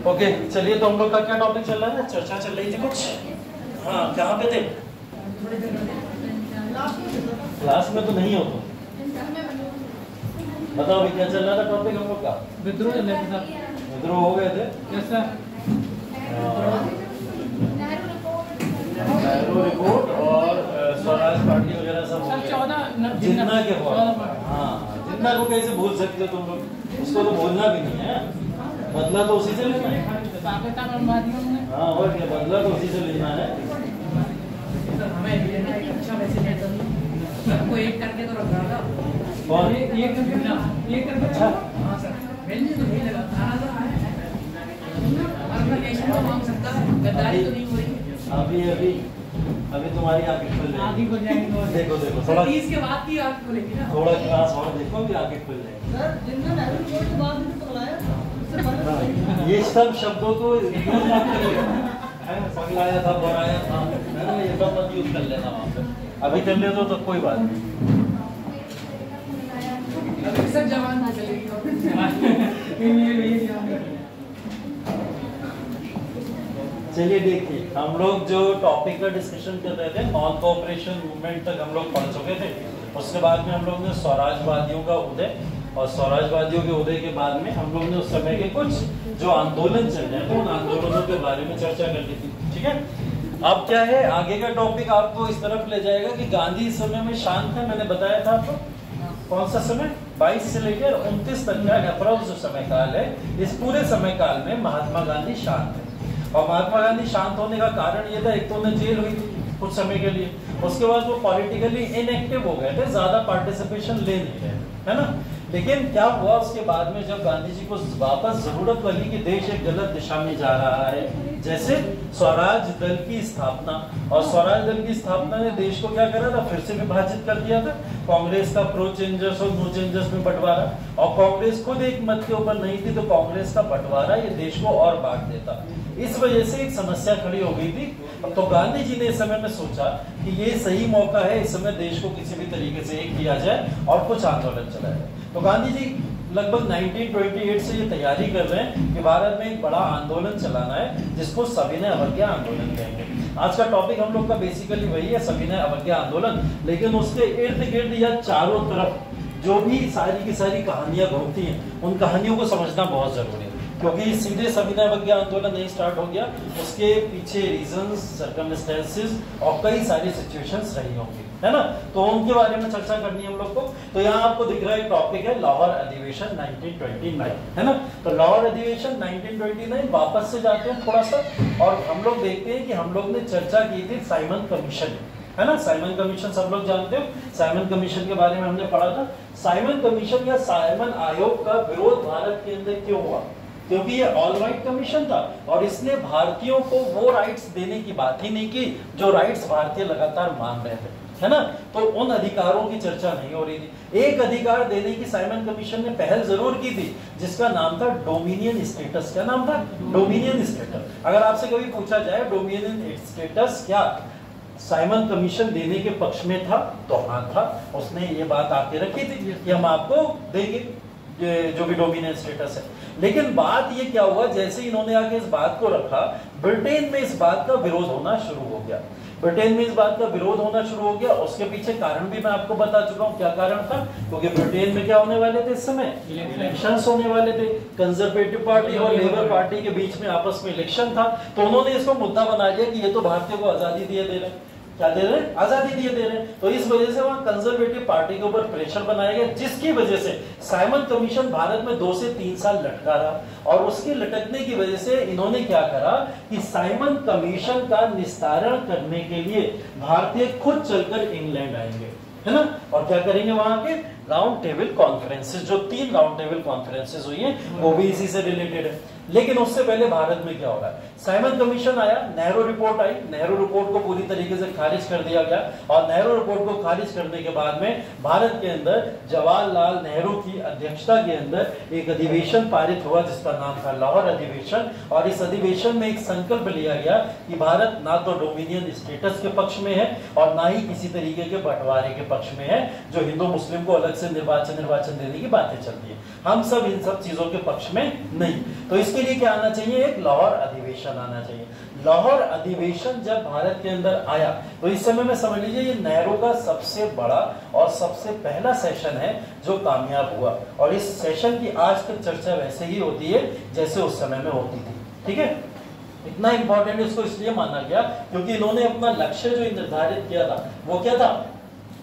Okay चलिए, तो हम लोग का क्या टॉपिक चल रहा है? चर्चा चल रही थी कुछ। हाँ, कहाँ पे थे? क्लास में तो नहीं हो तुम। बताओ अभी क्या चल रहा था टॉपिक हम लोग का? विद्रोह चल रहा था। विद्रोह हो गए थे? Yes sir. नेहरू रिपोर्ट और स्वराज पार्टी वगैरह सब हो गया। जिन्ना के बाद, हाँ जिन्ना को कैसे भूल सकते हो तुम लोग? उसको तो भूलना भी नहीं है, बदला तो उसी से लेना है। हाँ और क्या, बदला तो उसी से लेना है। सबको एक करके तो रखा था। कौन? एक करके। अच्छा हाँ सर, मैंने तो नहीं लगा था हमारा नेशन को मांग सकता है, गद्दारी तो नहीं हो रही। अभी तुम्हारी आंखें खुल आगे खुल जाएंगी। देखो देखो थोड़ा 30 के बाद की आंख खुलेगी ना। थोड़ा क्लास और देखो, अभी आंखें खुल जाएंगी। सर जिन्ना नेहरू रिपोर्ट के बाद में तो लाया उससे पहले ये सब शब्दों को यूज मत करिए। पगलाया था, बनाया था, है ना, ये सब मत यूज कर लेना वहाँ पे। अभी कर ले तो कोई बात नहीं। अभी सब जवान हो चलेगी। चलिए देखिए, हम लोग जो टॉपिक का डिस्कशन कर रहे थे, नॉन कोऑपरेशन मूवमेंट तक हम लोग पढ़ चुके थे। उसके बाद में हम लोग ने स्वराजवादियों का उदय, और स्वराजवादियों के उदय के बाद में हम लोग ने उस समय के कुछ जो आंदोलन चल रहे थे उन आंदोलनों के बारे में चर्चा कर ली थी। ठीक है, अब क्या है आगे का टॉपिक आपको इस तरफ ले जाएगा कि गांधी इस समय में शांत है। मैंने बताया था आपको कौन सा समय, 22 से लेकर 29 तक का अप्रोक्स जो समय काल है, इस पूरे समय काल में महात्मा गांधी शांत है। और महात्मा गांधी शांत होने का कारण ये था, एक तो उन्हें जेल हुई थी कुछ समय के लिए, उसके बाद वो पॉलिटिकली इनएक्टिव हो गए थे, ज्यादा पार्टिसिपेशन ले नहीं रहे, है ना। लेकिन क्या हुआ उसके बाद में, जब गांधी जी को वापस जरूरत लगी कि देश एक गलत दिशा में जा रहा है, जैसे स्वराज दल की स्थापना, और स्वराज दल की स्थापना ने देश को क्या करा था, फिर से विभाजित कर दिया था। कांग्रेस का प्रो चेंजर्स और नो चेंजर्स में बंटवारा, और कांग्रेस खुद एक मत के ऊपर नहीं थी, तो कांग्रेस का बंटवारा ये देश को और बांट देता। इस वजह से एक समस्या खड़ी हो गई थी। तो गांधी जी ने इस समय में सोचा कि ये सही मौका है, इस समय देश को किसी भी तरीके से एक किया जाए और कुछ आंदोलन चलाया जाए। तो गांधी जी लगभग 1928 से ये तैयारी कर रहे हैं कि भारत में एक बड़ा आंदोलन चलाना है, जिसको सविनय अवज्ञा आंदोलन कहेंगे। आज का टॉपिक हम लोग का बेसिकली वही है, सविनय अवज्ञा आंदोलन। लेकिन उसके इर्द गिर्द या चारों तरफ जो भी सारी की सारी कहानियां घूमती हैं, उन कहानियों को समझना बहुत जरूरी है, क्योंकि सीधे सविनय अवज्ञा आंदोलन नहीं स्टार्ट हो गया, उसके पीछे रीजंस, सर्कमस्टेंसेस और कई सारी सिचुएशंस रही होंगी, है ना। तो उनके बारे में चर्चा करनी है हम लोग को। तो यहाँ आपको दिख रहा है टॉपिक है लाहौर अधिवेशन 1929, है ना। तो लाहौर अधिवेशन 1929, वापस से जाते हैं थोड़ा सा, और हम लोग देखते हैं कि हम लोग ने चर्चा की थी साइमन कमीशन, है ना। साइमन कमीशन सब लोग जानते हो, साइमन कमीशन के बारे में हमने पढ़ा था। साइमन कमीशन या साइमन आयोग का विरोध भारत के अंदर क्यों हुआ? क्योंकि ये ऑल राइट कमीशन था, और इसने भारतीयों को वो राइट्स देने की बात ही नहीं की जो राइट्स भारतीय लगातार मांग रहे थे, है ना। तो उन अधिकारों की चर्चा नहीं हो रही थी। एक अधिकार देने की साइमन कमीशन ने पहल जरूर की थी, जिसका नाम था डोमिनियन स्टेटस। क्या नाम था? Dominion status. अगर आपसे कभी पूछा जाए डोमिनियन स्टेटस क्या साइमन कमीशन देने के पक्ष में था, तो हाँ था। उसने ये बात आके रखी थी कि हम आपको देंगे जो भी डोमिनियन स्टेटस है। लेकिन बात ये क्या हुआ, जैसे इन्होंने आके इस बात को रखा, ब्रिटेन में इस बात का विरोध होना शुरू हो गया। ब्रिटेन में इस बात का विरोध होना शुरू हो गया। उसके पीछे कारण भी मैं आपको बता चुका हूँ क्या कारण था। क्योंकि ब्रिटेन में क्या होने वाले थे इस समय, इलेक्शंस होने वाले थे। कंजर्वेटिव पार्टी और लेबर पार्टी के बीच में आपस में इलेक्शन था, तो उन्होंने इसको मुद्दा बना दिया कि ये तो भारतीयों को आजादी दिए दे रहे हैं। क्या दे रहे हैं? आजादी दिए दे रहे हैं। तो इस वजह से वहां कंजर्वेटिव पार्टी के ऊपर प्रेशर बनाया गया, जिसकी वजह से साइमन कमीशन भारत में 2 से 3 साल लटका रहा। और उसके लटकने की वजह से इन्होंने क्या करा कि साइमन कमीशन का निस्तारण करने के लिए भारतीय खुद चलकर इंग्लैंड आएंगे, है ना। और क्या करेंगे वहां के राउंड टेबल कॉन्फ्रेंसेस, जो 3 राउंड टेबल कॉन्फ्रेंसेस हुई हैं, वो भी इसी से रिलेटेड है। लेकिन उससे पहले भारत में क्या हो रहा है, साइमन कमीशन आया, नेहरू रिपोर्ट आई, नेहरू रिपोर्ट को पूरी तरीके से खारिज कर दिया गया। और नेहरू रिपोर्ट को खारिज करने के बाद में भारत के अंदर जवाहरलाल नेहरू की अध्यक्षता के अंदर एक अधिवेशन पारित हुआ, जिसका नाम था लाहौर अधिवेशन। और इस अधिवेशन में एक संकल्प लिया गया कि भारत ना तो डोमिनियन स्टेटस के पक्ष में है और ना ही किसी तरीके के बंटवारे के पक्ष में है, जो हिंदू मुस्लिम को अलग अलग से निर्वाचन देने की बातें चलती है। हम सब इन सब चीजों के पक्ष में नहीं। तो इसके लिए क्या आना चाहिए, एक लाहौर अधिवेशन आना चाहिए। लाहौर अधिवेशन जब भारत के अंदर आया तो इस समय में समझ लीजिए ये नेहरू का सबसे बड़ा और सबसे पहला सेशन है जो कामयाब हुआ, और इस सेशन की आज तक चर्चा वैसे ही होती है जैसे उस समय में होती थी। ठीक है, इतना इंपॉर्टेंट इसको इसलिए माना गया क्योंकि इन्होंने अपना लक्ष्य जो निर्धारित किया था वो क्या था,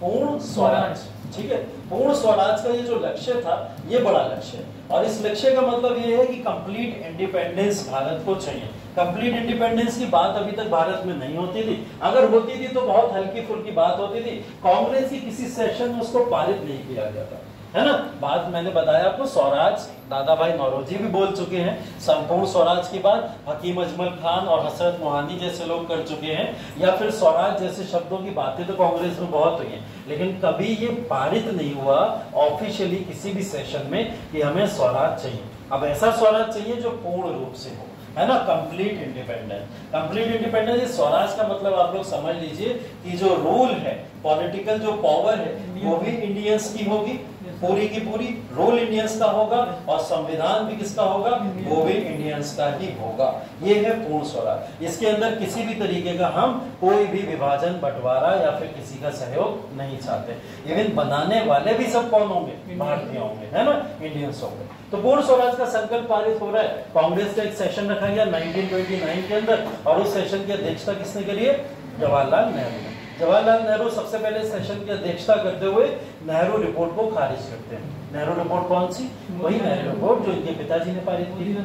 पूर्ण स्वराज। ठीक है, पूर्ण स्वराज का ये जो लक्ष्य था ये बड़ा लक्ष्य है, और इस लक्ष्य का मतलब ये है कि कंप्लीट इंडिपेंडेंस भारत को चाहिए। कंप्लीट इंडिपेंडेंस की बात अभी तक भारत में नहीं होती थी, अगर होती थी तो बहुत हल्की फुल्की बात होती थी। कांग्रेस की किसी सेशन में उसको पारित नहीं किया गया था, है ना। बात मैंने बताया आपको, स्वराज दादा भाई नौरोजी भी बोल चुके हैं, संपूर्ण स्वराज की बात हकीम अजमल खान और हसरत मोहानी जैसे लोग कर चुके हैं, या फिर स्वराज जैसे शब्दों की बातें तो कांग्रेस में बहुत हुई हैं, लेकिन कभी ये पारित नहीं हुआ ऑफिशियली किसी भी सेशन में कि हमें स्वराज चाहिए। अब ऐसा स्वराज चाहिए जो पूर्ण रूप से हो, है ना, complete independence. Complete independence, Swaraj का मतलब आप लोग समझ लीजिए कि जो रूल है, पॉलिटिकल जो पावर है वो भी इंडियंस की होगी, पूरी की पूरी रूल इंडियंस का होगा, और संविधान भी किसका होगा, वो भी इंडियंस का ही होगा। ये है पूर्ण स्वराज। इसके अंदर किसी भी तरीके का हम कोई भी विभाजन, बंटवारा या फिर किसी का सहयोग नहीं चाहते। इवन बनाने वाले भी सब कौन होंगे, भारतीय होंगे, है ना, इंडियंस होंगे। तो पूर्ण स्वराज का संकल्प पारित हो रहा है। कांग्रेस का एक सेशन रखा गया 1929 के अंदर, और उस सेशन की अध्यक्षता किसने करी है, जवाहरलाल नेहरू ने। जवाहरलाल नेहरू सबसे पहले सेशन की अध्यक्षता करते हुए नेहरू रिपोर्ट को खारिज करते हैं। नेहरू रिपोर्ट कौन सी, वही नेहरू रिपोर्ट जो इनके पिताजी ने पारित की,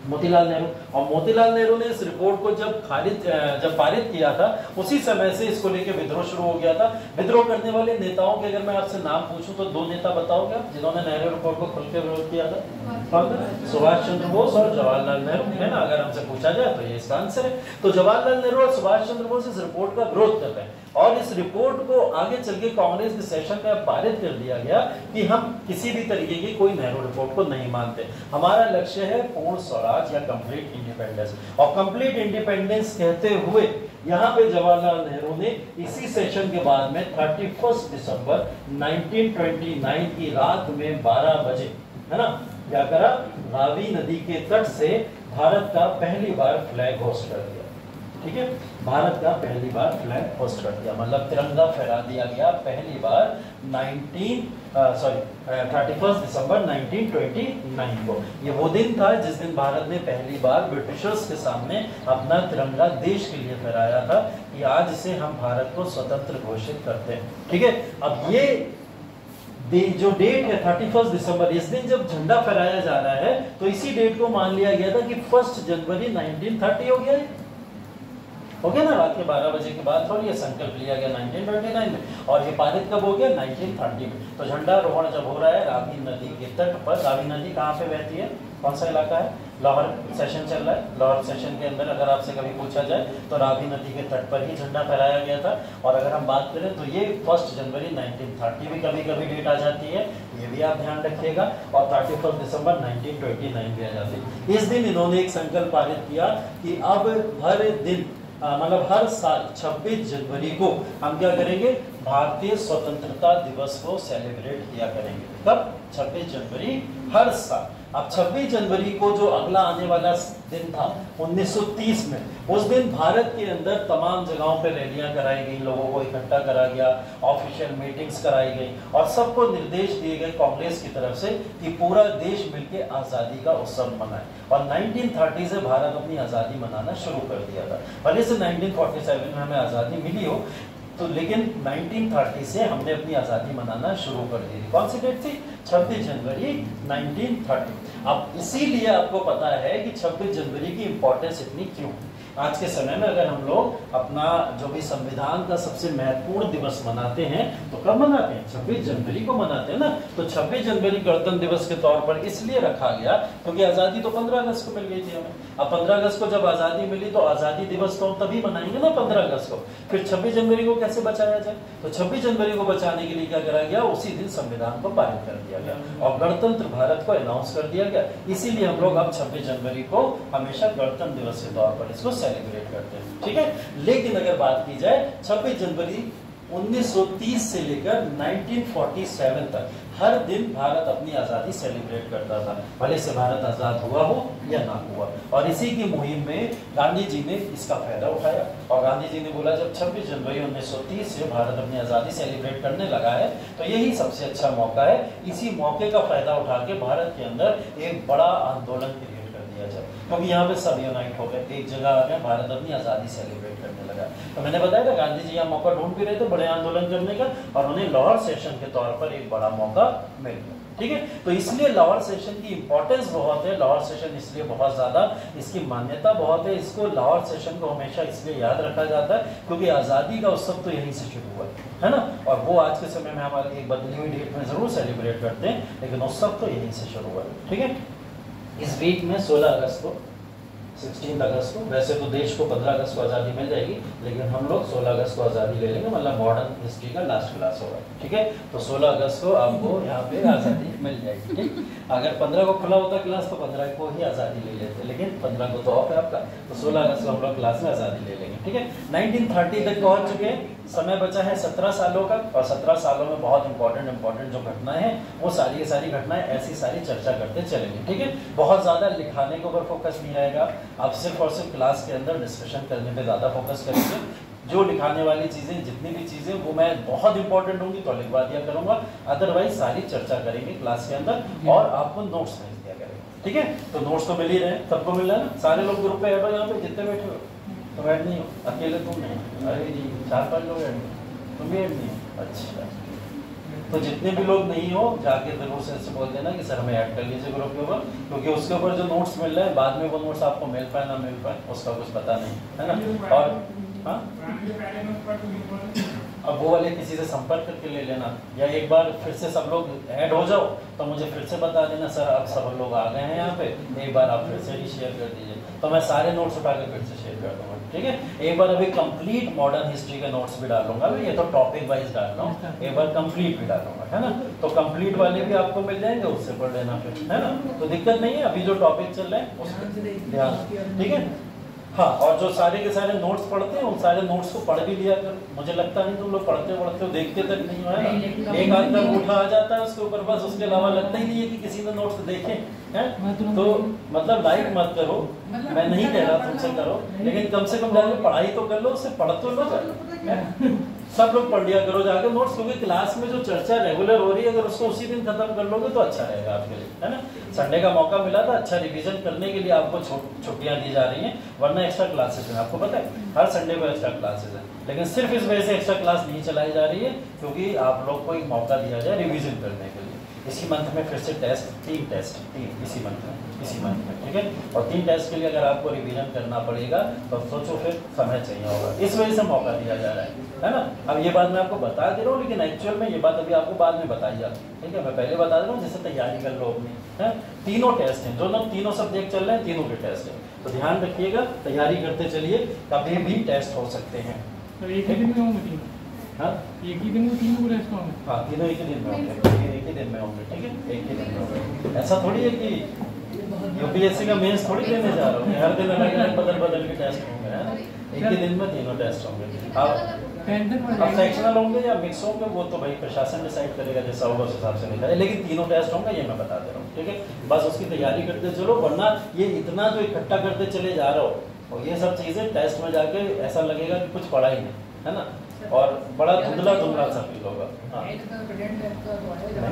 मोतीलाल नेहरू। और मोतीलाल नेहरू ने इस रिपोर्ट को जब पारित किया था उसी समय से इसको लेकर विद्रोह शुरू हो गया था। विद्रोह करने वाले नेताओं के अगर मैं आपसे नाम पूछूं तो 2 नेता बताओगे आप जिन्होंने नेहरू रिपोर्ट को खुलकर विरोध किया था, सुभाष चंद्र बोस और जवाहरलाल नेहरू, है ना। अगर हमसे पूछा जाए तो ये इसका आंसर है। तो जवाहरलाल नेहरू और सुभाष चंद्र बोस इस रिपोर्ट का विरोध कर रहे हैं, और इस रिपोर्ट को आगे चल के कांग्रेस के सेशन का पारित कर दिया गया कि हम किसी भी तरीके की कोई नेहरू रिपोर्ट को नहीं मानते, हमारा लक्ष्य है पूर्ण स्वराज या कंप्लीट इंडिपेंडेंस। और कंप्लीट इंडिपेंडेंस कहते हुए यहाँ पे जवाहरलाल नेहरू ने इसी सेशन के बाद में 31 दिसंबर 1929 की रात में 12 बजे, है ना, क्या करा, रावी नदी के तट से भारत का पहली बार फ्लैग होस्ट कर दिया। ठीक है, भारत का पहली बार फ्लैग होस्ट कर दिया, मतलब तिरंगा फहरा दिया गया पहली बार 31 दिसंबर 1929 को। ये वो दिन था जिस दिन भारत ने पहली बार ब्रिटिशर्स के सामने अपना तिरंगा देश के लिए फहराया था कि आज से हम भारत को स्वतंत्र घोषित करते हैं। ठीक है, अब ये जो डेट है 31 दिसंबर, इस दिन जब झंडा फहराया जा रहा है तो इसी डेट को मान लिया गया था कि 1 जनवरी 1930 हो गया है। हो गया ना, रात के 12 बजे के बाद थोड़ी ये संकल्प लिया गया 1929 में, और ये पारित कब हो गया, 1930 में। तो झंडारोहण जब हो रहा है रावी नदी के तट पर, रावी नदी कहाँ पे बहती है, कौन सा इलाका है, लाहौर सेशन चल रहा है। लाहौर सेशन के अंदर अगर आपसे कभी पूछा जाए तो रावी नदी के तट पर ही झंडा फहराया गया था। और अगर हम बात करें तो ये 1 जनवरी 1930 भी कभी कभी डेट आ जाती है, ये भी आप ध्यान रखिएगा, और 31 दिसंबर 1929 भी आ जाती है। इस दिन इन्होंने एक संकल्प पारित किया कि अब हर दिन, मतलब हर साल 26 जनवरी को हम क्या करेंगे, भारतीय स्वतंत्रता दिवस को सेलिब्रेट किया करेंगे। कब, 26 जनवरी हर साल। अब 26 जनवरी को जो अगला आने वाला दिन था 1930 में, उस दिन भारत के अंदर तमाम जगहों पे रैलियां कराई गई, लोगों को इकट्ठा करा गया, ऑफिशियल मीटिंग्स कराई गई, और सबको निर्देश दिए गए कांग्रेस की तरफ से कि पूरा देश मिलकर आज़ादी का उत्सव मनाए। और 1930 से भारत अपनी आज़ादी मनाना शुरू कर दिया था। भले से 1947 में हमें आज़ादी मिली हो तो, लेकिन 1930 से हमने अपनी आज़ादी मनाना शुरू कर दी थी। कौन सी डेट थी, 26 जनवरी 1930। अब इसीलिए आपको पता है कि 26 जनवरी की इंपॉर्टेंस इतनी क्यों। आज के समय में अगर हम लोग अपना जो भी संविधान का सबसे महत्वपूर्ण दिवस मनाते हैं तो कब मनाते हैं, 26 जनवरी को मनाते हैं ना। तो 26 जनवरी गणतंत्र दिवस के तौर पर इसलिए रखा गया क्योंकि आज़ादी तो 15 अगस्त को मिल गई थी हमें। अब 15 अगस्त को जब आज़ादी मिली तो आज़ादी दिवस तो हम तभी मनाएंगे ना 15 अगस्त को, फिर 26 जनवरी को कैसे बचाया जाए। तो 26 जनवरी को बचाने के लिए क्या करा गया, उसी दिन संविधान को पारित कर दिया गया और गणतंत्र भारत को अनाउंस कर दिया गया। इसीलिए हम लोग अब 26 जनवरी को हमेशा गणतंत्र दिवस के तौर पर इसको सेलिब्रेट करते हैं। ठीक है, लेकिन अगर बात की जाए 26 जनवरी 1930 से लेकर 1947 तक हर दिन भारत अपनी आज़ादी सेलिब्रेट करता था, भले से भारत आज़ाद हुआ हो या ना हुआ। और इसी की मुहिम में गांधी जी ने इसका फायदा उठाया और गांधी जी ने बोला जब 26 जनवरी 1930 से भारत अपनी आज़ादी सेलिब्रेट करने लगा है तो यही सबसे अच्छा मौका है, इसी मौके का फायदा उठा के भारत के अंदर एक बड़ा आंदोलन क्रिएट कर दिया जाए, क्योंकि यहाँ पे सब यूनाइट हो गए, एक जगह आ गए, भारत अपनी आज़ादी सेलिब्रेट करने लगा। तो मैंने बताया था गांधी जी यहाँ मौका ढूंढ भी रहे थे बड़े आंदोलन करने का और उन्हें लाहौर सेशन के तौर पर एक बड़ा मौका मिल गया। ठीक है, तो इसलिए लाहौर सेशन की इंपॉर्टेंस बहुत है, लाहौर सेशन इसलिए बहुत ज्यादा, इसकी मान्यता बहुत है, इसको लाहौर सेशन को हमेशा इसलिए याद रखा जाता है क्योंकि आज़ादी का उत्सव तो यहीं से शुरू हुआ है ना, और वो आज के समय में हमारे एक बदली हुई डेट में जरूर सेलिब्रेट करते हैं, लेकिन उत्सव तो यहीं से शुरू हुआ है। ठीक है, इस वीक में 16 अगस्त को 16 अगस्त को, वैसे तो देश को 15 अगस्त को आज़ादी मिल जाएगी, लेकिन हम लोग 16 अगस्त को आज़ादी ले लेंगे, मतलब मॉडर्न हिस्ट्री का लास्ट क्लास होगा। ठीक है, तो 16 अगस्त को आपको यहाँ पे आज़ादी मिल जाएगी। ठीक, अगर 15 को खुला होता क्लास तो 15 को ही आज़ादी ले लेते, लेकिन 15 को तो ऑफ है आपका, तो 16 अगस्त को हम लोग क्लास में आज़ादी ले लेंगे। ठीक है, 1930 तक पहुँच चुके हैं, समय बचा है 17 सालों का, और 17 सालों में बहुत इंपॉर्टेंट जो घटनाएं हैं वो सारी की सारी घटनाएं ऐसी सारी चर्चा करते चलेंगे। ठीक है, बहुत ज़्यादा लिखाने के ऊपर फोकस नहीं रहेगा, आप सिर्फ और सिर्फ क्लास के अंदर डिस्कशन करने पे ज़्यादा फोकस करेंगे। जो लिखाने वाली चीज़ें जितनी भी चीज़ें वो मैं बहुत इंपॉर्टेंट होंगी तो लिखवा दिया करूँगा, अदरवाइज सारी चर्चा करेंगे क्लास के अंदर और आपको नोट्स भेज दिया करेंगे। ठीक है, तो नोट्स तो मिल ही रहे हैं, सबको मिल रहा है ना, सारे लोग ग्रुप पे ऐड हो, यहाँ पे जितने बैठे हो तो ऐड नहीं हो, अकेले तुम नहीं, अरे जी 4-5 लोग ऐड हो, तुम भी ऐड नहीं हो। अच्छा, तो जितने भी लोग नहीं हो जाके जरूर से बोल देना कि सर हमें ऐड कर लीजिए ग्रुप के ऊपर, क्योंकि उसके ऊपर जो नोट्स मिल रहे हैं बाद में वो नोट्स आपको मिल पाए ना मिल पाए उसका कुछ पता नहीं है ना। और हाँ, अब वो वाले किसी से संपर्क करके ले लेना, या एक बार फिर से सब लोग ऐड हो जाओ तो मुझे फिर से बता देना सर अब सब लोग आ गए हैं यहाँ पे, एक बार आप फिर से ही शेयर कर दीजिए, तो मैं सारे नोट्स उठा कर फिर से शेयर कर दूँगा। ठीक है, एक बार अभी कंप्लीट मॉडर्न हिस्ट्री के नोट्स भी डालूंगा, ये तो टॉपिक वाइज डाल रहा हूँ, एक बार कंप्लीट भी डालूंगा, है ना, तो कंप्लीट वाले भी आपको मिल जाएंगे, उससे पढ़ लेना फिर, है ना, तो दिक्कत नहीं है। अभी जो टॉपिक चल रहे हैं उसमें ध्यान, ठीक है। हाँ, और जो सारे के सारे नोट्स पढ़ते हैं उन सारे नोट्स को पढ़ भी लिया कर, मुझे लगता नहीं तुम लोग पढ़ते हो देखते तक नहीं हो, है ना, एक आध तक उठा आ जाता है उसके ऊपर, बस उसके अलावा लगता ही नहीं है कि किसी ने नोट्स देखे हैं। तो मतलब लाइक मत करो, मैं नहीं कह रहा तुमसे करो, लेकिन कम से कम जाके पढ़ाई तो कर लो, उससे पढ़ तो लो, सब लोग पढ़ लिया करो जाके नोट्स, क्योंकि क्लास में जो चर्चा रेगुलर हो रही है अगर उसको उसी दिन खत्म कर लोगे तो अच्छा रहेगा आपके लिए, है ना। संडे का मौका मिला था अच्छा रिवीजन करने के लिए, आपको छुट्टियां दी जा रही हैं, वरना एक्स्ट्रा क्लासेस हैं, आपको पता है हर संडे को एक्स्ट्रा क्लासेस हैं, लेकिन सिर्फ इस वजह से एक्स्ट्रा क्लास नहीं चलाई जा रही है क्योंकि आप लोग को एक मौका दिया जाए रिविजन करने के लिए। इसी मंथ में फिर से टेस्ट, 3 टेस्ट इसी मंथ में, ठीक है, और 3 टेस्ट के लिए अगर आपको रिवीजन करना पड़ेगा तो सोचो फिर समय चाहिए होगा, इस वजह से मौका दिया जा रहा है ना। अब ये बात मैं आपको बता दे रहा हूँ, लेकिन एक्चुअल में ये बात अभी आपको बाद में बताई जाती है, ठीक है, मैं पहले बता दे रहा हूँ जिससे तैयारी कर लो अपनी, है। तीनों टेस्ट हैं, जो लोग तीनों सब्जेक्ट चल रहे हैं तीनों के टेस्ट हैं, तो ध्यान रखिएगा, तैयारी करते चलिए, कभी भी टेस्ट हो सकते हैं। एक ही दिन में होंगे, हाँ, एक ही दिन में तीनों टेस्ट होंगे, हाँ तीनों एक ही दिन में होंगे, एक ही दिन में होंगे, ठीक है, एक ही दिन में होंगे। ऐसा थोड़ी है कि यूपीएससी का मेंस थोड़ी देने जा रहा हूँ, हर दिन अलग अलग बदल के टेस्ट होंगे, है ना, एक ही दिन में तीनों टेस्ट होंगे। अब सेक्शनल होंगे या मिक्स होंगे वो तो भाई प्रशासन डिसाइड करेगा, जैसा होगा उस हिसाब से निकाले, लेकिन तीनों टेस्ट होंगे ये मैं बता दे रहा हूँ, ठीक है। बस उसकी तैयारी करते चलो, वरना ये इतना जो इकट्ठा करते चले जा रहे हो और ये सब चीज़ें टेस्ट में जाके ऐसा लगेगा कि कुछ पढ़ा ही नहीं, है ना, और बड़ा धुंधला सा फील होगा। हाँ। नहीं,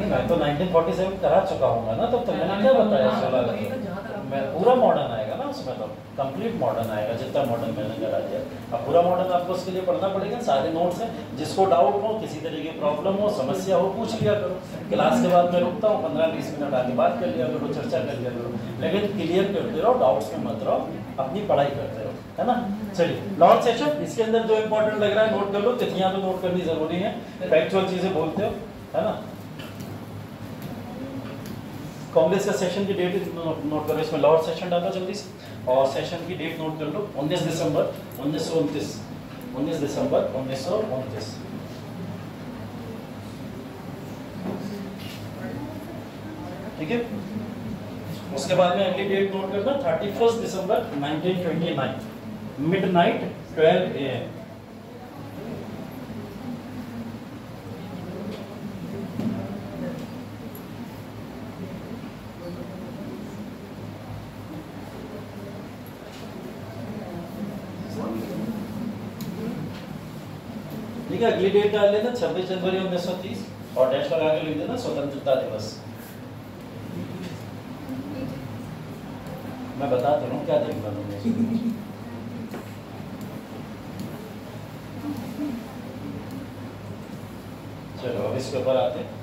मैं तो 1947 करा चुका हूँ ना, तो मैंने क्या बताया 16 मैं पूरा मॉडर्न आएगा ना उसमें, तो कंप्लीट मॉडर्न आएगा जितना मॉडर्न मैंने करा दिया। अब पूरा मॉडर्न आपको उसके लिए पढ़ना पड़ेगा, सारे नोट्स हैं, जिसको डाउट हो, किसी तरह की प्रॉब्लम हो, समस्या हो, पूछ लिया करो, क्लास के बाद मैं रुकता हूँ 15-20 मिनट आगे बात कर लिया करो, चर्चा कर लिया करो, लेकिन क्लियर करते रहो, डाउट्स में मत रहो, अपनी पढ़ाई करते रहो, है ना। चलिए लाहौर सेशन, इसके अंदर जो इंपॉर्टेंट लग रहा है नोट कर लो, तिथियां तो नोट करनी जरूरी है, फैक्चुअल चीजें बोलते हो, है ना। कांग्रेस का सेशन की डेट नोट करो, इसमें लाहौर सेशन डालो जल्दी से, और सेशन की डेट नोट कर लो, 19 दिसंबर 1929, 19 दिसंबर 1929, ठीक है। उसके बाद में अगली डेट नोट करना 31 दिसंबर 1929, मिडनाइट 12 AM, ठीक है, अगली डेट डाल लेना 26 जनवरी 1930 और डैश लगा के लिख देना स्वतंत्रता दिवस। मैं बता दे रहा हूँ क्या देखना तुमने। चलो अब इसके ऊपर आते हैं।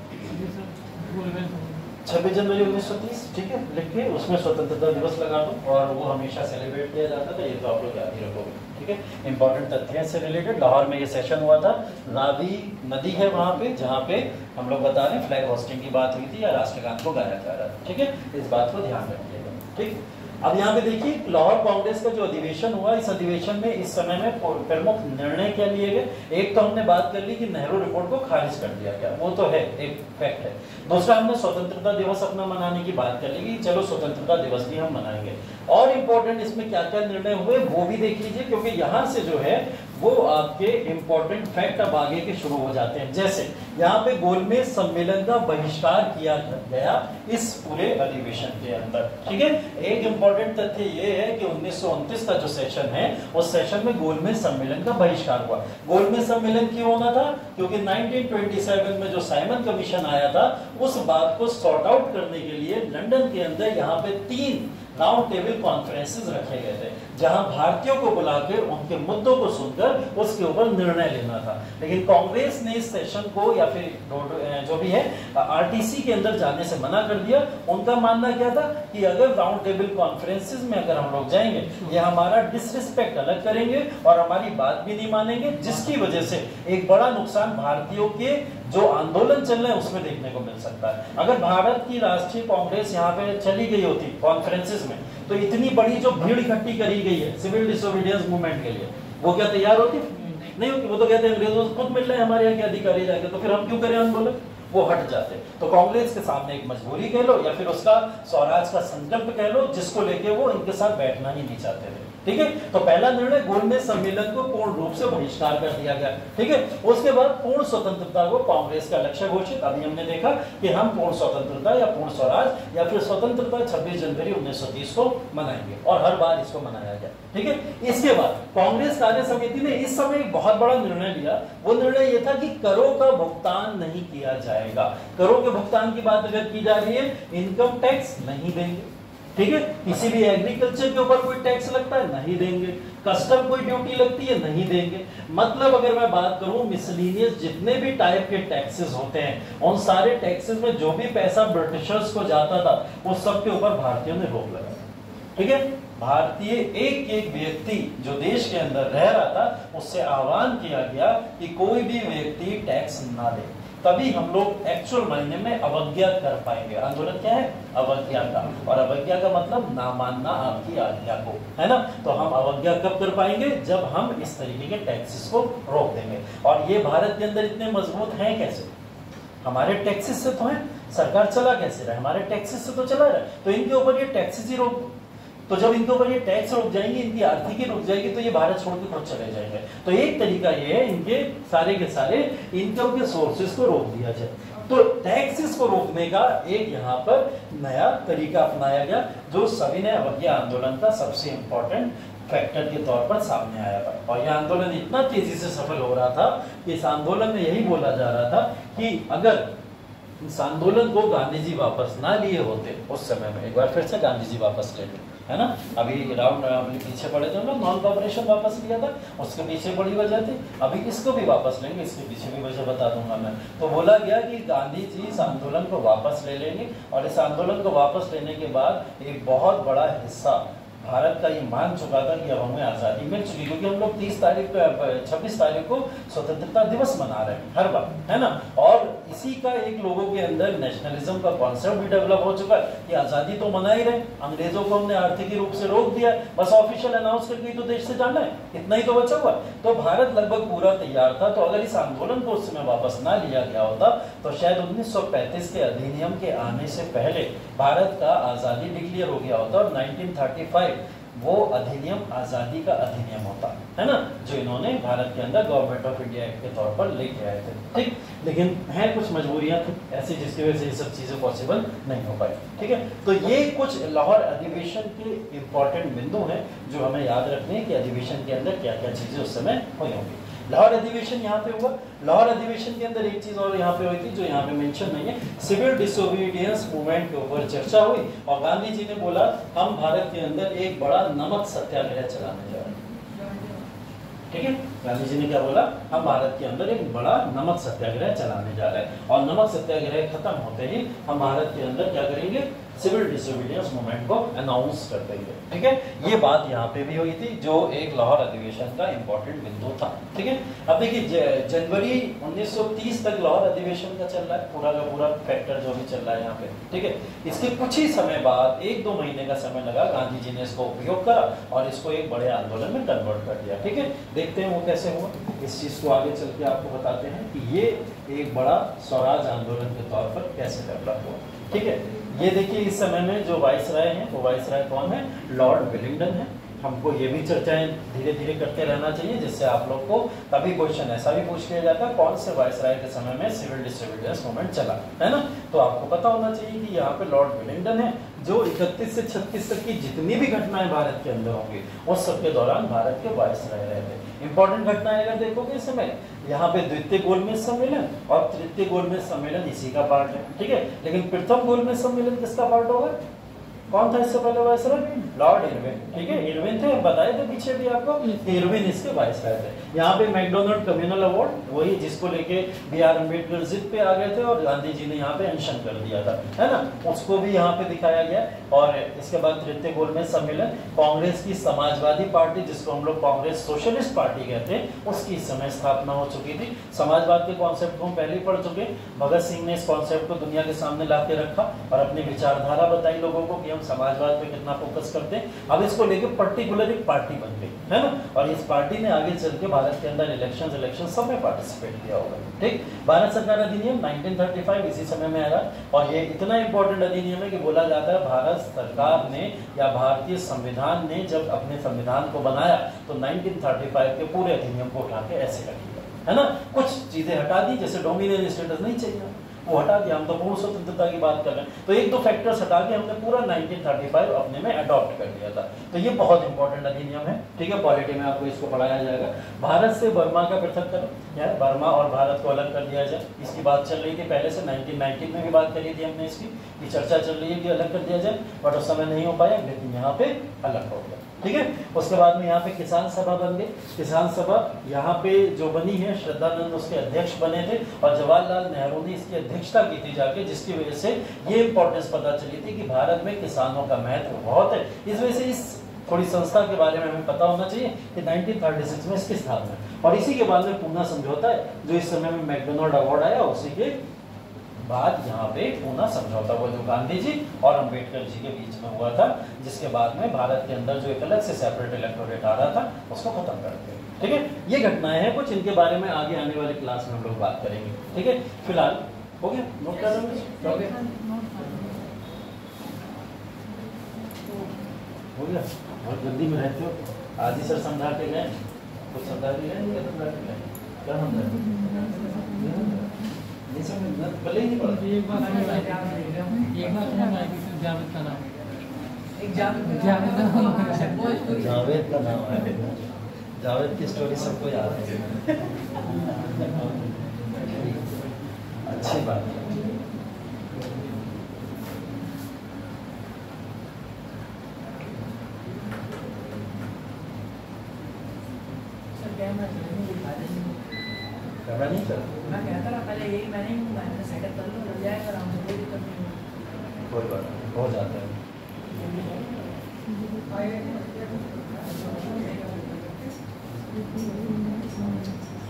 26 जनवरी 1930, ठीक है, लिख के उसमें स्वतंत्रता दिवस लगा दो और वो हमेशा सेलिब्रेट किया जाता था, ये तो आप लोग याद ही रखोगे, ठीक है। इंपॉर्टेंट तथ्य से रिलेटेड, लाहौर में ये सेशन हुआ था, रावी नदी है वहाँ पे जहाँ पे हम लोग बता रहे हैं फ्लैग होस्टिंग की बात हुई थी या राष्ट्रगान को गाया जा रहा था, ठीक है, इस बात को ध्यान रखिएगा, ठीक। अब यहाँ पे देखिए लाहौर कांग्रेस का जो अधिवेशन हुआ, इस अधिवेशन में इस समय में प्रमुख निर्णय क्या लिए गए। एक तो हमने बात कर ली कि नेहरू रिपोर्ट को खारिज कर दिया गया, वो तो है, एक फैक्ट है। दूसरा हमने स्वतंत्रता दिवस अपना मनाने की बात कर ली कि चलो स्वतंत्रता दिवस भी हम मनाएंगे। और इम्पोर्टेंट इसमें क्या क्या निर्णय हुए वो भी देख लीजिए, क्योंकि यहाँ से जो है वो आपके इम्पोर्टेंट फैक्ट अब आगे के शुरू हो जाते हैं। जैसे यहाँ पे गोलमेज सम्मेलन का बहिष्कार किया गया इस पूरे अधिवेशन के अंदर, ठीक है। एक इम्पोर्टेंट तथ्य ये है कि 1929 का जो सेशन है उस सेशन में गोलमेज सम्मेलन का बहिष्कार हुआ। गोलमेज सम्मेलन क्यों होना था, क्योंकि 1927 में जो साइमन कमीशन आया था उस बात को सॉर्ट आउट करने के लिए लंदन के अंदर यहाँ पे 3 राउंड टेबल कॉन्फ्रेंसेस रखे गए थे, जहां भारतीयों को बुलाकर उनके मुद्दों को सुनकर उसके ऊपर निर्णय लेना था। लेकिन कांग्रेस ने इस सेशन को या फिर जो भी है आरटीसी के अंदर जाने से मना कर दिया। उनका मानना क्या था कि अगर राउंड टेबल कॉन्फ्रेंसेस में अगर हम लोग जाएंगे ये हमारा डिसरिस्पेक्ट अलग करेंगे और हमारी बात भी नहीं मानेंगे, जिसकी वजह से एक बड़ा नुकसान भारतीयों के जो आंदोलन चल रहे हैं उसमें देखने को मिल सकता है। अगर भारत की राष्ट्रीय कांग्रेस यहाँ पे चली गई होती कॉन्फ्रेंसेस में तो इतनी बड़ी जो भीड़ इकट्ठी करी गई है सिविल डिसोबीडियंस मूवमेंट के लिए, वो क्या तैयार होती? नहीं होती। वो तो कहते हैं अंग्रेजों से खुद मिल रहे हैं हमारे यहाँ के अधिकारी जाके, तो फिर हम क्यों करें आंदोलन, वो हट जाते। तो कांग्रेस के सामने एक मजबूरी कह लो या फिर उसका स्वराज का संकल्प कह लो, जिसको लेके वो इनके साथ बैठना ही नहीं चाहते थे, ठीक है। तो पहला निर्णय गोलमेज सम्मेलन को पूर्ण रूप से बहिष्कार कर दिया गया, ठीक है। उसके बाद पूर्ण स्वतंत्रता को कांग्रेस का लक्ष्य घोषित। अभी हमने देखा कि हम पूर्ण स्वतंत्रता या पूर्ण स्वराज या फिर स्वतंत्रता 26 जनवरी 1930 को मनाएंगे और हर बार इसको मनाया गया, ठीक है। इसके बाद कांग्रेस कार्य समिति ने इस समय एक बहुत बड़ा निर्णय लिया। वो निर्णय यह था कि करों का भुगतान नहीं किया जाएगा। करों के भुगतान की बात अगर की जा रही है, इनकम टैक्स नहीं देंगे, ठीक है। किसी भी एग्रीकल्चर के ऊपर कोई टैक्स लगता है नहीं देंगे, कस्टम कोई ड्यूटी लगती है नहीं देंगे। मतलब अगर मैं बात करूं मिसलिनियस जितने भी टाइप के टैक्सेस होते हैं उन सारे टैक्सेस में जो भी पैसा ब्रिटिशर्स को जाता था उस सब के ऊपर भारतीयों ने रोक लगाई, ठीक है। भारतीय एक एक व्यक्ति जो देश के अंदर रह रहा था उससे आह्वान किया गया कि कोई भी व्यक्ति टैक्स ना दे, तभी हम लोग एक्चुअल मायने में अवज्ञा कर पाएंगे। आंदोलन क्या है? अवज्ञा का, और अवज्ञा का मतलब ना मानना आपकी आज्ञा को, है ना। तो हम अवज्ञा कब कर पाएंगे? जब हम इस तरीके के टैक्सेस को रोक देंगे। और ये भारत के अंदर इतने मजबूत हैं कैसे? हमारे टैक्सेस से तो है, सरकार चला कैसे रहा है? हमारे टैक्सेस से तो चला रहा है। तो इनके ऊपर ये टैक्सेस ही रोक, तो जब इनके ऊपर ये टैक्स रुक जाएंगे, इनकी आर्थिकी रुक जाएगी, तो ये भारत छोड़ के खुद चले जाएंगे। तो एक तरीका ये है इनके सारे के सारे इनकम के सोर्सेस को रोक दिया जाए। तो टैक्सेस को रोकने का एक यहाँ पर नया तरीका अपनाया गया, जो सविनय अवज्ञा आंदोलन का सबसे इंपॉर्टेंट फैक्टर के तौर पर सामने आया था। और यह आंदोलन इतना तेजी से सफल हो रहा था कि इस आंदोलन में यही बोला जा रहा था कि अगर इस आंदोलन को गांधी जी वापस ना लिए होते उस समय में, एक बार फिर से गांधी जी वापस ले लें, है ना। अभी राउंड पीछे पड़े थे हम लोग, नॉन कॉपरेशन वापस लिया था, उसके पीछे बड़ी वजह थी। अभी इसको भी वापस लेंगे, इसके पीछे भी वजह बता दूंगा मैं। तो बोला गया कि गांधी जी इस आंदोलन को वापस ले लेंगे और इस आंदोलन को वापस लेने के बाद एक बहुत बड़ा हिस्सा भारत का ये मान चुका था कि अब हमें आजादी मिल चुकी, क्योंकि हम लोग 26 तारीख को स्वतंत्रता दिवस मना रहे हैं हर बार, है ना। और इसी का एक लोगों के अंदर नेशनलिज्म का कॉन्सेप्ट भी डेवलप हो चुका है कि आजादी तो मना ही रहे, अंग्रेजों को हमने आर्थिक रूप से रोक दिया, बस ऑफिशियल अनाउंस करके तो देश से जाना है, इतना ही तो बचा हुआ। तो भारत लगभग पूरा तैयार था। तो अगर इस आंदोलन को उस समय वापस ना लिया गया होता तो शायद 1935 के अधिनियम के आने से पहले भारत का आजादी डिक्लेयर हो गया होता और 1935 वो अधिनियम आजादी का अधिनियम होता, है ना, जो इन्होंने भारत के अंदर गवर्नमेंट ऑफ इंडिया एक्ट के तौर पर लेके आए थे, ठीक। लेकिन है कुछ मजबूरियां थी ऐसी जिसकी वजह से ये सब चीजें पॉसिबल नहीं हो पाई, ठीक है। तो ये कुछ लाहौर अधिवेशन के इंपॉर्टेंट बिंदु हैं जो हमें याद रखने हैं कि अधिवेशन के अंदर क्या क्या चीजें उस समय हुई होंगी। लाहौर अधिवेशन यहाँ पे हुआ। लाहौर अधिवेशन के अंदर एक चीज और यहाँ पे हुई थी जो यहाँ पे मेंशन नहीं है, सिविल डिसोबीडियंस मूवमेंट के ऊपर चर्चा हुई और गांधी जी ने बोला हम भारत के अंदर एक बड़ा नमक सत्याग्रह चलाने जा रहे हैं। ठीक है, गांधी जी ने क्या बोला, हम भारत के अंदर एक बड़ा नमक सत्याग्रह चलाने जा रहे हैं और नमक सत्याग्रह खत्म होते ही हम भारत के अंदर क्या करेंगे, सिविल डिसोबीडियंस मूवमेंट को अनाउंस कर देंगे। ठीक है, ये बात यहाँ पे भी हुई थी जो एक लाहौर अधिवेशन का इंपॉर्टेंट बिंदु था। ठीक है, अब देखिए जनवरी 1930 तक लाहौर अधिवेशन का चल रहा है, पूरा का पूरा फैक्टर जो भी चल रहा है यहाँ पे। ठीक है, इसके कुछ ही समय बाद 1-2 महीने का समय लगा, गांधी जी ने इसको उपयोग करा और इसको एक बड़े आंदोलन में कन्वर्ट कर दिया। ठीक है, देखते हैं वो कैसे हुआ, इस चीज को आगे चल के आपको बताते हैं कि ये एक बड़ा स्वराज आंदोलन के तौर पर कैसे डेवलप हुआ। ठीक है, ये देखिए इस समय में जो वाइसराय हैं वो वाइसराय कौन है, लॉर्ड विलिंगडन है। हमको ये भी चर्चाएं धीरे धीरे करते रहना चाहिए जिससे आप लोग को कभी क्वेश्चन ऐसा भी पूछ लिया जाता है कौन से वाइसराय के समय में सिविल डिसोबीडियंस मूवमेंट चला, है ना। तो आपको पता होना चाहिए कि यहाँ पे लॉर्ड विलिंगडन है जो 31 से 36 तक की जितनी भी घटनाएं भारत के अंदर होंगी उस सब के दौरान भारत के वाइसराय रहे थे। इंपॉर्टेंट घटनाएं अगर देखोगे इस समय, यहाँ पे द्वितीय गोलमेज सम्मेलन और तृतीय गोलमेज सम्मेलन इसी का पार्ट है। ठीक है, लेकिन प्रथम गोलमेज सम्मेलन किसका पार्ट होगा, कौन था इससे पहले वाइसराय, लॉर्ड इरविन। ठीक है, इरविन थे, बताए थे पीछे भी आपको, इरविन इसके वाइसराय थे। यहाँ पे मैकडोनल्ड कम्युनल अवार्ड वही जिसको लेके B.R. अम्बेडकर जिद पे आ गए थे और गांधी जी ने यहाँ पे अनशन कर दिया था, है ना, उसको भी यहाँ पे दिखाया गया। और इसके बाद तृतीय गोलमेज सम्मेलन, कांग्रेस की समाजवादी पार्टी जिसको हम लोग कांग्रेस सोशलिस्ट पार्टी कहते हैं उसकी इस समय स्थापना हो चुकी थी। समाजवाद के कॉन्सेप्ट को हम पहले ही पढ़ चुके, भगत सिंह ने इस कॉन्सेप्ट को दुनिया के सामने ला के रखा और अपनी विचारधारा बताई लोगों को कि हम समाजवाद पे कितना फोकस करते हैं। अब इसको लेके पर्टिकुलर एक पार्टी बन गई, है ना, और इस पार्टी ने आगे चल के भारत के अंदर इलेक्शन सब में पार्टिसिपेट किया होगा। ठीक, भारत सरकार अधिनियम 1935 इसी समय में आया और ये इतना इंपॉर्टेंट अधिनियम है कि बोला जाता है भारत सरकार ने या भारतीय संविधान ने जब अपने संविधान को बनाया तो 1935 के पूरे अधिनियम को उठा के ऐसे रख दिया, है ना। कुछ चीजें हटा दी, जैसे डोमिनियन स्टेटस नहीं चाहिए वो हटा दिया, हम तो पूर्ण स्वतंत्रता की बात कर रहे हैं। तो 1-2 फैक्टर्स हटा के हमने पूरा 1935 अपने में अडॉप्ट कर दिया था। तो ये बहुत इंपॉर्टेंट अधिनियम है। ठीक है, पॉलिटी में आपको इसको पढ़ाया जाएगा। भारत से बर्मा का पृथक्करण, यार बर्मा और भारत को अलग कर दिया जाए, इसकी बात चल रही थी पहले से, 1919 में भी बात करी थी हमने इसकी, ये चर्चा चल रही है कि अलग कर दिया जाए, बट उस समय नहीं हो पाया, लेकिन यहाँ पे अलग हो गया। ठीक है, उसके बाद में यहाँ पे किसान सभा बन गई। किसान सभा यहाँ पे जो बनी है, श्रद्धानंद उसके अध्यक्ष बने थे और जवाहरलाल नेहरू ने इसकी अध्यक्षता की थी जाके, जिसकी वजह से ये इंपॉर्टेंस पता चली थी कि भारत में किसानों का महत्व बहुत है। इस वजह से इस थोड़ी संस्था के बारे में हमें पता होना चाहिए कि 1936 में इसकी स्थापना, और इसी के बाद में पूना समझौता है जो इस समय में मैकडोनल्ड अवार्ड आया, उसी के बाद यहाँ पे पूना समझौता हुआ जो गांधी जी और अंबेडकर जी के बीच में हुआ था, जिसके बाद में भारत के अंदर जो एक अलग से सेपरेट इलेक्टोरेट आ रहा था उसको खत्म कर दिया। ठीक है, ये घटनाएं हैं कुछ, इनके बारे में आगे आने वाले क्लास में हम लोग बात करेंगे। ठीक है, फिलहाल हो गया, नोट कर रहे हैं, हो गया, बहुत जल्दी में रहते हो। आज ही सर समझा के गए, कुछ समझा के गए, क्या समझा के गए, क्या समझा भले ही नहीं पढ़ा। एक बात समझ आई कि जावेद का नाम जावेद का नाम है, जावेद की स्टोरी सबको याद है। अच्छी बात है। कैमरा नहीं चल, मैं कहता था पहले यही मैंने सेटअप कर लूँ, जाएगा आराम से, कोई दिक्कत नहीं। कोई बात नहीं, हो जाता है।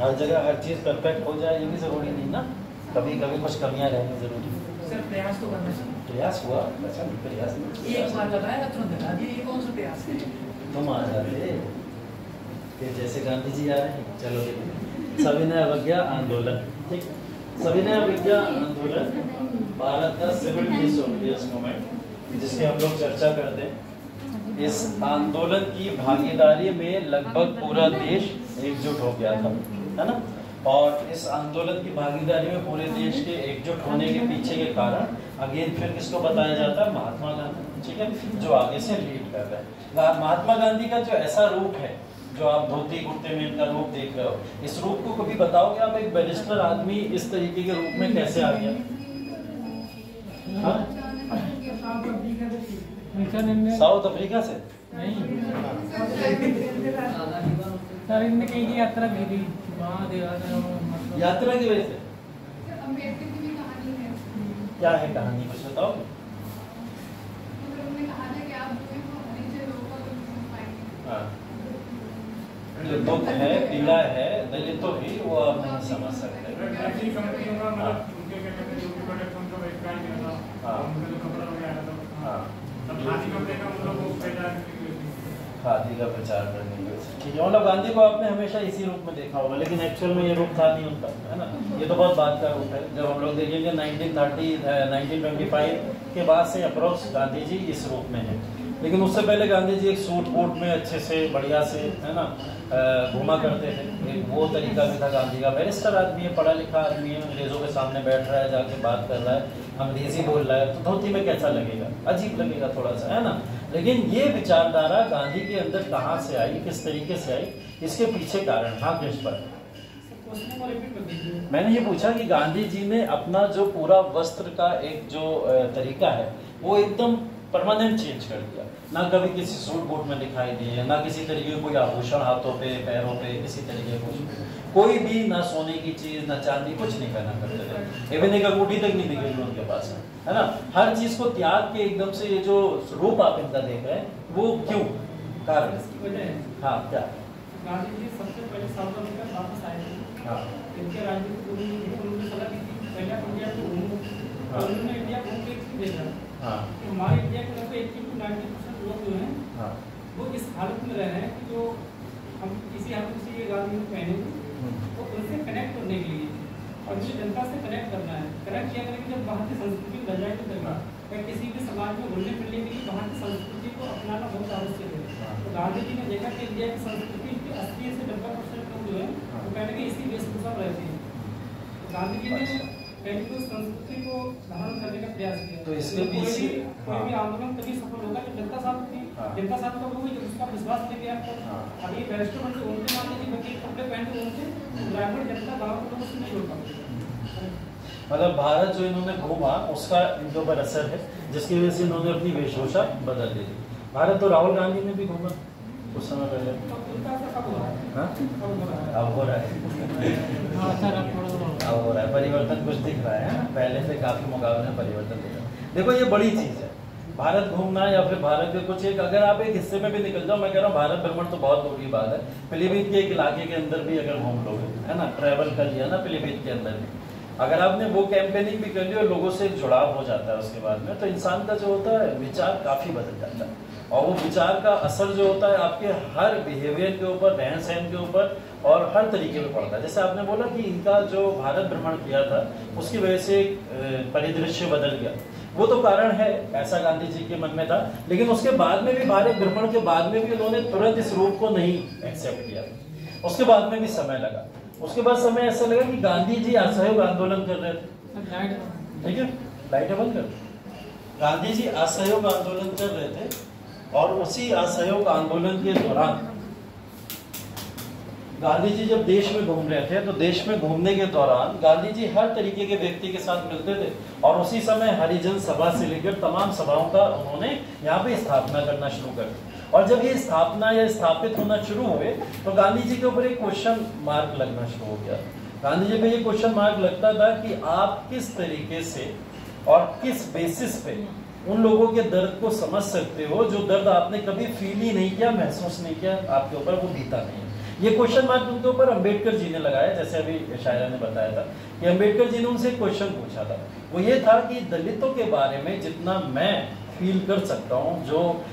हर जगह हर चीज़ परफेक्ट हो जाए ये भी जरूरी नहीं ना, कभी कभी कुछ कमियां रहनी जरूरी। सर प्रयास तो करना चाहिए। प्रयास हुआ, अच्छा प्रयास नहीं, एक बार बताया तुरंत हटा दिए, ये कौन सा प्रयास है? तुम आ जाते कि जैसे गांधी जी आ रहे हैं, चलो सविनय अवज्ञा आंदोलन। ठीक, सविनय अवज्ञा आंदोलन भारत का सिविल डिसोबीडियंस मूवमेंट जिसकी हम लोग चर्चा करते हैं। इस आंदोलन की भागीदारी में लगभग पूरा देश एकजुट हो गया था, है ना, और इस आंदोलन की भागीदारी में पूरे देश के एकजुट होने के पीछे के कारण अगेन फिर किसको बताया जाता है, महात्मा गांधी। ठीक है, जो आगे से लीड कर रहे हैं। महात्मा गांधी का जो ऐसा रूप है जो आप धोती कुर्ते में इनका रूप देख रहे हो, इस रूप को कभी बताओगे आप एक बैरिस्टर आदमी इस तरीके के रूप में कैसे आ गया? साउथ अफ्रीका से? नहीं सर, इनने कहीं की यात्रा की थी वहाँ मतलब यात्रा की वजह से। क्या है कहानी, कुछ बताओ। हाँ, जो दुख है, पीड़ा है दलितों की, वो आप नहीं समझ सकते। खादी का प्रचार करने की, ठीक है। मतलब गांधी को आपने हमेशा इसी रूप में देखा होगा, लेकिन एक्चुअल में ये रूप था नहीं उनका, है ना। ये तो बहुत बात का रूप है। जब हम लोग देखेंगे 1925 के बाद से अप्रोक्स गांधी जी इस रूप में है, लेकिन उससे पहले गांधी जी एक सूट बूट में अच्छे से बढ़िया से, है ना, घूमा करते थे। एक वो तरीका भी था गांधी का। बैरिस्टर आदमी है, पढ़ा लिखा आदमी है, अंग्रेजों के सामने बैठ रहा है, जाके बात कर रहा है, अंग्रेजी बोल रहा है, तो धोती में कैसा लगेगा? अजीब लगेगा थोड़ा सा, है ना। लेकिन ये विचारधारा गांधी के अंदर कहाँ से आई, किस तरीके से आई, इसके पीछे कारण। हाँ कृष्ण पर मैंने ये पूछा कि गांधी जी ने अपना जो पूरा वस्त्र का एक जो तरीका है वो एकदम परमानेंट चेंज कर दिया। ना कभी किसी सूट बूट में दिखाई दिए, ना किसी तरीके के कोई आभूषण हाथों पे पैरों पे, किसी तरीके कुछ, कोई भी ना सोने की चीज ना चांदी, कुछ नहीं पहना करते थे। इवन एक अंगूठी तक नहीं दिखेगी उनके पास, है ना। हर चीज को त्याग के एकदम से ये जो रूप आप इनका देख रहे हैं, वो क्यों, कारण इसकी वजह है। हाँ, क्या गांधी जी सबसे पहले साउथ अफ्रीका वापस आए थे। हाँ, इनके राजनीतिक उन्होंने सलाह की थी पहले इंडिया को घूमो, उन्होंने इंडिया घूम के देखा कि हमारे इंडिया के लगभग 80 to 90% लोग जो हैं वो इस हालत में रह रहे हैं कि जो हम किसी गांधी में पहने तो उनसे कनेक्ट करने के लिए और मुझे जनता से कनेक्ट करना है। कनेक्ट किया करेंगे जब वहाँ की संस्कृति को बजाय करना या किसी भी समाज में घुलने फिरने के लिए वहाँ की संस्कृति को अपनाना बहुत आवश्यक है। तो गांधी जी ने देखा कि इंडिया की संस्कृति के 80 से 90% लोग जो है वो कहने के इसी वेशभूषा में रहते हैं। तो गांधी जी ने पहले तो संस्कृति को धारण करने का प्रयास किया। तो इसके पीछे कोई भी आंदोलन तभी सफल होगा जब जनता साथ होगी। जनता साथ कब होगी? जब उसका विश्वास लेके आपको अभी बैरिस्टर बनते उनके मान लीजिए वकील कपड़े पहनते उनके ग्रामीण जनता गाँव के लोगों से नहीं जोड़ पाती। मतलब भारत जो इन्होंने घूमा उसका इनके ऊपर असर है, जिसकी वजह से इन्होंने अपनी वेशभूषा बदल दी थी। भारत तो राहुल गांधी ने भी घूमा उस समय पहले। अब हो रहा है, अब हो रहा है परिवर्तन, कुछ दिख रहा है, पहले से काफी मुकाबले में परिवर्तन दिख रहा है। देखो ये बड़ी चीज है भारत घूमना, या फिर भारत के कुछ एक, अगर आप एक हिस्से में भी निकल जाओ, मैं कह रहा हूँ भारत भ्रमण तो बहुत दूर की बात है, पीलीभीत के एक इलाके के अंदर भी अगर घूम लोगे, है ना, ट्रैवल कर लिया ना पीलीभीत के अंदर भी, अगर आपने वो कैंपेनिंग भी कर ली और लोगों से जुड़ाव हो जाता है उसके बाद में, तो इंसान का जो होता है विचार काफी बदल जाता है। और वो विचार का असर जो होता है आपके हर बिहेवियर के ऊपर, रहन सहन के ऊपर और हर तरीके में पड़ता है। जैसे आपने बोला कि इनका जो भारत भ्रमण किया था उसकी वजह से परिदृश्य बदल गया, वो तो कारण है, ऐसा गांधी जी के मन में था। लेकिन उसके बाद में भी, भारत भ्रमण के बाद में भी उन्होंने तुरंत इस रूप को नहीं एक्सेप्ट किया, उसके बाद में भी समय लगा। उसके बाद समय ऐसा लगा कि गांधी जी असहयोग आंदोलन कर रहे थे, ठीक है, लाइटें बंद कर। गांधी जी असहयोग आंदोलन कर रहे थे और उसी असहयोग आंदोलन के दौरान गांधी जी जब देश में घूम रहे थे, तो देश में घूमने के दौरान गांधी जी हर तरीके के व्यक्ति के साथ मिलते थे और उसी समय हरिजन सभा से लेकर तमाम सभाओं का उन्होंने यहाँ पे स्थापना करना शुरू कर दी। और जब ये स्थापना या स्थापित होना शुरू हुए तो गांधी जी के ऊपर एक क्वेश्चन मार्क लगना शुरू हो गया। गांधी जी पे ये क्वेश्चन मार्क लगता था कि आप किस तरीके से और किस बेसिस पे उन लोगों के दर्द को समझ सकते हो जो दर्द आपने कभी फील ही नहीं किया, महसूस नहीं किया, आपके ऊपर वो बीता नहीं है। ये क्वेश्चन मार्क उनके ऊपर अंबेडकर जी ने लगाया, जैसे अभी शायरा ने बताया था कि अंबेडकर जी ने उनसे एक क्वेश्चन पूछा था। वो ये था कि दलितों के बारे में जितना मैं फील कर सकता हूँ, जो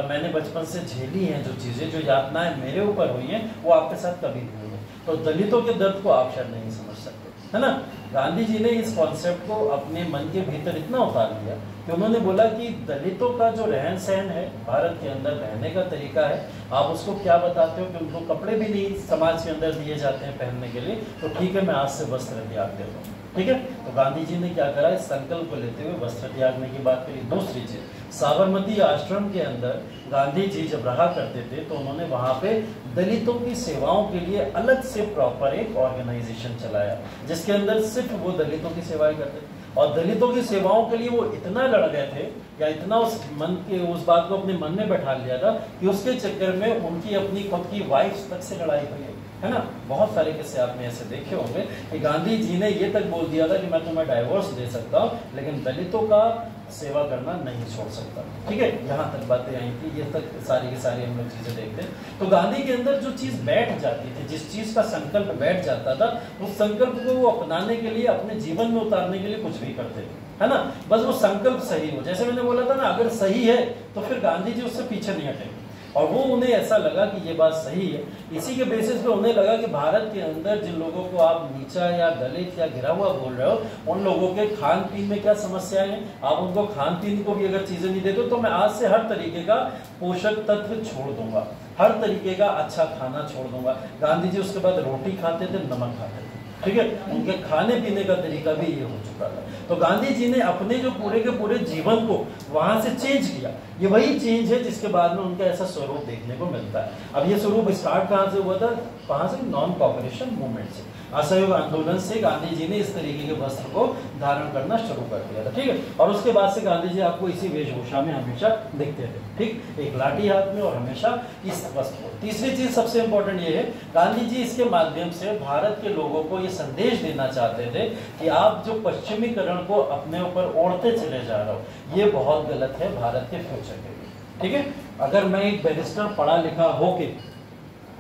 मैंने बचपन से झेली हैं, जो चीजें, जो यातनाएं मेरे ऊपर हुई हैं, वो आपके साथ कभी नहीं हुई है। तो दलितों के दर्द को आप शायद नहीं समझ सकते, है ना। गांधी जी ने इस कॉन्सेप्ट को अपने मन के भीतर इतना उतार लिया कि उन्होंने बोला कि दलितों का जो रहन सहन है, भारत के अंदर रहने का तरीका है, आप उसको क्या बताते हो कि उनको कपड़े भी नहीं समाज के अंदर दिए जाते हैं पहनने के लिए, तो ठीक है मैं आज से वस्त्र त्याग देता हूँ, ठीक है। तो गांधी जी ने क्या करा, इस संकल्प को लेते हुए वस्त्र त्यागने की बात करी। दूसरी चीज, साबरमती आश्रम के अंदर गांधी जी जब रहा करते थे तो उन्होंने वहां पे दलितों की सेवाओं के लिए अलग से प्रॉपर एक ऑर्गेनाइजेशन चलाया, जिसके अंदर सिर्फ वो दलितों की सेवाएं करते थे। और दलितों की सेवाओं के लिए वो इतना लड़ गए थे या इतना उस बात को अपने मन में बैठा लिया था कि उसके चक्कर में उनकी अपनी खुद की वाइफ तक से लड़ाई हुई है ना। बहुत सारे किस्से आपने ऐसे देखे होंगे कि गांधी जी ने ये तक बोल दिया था कि मैं तुम्हें डाइवोर्स दे सकता हूँ लेकिन दलितों का सेवा करना नहीं छोड़ सकता। ठीक है, यहाँ तक बातें आई थी, ये तक सारी की सारी हम लोग चीजें देखते हैं। तो गांधी के अंदर जो चीज बैठ जाती थी, जिस चीज का संकल्प बैठ जाता था, उस संकल्प को वो अपनाने के लिए, अपने जीवन में उतारने के लिए कुछ भी करते थे, है ना। बस वो संकल्प सही हो। जैसे मैंने बोला था ना, अगर सही है तो फिर गांधी जी उससे पीछे नहीं हटेंगे। और वो उन्हें ऐसा लगा कि ये बात सही है, इसी के बेसिस पे उन्हें लगा कि भारत के अंदर जिन लोगों को आप नीचा या दलित या गिरा हुआ बोल रहे हो, उन लोगों के खान पीन में क्या समस्याएं हैं, आप उनको खान पीन को भी अगर चीजें नहीं देते तो मैं आज से हर तरीके का पोषक तत्व छोड़ दूंगा, हर तरीके का अच्छा खाना छोड़ दूंगा। गांधी जी उसके बाद रोटी खाते थे, नमक खाते थे। ठीक है, उनके खाने पीने का तरीका भी ये हो चुका था। तो गांधी जी ने अपने जो पूरे के पूरे जीवन को वहां से चेंज किया। ये वही चेंज है जिसके बाद में उनका ऐसा स्वरूप देखने को मिलता है। अब ये स्वरूप स्टार्ट कहां से हुआ था? कहां से? नॉन कॉपरेशन मूवमेंट से, असहयोग आंदोलन से गांधी जी ने इस तरीके के वस्त्र को धारण करना शुरू कर दिया था। ठीक है, और उसके बाद से गांधी जी आपको इसी वेशभूषा में हमेशा दिखते थे। ठीक, एक लाठी हाथ में और हमेशा इस वस्त्र। तीसरी चीज सबसे इंपॉर्टेंट ये है, गांधी जी इसके माध्यम से भारत के लोगों को ये संदेश देना चाहते थे कि आप जो पश्चिमीकरण को अपने ऊपर ओढ़ते चले जा रहे हो, ये बहुत गलत है भारत के फ्यूचर के लिए। ठीक है, अगर मैं एक बैरिस्टर पढ़ा लिखा होके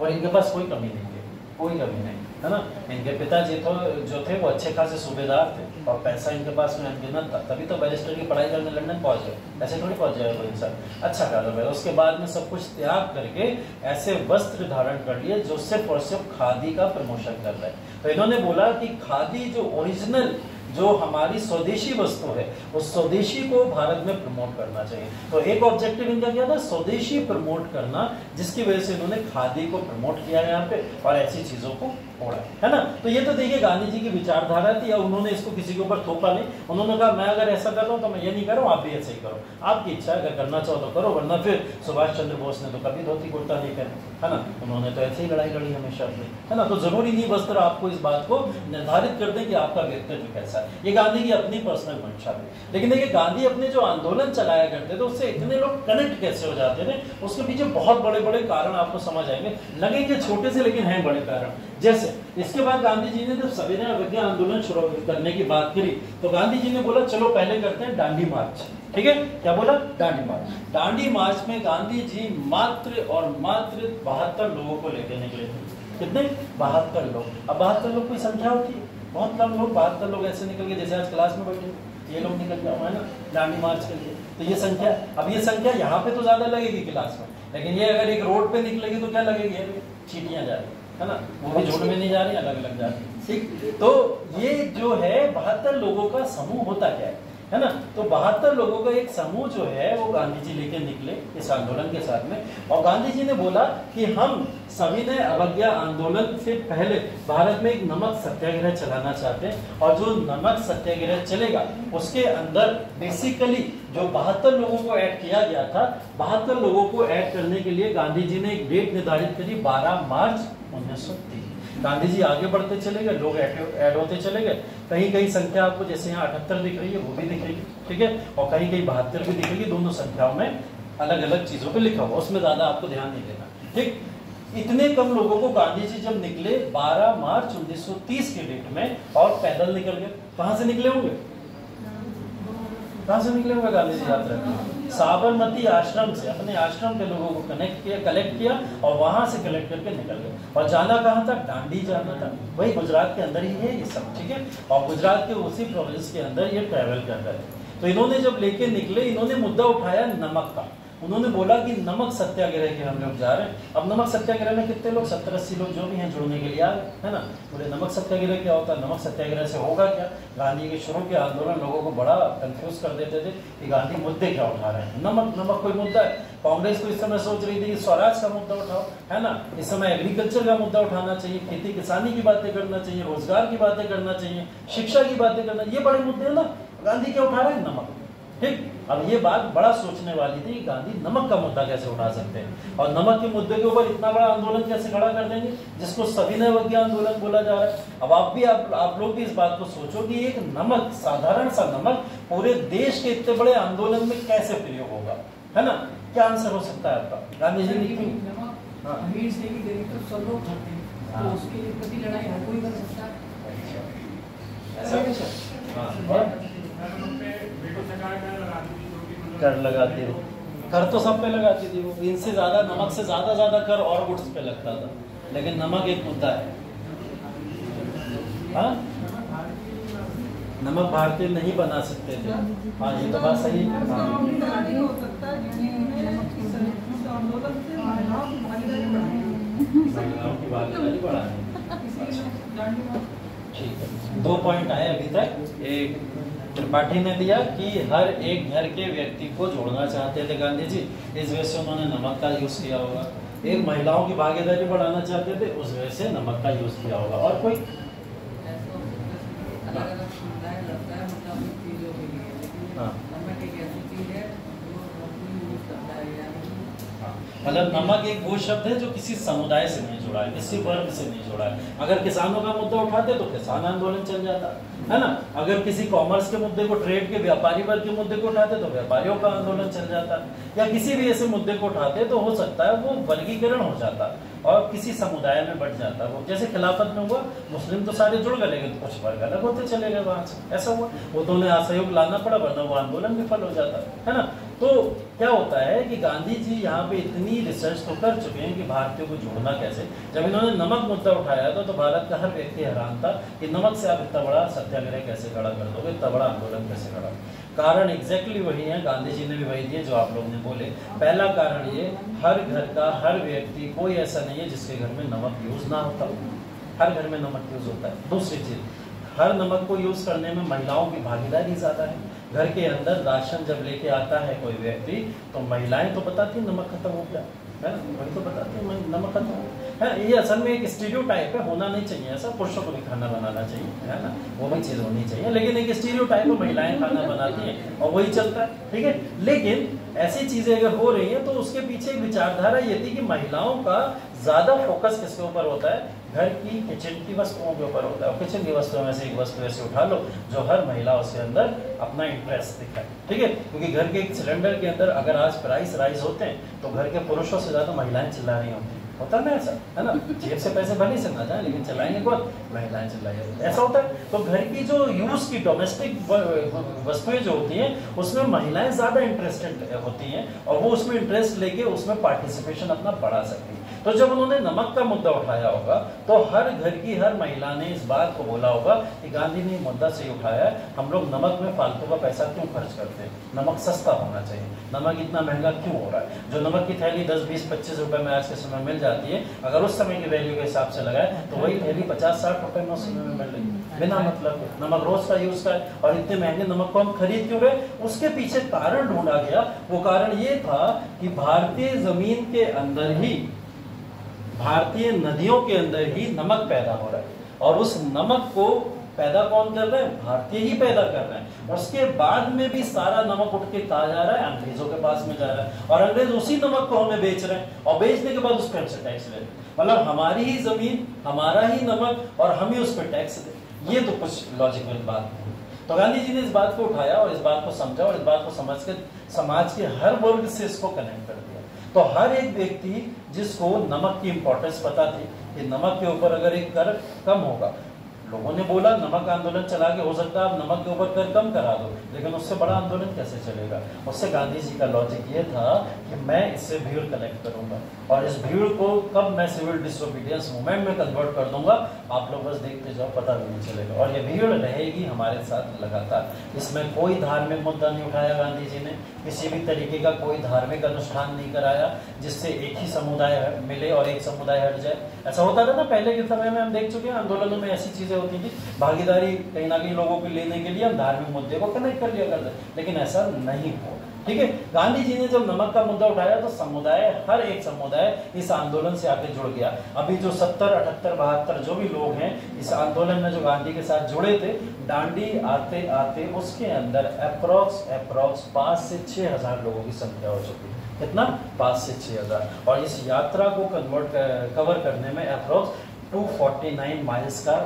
और इनके पास कोई कमी नहीं है, कोई कमी नहीं है ना, इनके पिताजी तो जो थे वो अच्छे खासे सूबेदार थे और पैसा इनके पास में अनगिनत था, तभी तो बैरिस्टर की पढ़ाई करने लंदन पहुंच गए। ऐसे थोड़ी पहुंच जाएगा कोई इंसान, अच्छा खासा पैसा। उसके बाद में सब कुछ त्याग करके ऐसे वस्त्र धारण कर लिए जो सिर्फ और सिर्फ खादी का प्रमोशन कर रहे हैं। तो इन्होंने बोला कि खादी जो ओरिजिनल, जो हमारी स्वदेशी वस्तु है, उस स्वदेशी को भारत में प्रमोट करना चाहिए। तो एक ऑब्जेक्टिव इनका क्या था? स्वदेशी प्रमोट करना, जिसकी वजह से इन्होंने खादी को प्रमोट किया यहाँ पे और ऐसी चीजों को ओढ़ा, है ना। तो ये तो देखिए गांधी जी की विचारधारा थी, और उन्होंने इसको किसी के ऊपर थोपा नहीं। उन्होंने कहा मैं अगर ऐसा कर रहा हूँ तो मैं ये नहीं कर रहा हूँ, आप भी ऐसे ही करो, आपकी इच्छा है, अगर करना चाहो तो करो, वरना फिर सुभाष चंद्र बोस ने तो कभी धोती कुर्ता नहीं पहना, है ना। उन्होंने तो ऐसे ही लड़ाई लड़ी हमेशा अपनी, है ना। तो जरूरी नहीं वस्त्र आपको इस बात को निर्धारित कर दे कि आपका व्यक्तित्व कैसा है। ये गांधी की अपनी पर्सनल मंशा थी। लेकिन देखिए गांधी अपने जो आंदोलन चलाया करते थे उससे इतने लोग कनेक्ट कैसे हो जाते थे, उसके पीछे बहुत बड़े बड़े कारण आपको समझ आएंगे, लगेंगे छोटे से लेकिन हैं बड़े कारण। जैसे इसके बाद गांधी जी ने जब सविनय अवज्ञा आंदोलन शुरू करने की बात करी तो गांधी जी ने बोला चलो पहले करते हैं डांडी मार्च। ठीक है, क्या बोला? डांडी मार्च। डांडी मार्च में गांधी जी मात्र और मात्र 72 लोगों को लेकर निकले थे। कितने? 72 लोग। अब 72 लोग कोई संख्या होती है? बहुत कम लोग, 72 लोग ऐसे निकल गए जैसे आज क्लास में बैठे ये लोग निकल गए, है ना, डांडी मार्च के लिए। तो ये संख्या, अब ये संख्या यहाँ पे तो ज्यादा लगेगी क्लास में, लेकिन ये अगर एक रोड पे निकलेगी तो क्या लगेगी? चीटियां जा रही है ना, वो भी झुंड में नहीं जा रही, अलग अलग जा रही। ठीक, तो ये जो है 72 लोगों का समूह होता क्या है ना। तो 72 लोगों का एक समूह जो है वो गांधी जी लेके निकले इस आंदोलन के साथ में, और गांधी जी ने बोला कि हम सविनय अवज्ञा आंदोलन से पहले भारत में एक नमक सत्याग्रह चलाना चाहते हैं, और जो नमक सत्याग्रह चलेगा उसके अंदर बेसिकली जो 72 लोगों को ऐड किया गया था, 72 लोगों को ऐड करने के लिए गांधी जी ने एक डेट निर्धारित करी, 12 मार्च 1930। गांधी जी आगे बढ़ते चले गए, लोग ऐड होते चले गए। कहीं कहीं संख्या आपको जैसे यहाँ 78 दिख रही है वो भी दिखेगी, ठीक है, और कहीं कहीं 72 भी दिखेगी। दोनों संख्याओं में अलग अलग चीजों पे लिखा हुआ, उसमें ज्यादा आपको ध्यान नहीं देना। ठीक, इतने कम लोगों को गांधी जी जब निकले 12 मार्च 1930 के डेट में, और पैदल निकल गए। कहां से निकले होंगे? कहां से निकले होंगे गांधी जी यात्रा? साबरमती आश्रम से अपने आश्रम के लोगों को कलेक्ट किया और वहां से कलेक्ट करके निकल गए। और जाना कहां था? डांडी जाना था, वही गुजरात के अंदर ही है ये सब। ठीक है, और गुजरात के उसी प्रोविंस के अंदर ये ट्रैवल कर रहे थे। तो इन्होंने जब लेके निकले, इन्होंने मुद्दा उठाया नमक का। उन्होंने बोला कि नमक सत्याग्रह के हम लोग जा रहे हैं। अब नमक सत्याग्रह में कितने लोग? 70-80 लोग जो भी हैं जुड़ने के लिए आ गए, है ना। बोले नमक सत्याग्रह क्या होता है? नमक सत्याग्रह से होगा क्या? गांधी के शुरू के आंदोलन लोगों को बड़ा कंफ्यूज कर देते थे कि गांधी मुद्दे क्या उठा रहे हैं। नमक कोई मुद्दा है? कांग्रेस को इस समय सोच रही थी कि स्वराज का मुद्दा उठाओ, है ना, इस समय एग्रीकल्चर का मुद्दा उठाना चाहिए, खेती किसानी की बातें करना चाहिए, रोजगार की बातें करना चाहिए, शिक्षा की बातें करना, ये बड़े मुद्दे है ना। गांधी क्या उठा रहे हैं? नमक। ठीक, अब ये बात बड़ा सोचने वाली थी, गांधी नमक का मुद्दा कैसे उठा सकते हैं और नमक के मुद्दे के ऊपर इतना बड़ा आंदोलन कैसे खड़ा कर देंगे जिसको सविनय अवज्ञ आंदोलन बोला जा रहा है। अब आप लोग भी इस बात को सोचो कि एक नमक, साधारण सा नमक पूरे देश के इतने बड़े आंदोलन में कैसे प्रयोग होगा, है ना? क्या आंसर हो सकता है आपका? गांधी जी ने क्यों अमीर से भी गरीब तक सब लोग खाते हैं, तो उसके प्रति लड़ाई हर कोई कर सकता है। कर लगाती थी, कर तो सब पे लगाती थी वो, इनसे ज्यादा नमक से ज्यादा कर और गुड्स पे लगता था, लेकिन नमक एक मुद्दा है। हाँ, नमक भारतीय नहीं बना सकते थे। हाँ, ये तो बात सही है। ठीक है, 2 पॉइंट आए अभी तक। एक त्रिपाठी ने दिया कि हर एक घर के व्यक्ति को जोड़ना चाहते थे गांधी जी, इस वजह से उन्होंने नमक का यूज किया होगा। एक महिलाओं की भागीदारी बढ़ाना चाहते थे, उस वजह से नमक का यूज किया होगा। और कोई मतलब नमक एक वो शब्द है जो किसी समुदाय से नहीं जुड़ा है, किसी वर्ग से नहीं जुड़ा है। अगर किसानों का मुद्दा उठाते तो किसान आंदोलन चल जाता, है ना? अगर किसी कॉमर्स के मुद्दे को, ट्रेड के व्यापारी वर्ग के मुद्दे को उठाते तो व्यापारियों का आंदोलन चल जाता, या किसी भी ऐसे मुद्दे को उठाते तो हो सकता है वो वर्गीकरण हो जाता और किसी समुदाय में बढ़ जाता। वो जैसे खिलाफत में हुआ, मुस्लिम तो सारे जुड़ गए लेकिन कुछ वर्ग अलग होते चले गए वहां से, ऐसा हुआ। वो तो उन्हें असहयोग लाना पड़ा, वरना वो आंदोलन विफल हो जाता, है ना? तो क्या होता है कि गांधी जी यहाँ पे इतनी रिसर्च तो कर चुके हैं कि भारतीयों को जोड़ना कैसे। जब इन्होंने नमक मुद्दा उठाया था तो भारत का हर व्यक्ति हैरान था कि नमक से आप इतना बड़ा सत्याग्रह कैसे खड़ा कर दोगे, इतना बड़ा आंदोलन कैसे खड़ा। कारण एग्जैक्टली वही है, गांधी जी ने भी वही दिए जो आप लोग ने बोले। पहला कारण ये, हर घर का हर व्यक्ति, कोई ऐसा नहीं है जिसके घर में नमक यूज ना होता, हर घर में नमक यूज होता है। दूसरी चीज, हर नमक को यूज करने में महिलाओं की भागीदारी ज्यादा है। घर के अंदर राशन जब लेके आता है कोई व्यक्ति तो महिलाएं तो बताती नमक खत्म हो गया, है ना? वही तो बताती नमक खत्म है। ये असल में एक स्टीरियोटाइप है, होना नहीं चाहिए ऐसा। पुरुषों को भी खाना बनाना चाहिए, है ना? वो भी चीज होनी चाहिए, लेकिन एक स्टीरियोटाइप है, महिलाएं खाना बनाती हैं और वही चलता है, ठीक है? लेकिन ऐसी चीजें अगर हो रही है तो उसके पीछे एक विचारधारा ये थी कि महिलाओं का ज्यादा फोकस किसके ऊपर होता है? घर की किचन की वस्तुओं के ऊपर होता है। और किचन की वस्तुओं में से एक वस्तु ऐसे उठा लो जो हर महिला उसके अंदर अपना इंटरेस्ट दिखाए, ठीक है? क्योंकि घर के एक सिलेंडर के अंदर अगर आज प्राइस राइज होते हैं तो घर के पुरुषों से ज्यादा महिलाएं चिल्ला रही होती, होता ना ऐसा, है ना? जेब से पैसे भले से ना जाए लेकिन चलाएंगे कौन? महिलाएं चलाएंगे, ऐसा होता है। तो घर की जो यूज की डोमेस्टिक वस्तुएं जो होती हैं उसमें महिलाएं ज्यादा इंटरेस्टेड होती हैं और वो उसमें इंटरेस्ट लेके उसमें पार्टिसिपेशन अपना बढ़ा सकती है। तो जब उन्होंने नमक का मुद्दा उठाया होगा तो हर घर की हर महिला ने इस बात को बोला होगा कि गांधी ने मुद्दा सही उठाया है, हम लोग नमक में फालतू का पैसा क्यों खर्च करते हैं? नमक सस्ता होना चाहिए, नमक इतना महंगा क्यों हो रहा है? जो नमक की थैली 10, 20, 25 रुपए में आज के समय मिल जाती है, अगर उस समय की वैल्यू के हिसाब से लगाए तो वही थैली 50, 60 रुपए में उस समय में मिल रही है बिना मतलब के। नमक रोज का यूज का है और इतने महंगे नमक को हम खरीद क्यों रहे? उसके पीछे कारण ढूंढा गया। वो कारण ये था कि भारतीय जमीन के अंदर ही, भारतीय नदियों के अंदर ही नमक पैदा हो रहा है और उस नमक को पैदा कौन कर रहे हैं? भारतीय ही पैदा कर रहे हैं। उसके बाद में भी सारा नमक उठ के कहा जा रहा है अंग्रेजों के पास में जा रहा है और अंग्रेज उसी नमक को हमें बेच रहे हैं और बेचने के बाद उस पर हमसे टैक्स ले रहे हैं। मतलब हमारी ही जमीन, हमारा ही नमक और हम ही उस पर टैक्स दें। ये तो कुछ लॉजिकल बात नहीं। तो गांधी जी ने इस बात को उठाया और इस बात को समझा और इस बात को समझ के समाज के हर वर्ग से इसको कनेक्ट कर दिया। तो हर एक व्यक्ति जिसको नमक की इंपॉर्टेंस पता थी कि नमक के ऊपर अगर एक कर कम होगा, लोगों ने बोला नमक आंदोलन चला के हो सकता है आप नमक के ऊपर कर कम करा दो, लेकिन उससे बड़ा आंदोलन कैसे चलेगा? उससे गांधी जी का लॉजिक ये था कि मैं इससे भीड़ कलेक्ट करूंगा और इस भीड़ को कब मैं सिविल डिसोबीडियंस मूवमेंट में कन्वर्ट कर दूंगा, आप लोग बस देखते जाओ, पता भी नहीं चलेगा। और ये भीड़ रहेगी हमारे साथ लगातार। इसमें कोई धार्मिक मुद्दा नहीं उठाया गांधी जी ने, किसी भी तरीके का कोई धार्मिक अनुष्ठान नहीं कराया जिससे एक ही समुदाय मिले और एक समुदाय हट जाए। ऐसा होता था ना पहले के समय में, हम देख चुके हैं आंदोलनों में ऐसी चीजें होती थी। भागीदारी कहीं ना कहीं लोगों को लेने के लिए हम धार्मिक मुद्दे को कनेक्ट कर लिया करते, लेकिन ऐसा नहीं हो। ठीक है। गांधी जी ने जब नमक का मुद्दा उठाया तो समुदाय, हर एक समुदाय इस आंदोलन से आके जुड़ गया। अभी जो 70, 78, 72 जो भी लोग हैं इस आंदोलन में जो गांधी के साथ जुड़े थे, दांडी आते आते उसके अंदर अप्रोक्स 5 से 6 हजार लोगों की संख्या हो चुकी है। कितना? 5 से 6 हजार। और इस यात्रा को कवर करने में अप्रोक्स 249 माइल्स का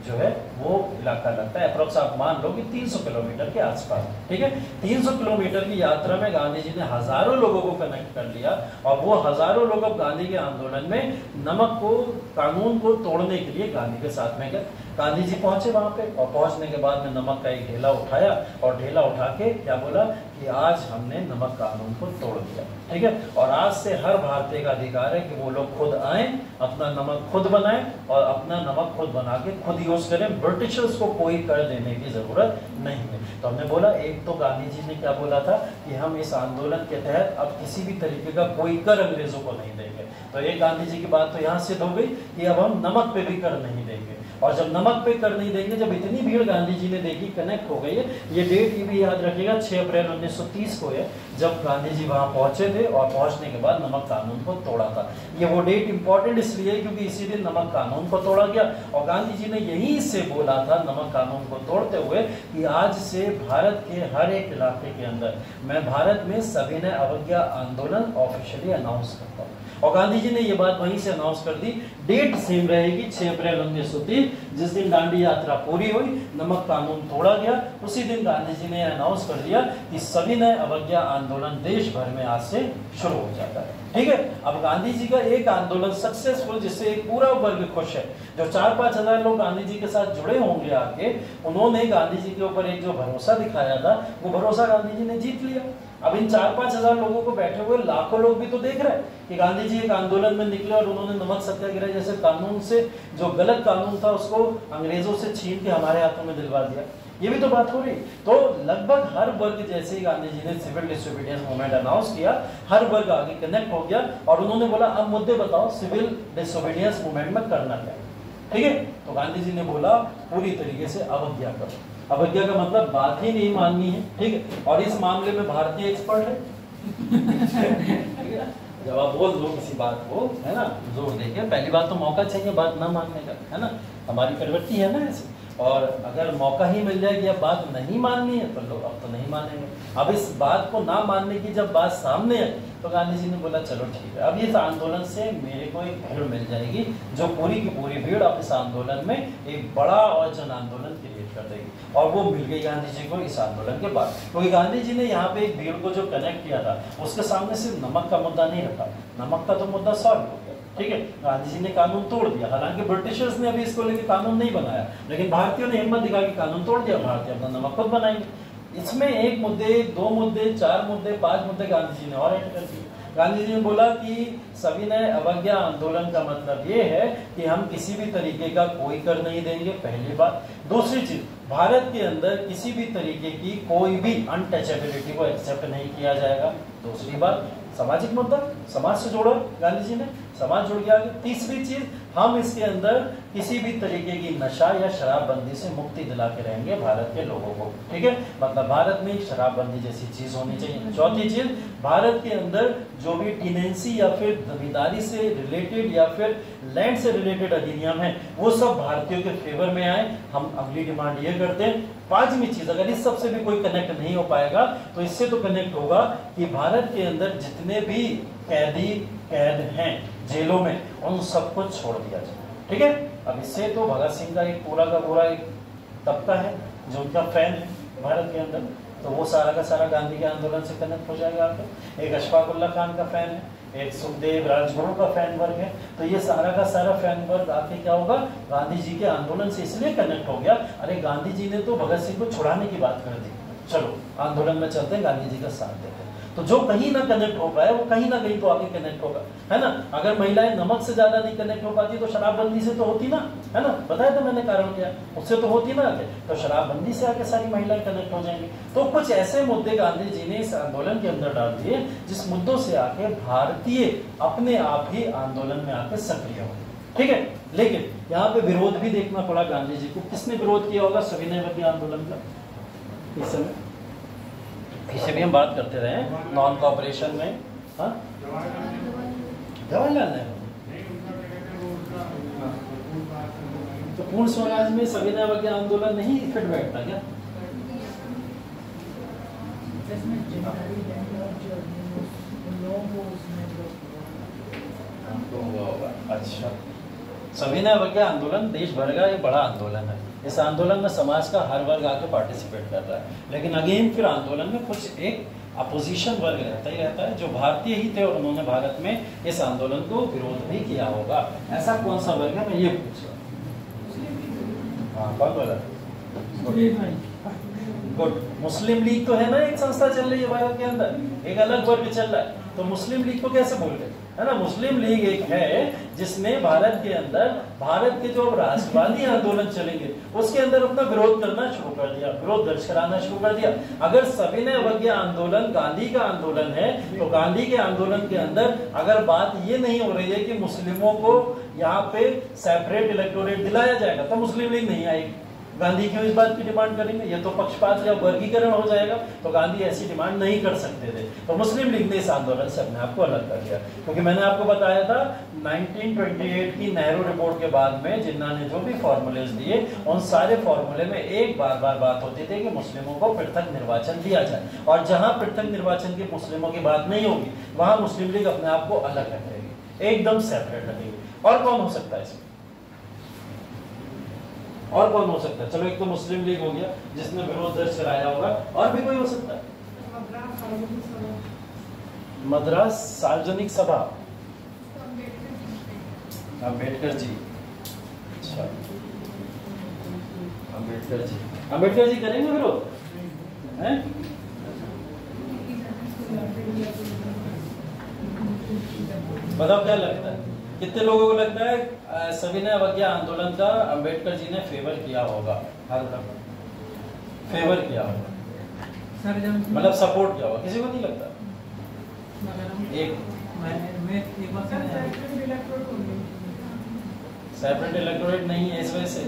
जो है वो इलाका लगता है। अप्रोक्स आप मान लो कि 300 किलोमीटर के आसपास, ठीक है। 300 किलोमीटर की यात्रा में गांधी जी ने हजारों लोगों को कनेक्ट कर लिया और वो हजारों लोग अब गांधी के आंदोलन में नमक को, कानून को तोड़ने के लिए गांधी के साथ में गए। गांधी जी पहुंचे वहां पे और पहुंचने के बाद में नमक का एक ढेला उठाया और ढेला उठा के क्या बोला कि आज हमने नमक कानून को तोड़ दिया, ठीक है। और आज से हर भारतीय का अधिकार है कि वो लोग खुद आए, अपना नमक खुद बनाएं और अपना नमक खुद बना के खुद यूज करें। ब्रिटिशर्स को कोई कर देने की जरूरत नहीं है। तो हमने बोला, एक तो गांधी जी ने क्या बोला था कि हम इस आंदोलन के तहत अब किसी भी तरीके का कोई कर अंग्रेजों को नहीं देंगे। तो ये गांधी जी की बात तो यहाँ सिद्ध हो गई कि अब हम नमक पे भी कर नहीं देंगे। और जब नमक पे कर नहीं देंगे, जब इतनी भीड़ गांधी जी ने देखी, कनेक्ट हो गई है। ये डेट ये भी याद रखिएगा, 6 अप्रैल 1930 को है जब गांधी जी वहां पहुंचे थे और पहुंचने के बाद नमक कानून को तोड़ा था। ये वो डेट इंपॉर्टेंट इसलिए क्योंकि इसी दिन नमक कानून को तोड़ा गया। और गांधी जी ने यही से बोला था नमक कानून को तोड़ते हुए कि आज से भारत के हर एक इलाके के अंदर मैं भारत में सविनय अवज्ञा आंदोलन ऑफिशियली अनाउंस करता हूँ। और गांधी जी ने ये बात वहीं से अनाउंस कर दी। डेट सेम रहेगी, 6 अप्रैल 1930, जिस दिन दांडी यात्रा पूरी हुई, नमक कानून तोड़ा गया, उसी दिन गांधी जी ने अनाउंस कर दिया कि सविनय अवज्ञा आंदोलन देश भर में आज से शुरू हो जाता है, ठीक है। अब गांधी जी का एक आंदोलन सक्सेसफुल, जिससे एक पूरा वर्ग खुश है। जो 4-5 हजार लोग गांधी जी के साथ जुड़े होंगे आके, उन्होंने गांधी जी के ऊपर एक जो भरोसा दिखाया था, वो भरोसा गांधी जी ने जीत लिया। अब इन 4-5 हजार लोगों को बैठे हुए लाखों लोग भी तो देख रहे हैं कि गांधी जी एक आंदोलन में निकले और उन्होंने नमक सत्याग्रह जैसे कानून से, जो गलत कानून था उसको अंग्रेजों से छीन के हमारे हाथों में दिलवा दिया। ये भी तो बात हो रही। तो लगभग हर वर्ग, जैसे ही गांधी जी ने सिविल डिसोबीडियंस मूवमेंट अनाउंस किया, हर वर्ग आगे कनेक्ट हो गया और उन्होंने बोला अब मुद्दे बताओ सिविल डिसोबीडियंस मूवमेंट में करना क्या, ठीक है। तो गांधी जी ने बोला पूरी तरीके से अवज्ञा करो। अवज्ञा का मतलब बात ही नहीं माननी है, ठीक है। और इस मामले में भारतीय एक्सपर्ट है जब आप बोल दो किसी बात को, है ना, जोर देके, पहली बात तो मौका चाहिए बात ना मानने का, है ना, हमारी प्रवृत्ति है ना ऐसे। और अगर मौका ही मिल जाए कि अब बात नहीं माननी है तो लोग अब तो नहीं मानेंगे। अब इस बात को ना मानने की जब बात सामने है तो गांधी जी ने बोला चलो ठीक है, अब इस आंदोलन से मेरे को एक भीड़ मिल जाएगी जो पूरी की पूरी भीड़ अब इस आंदोलन में एक बड़ा और जन आंदोलन क्रिएट कर देगी। और वो मिल गई गांधी जी को इस आंदोलन के बाद, क्योंकि गांधी जी ने यहाँ पे एक भीड़ को जो कनेक्ट किया था उसके सामने सिर्फ नमक का मुद्दा नहीं रखा, नमक का तो मुद्दा सॉल्व हो गया, ठीक है। गांधी जी ने कानून तोड़ दिया। हालांकि ब्रिटिशर्स ने अभी इसको लेकर कानून नहीं बनाया, लेकिन भारतीयों ने हिम्मत दिखा के कानून तोड़ दिया, भारतीय अपना नमक खुद बनाएंगे। इसमें 1 मुद्दे, 2 मुद्दे, 4 मुद्दे, 5 मुद्दे गांधी जी ने और ऐड कर दिए। गांधी जी ने बोला कि सविनय अवज्ञा आंदोलन का मतलब ये है कि हम किसी भी तरीके का कोई कर नहीं देंगे, पहली बात। दूसरी चीज, भारत के अंदर किसी भी तरीके की कोई भी अनटचेबिलिटी को एक्सेप्ट नहीं किया जाएगा। दूसरी बात, सामाजिक मुद्दा, समाज से जोड़ा गांधी जी ने, समाज जुड़ गया। तीसरी चीज, हम इसके अंदर किसी भी तरीके की नशा या शराबबंदी से मुक्ति दिला के रहेंगे भारत के लोगों को, ठीक है, मतलब भारत में शराबबंदी जैसी चीज होनी चाहिए। चौथी चीज, भारत के अंदर जो भी टेनेंसी या फिर जमींदारी से रिलेटेड या फिर लैंड से रिलेटेड अधिनियम है वो सब भारतीयों के फेवर में आए, हम अगली डिमांड ये करते हैं। पांचवी चीज, अगर इस सब से भी कोई कनेक्ट नहीं हो पाएगा तो इससे तो कनेक्ट होगा कि भारत के अंदर जितने भी कैद हैं जेलों में, उन सबको छोड़ दिया जाए, ठीक है। अब इससे तो भगत सिंह का एक पूरा का पूरा एक तबका है जो उनका फैन है भारत के अंदर, तो वो सारा का सारा गांधी के आंदोलन से कनेक्ट हो जाएगा आपको। एक अशफाकुल्ला खान का फैन है, एक सुखदेव राजगुरु का फैन वर्ग है, तो ये सारा का सारा फैन वर्ग आके क्या होगा, गांधी जी के आंदोलन से इसलिए कनेक्ट हो गया, अरे गांधी जी ने तो भगत सिंह को छुड़ाने की बात कर दी, चलो आंदोलन में चलते हैं, गांधी जी का साथ देते हैं। तो जो कहीं ना कनेक्ट हो पाए वो कहीं ना कहीं तो आगे कनेक्ट होगा, है ना। अगर महिलाएं नमक से ज्यादा नहीं कनेक्ट हो पाती तो शराबबंदी से तो होती ना, है ना, बताया तो मैंने कारण क्या, उससे तो होती ना आगे, तो शराबबंदी से आगे सारी महिलाएं कनेक्ट हो जाएंगी। तो कुछ ऐसे मुद्दे गांधी जी ने इस आंदोलन के अंदर डाल दिए जिस मुद्दों से आके भारतीय अपने आप ही आंदोलन में आके सक्रिय हो, ठीक है। लेकिन यहाँ पे विरोध भी देखना पड़ा गांधी जी को। किसने विरोध किया होगा सविनय अवज्ञा आंदोलन का इस समय? पीछे भी हम बात करते रहे नॉन कॉपरेशन में। हाँ, जवाहरलाल नेहरू। तो पूर्ण स्वराज में सविनय अवज्ञा आंदोलन नहीं फिट बैठता क्या? अच्छा, सविनय अवज्ञा आंदोलन देश भर का एक बड़ा आंदोलन है। इस आंदोलन में समाज का हर वर्ग आके पार्टिसिपेट कर रहा है, लेकिन अगेन फिर आंदोलन में कुछ एक अपोजिशन वर्ग रहता ही रहता है जो भारतीय ही थे और उन्होंने भारत में इस आंदोलन को विरोध भी किया होगा। ऐसा कौन सा वर्ग है, मैं ये पूछ रहा हूँ। हाँ, कौन बोला? गुड। मुस्लिम लीग तो है ना, एक संस्था चल रही है भारत के अंदर, एक अलग वर्ग चल रहा है, तो मुस्लिम लीग को कैसे बोल रहे है ना? मुस्लिम लीग एक है जिसने भारत के अंदर भारत के जो राष्ट्रवादी आंदोलन चलेंगे उसके अंदर अपना विरोध करना शुरू कर दिया, विरोध दर्ज कराना शुरू कर दिया। अगर सविनय अवज्ञा आंदोलन गांधी का आंदोलन है तो गांधी के आंदोलन के अंदर अगर बात ये नहीं हो रही है कि मुस्लिमों को यहाँ पे सेपरेट इलेक्टोरेट दिलाया जाएगा तो मुस्लिम लीग नहीं आएगी। गांधी क्यों इस बात की डिमांड करेंगे? ये तो पक्षपात या वर्गीकरण हो जाएगा, तो गांधी ऐसी डिमांड नहीं कर सकते थे। तो मुस्लिम लीग ने इस आंदोलन से अपने आप को अलग कर दिया, क्योंकि मैंने आपको बताया था 1928 की नेहरू रिपोर्ट के बाद में जिन्ना ने जो भी फॉर्मूलेज दिए उन सारे फॉर्मूले में एक बार बात होती थी कि मुस्लिमों को पृथक निर्वाचन दिया जाए, और जहां पृथक निर्वाचन की मुस्लिमों की बात नहीं होगी वहां मुस्लिम लीग अपने आप को अलग रखेगी, एकदम सेपरेट रखेगी। और कौन हो सकता है इसमें? और कौन हो सकता है? चलो, एक तो मुस्लिम लीग हो गया जिसने विरोध दर्ज कराया होगा, और भी कोई हो सकता है? मद्रास सार्वजनिक सभा, अम्बेडकर जी। अच्छा, अम्बेडकर जी करेंगे विरोध? हैं? बताओ क्या लगता है, कितने लोगों को लगता है सविनय अवज्ञा आंदोलन का अंबेडकर जी ने फेवर किया होगा? हर फेवर किया होगा, मतलब सपोर्ट किया होगा, किसी को नहीं लगता? सेपरेट इलेक्टोरेट नहीं है इस वजह से।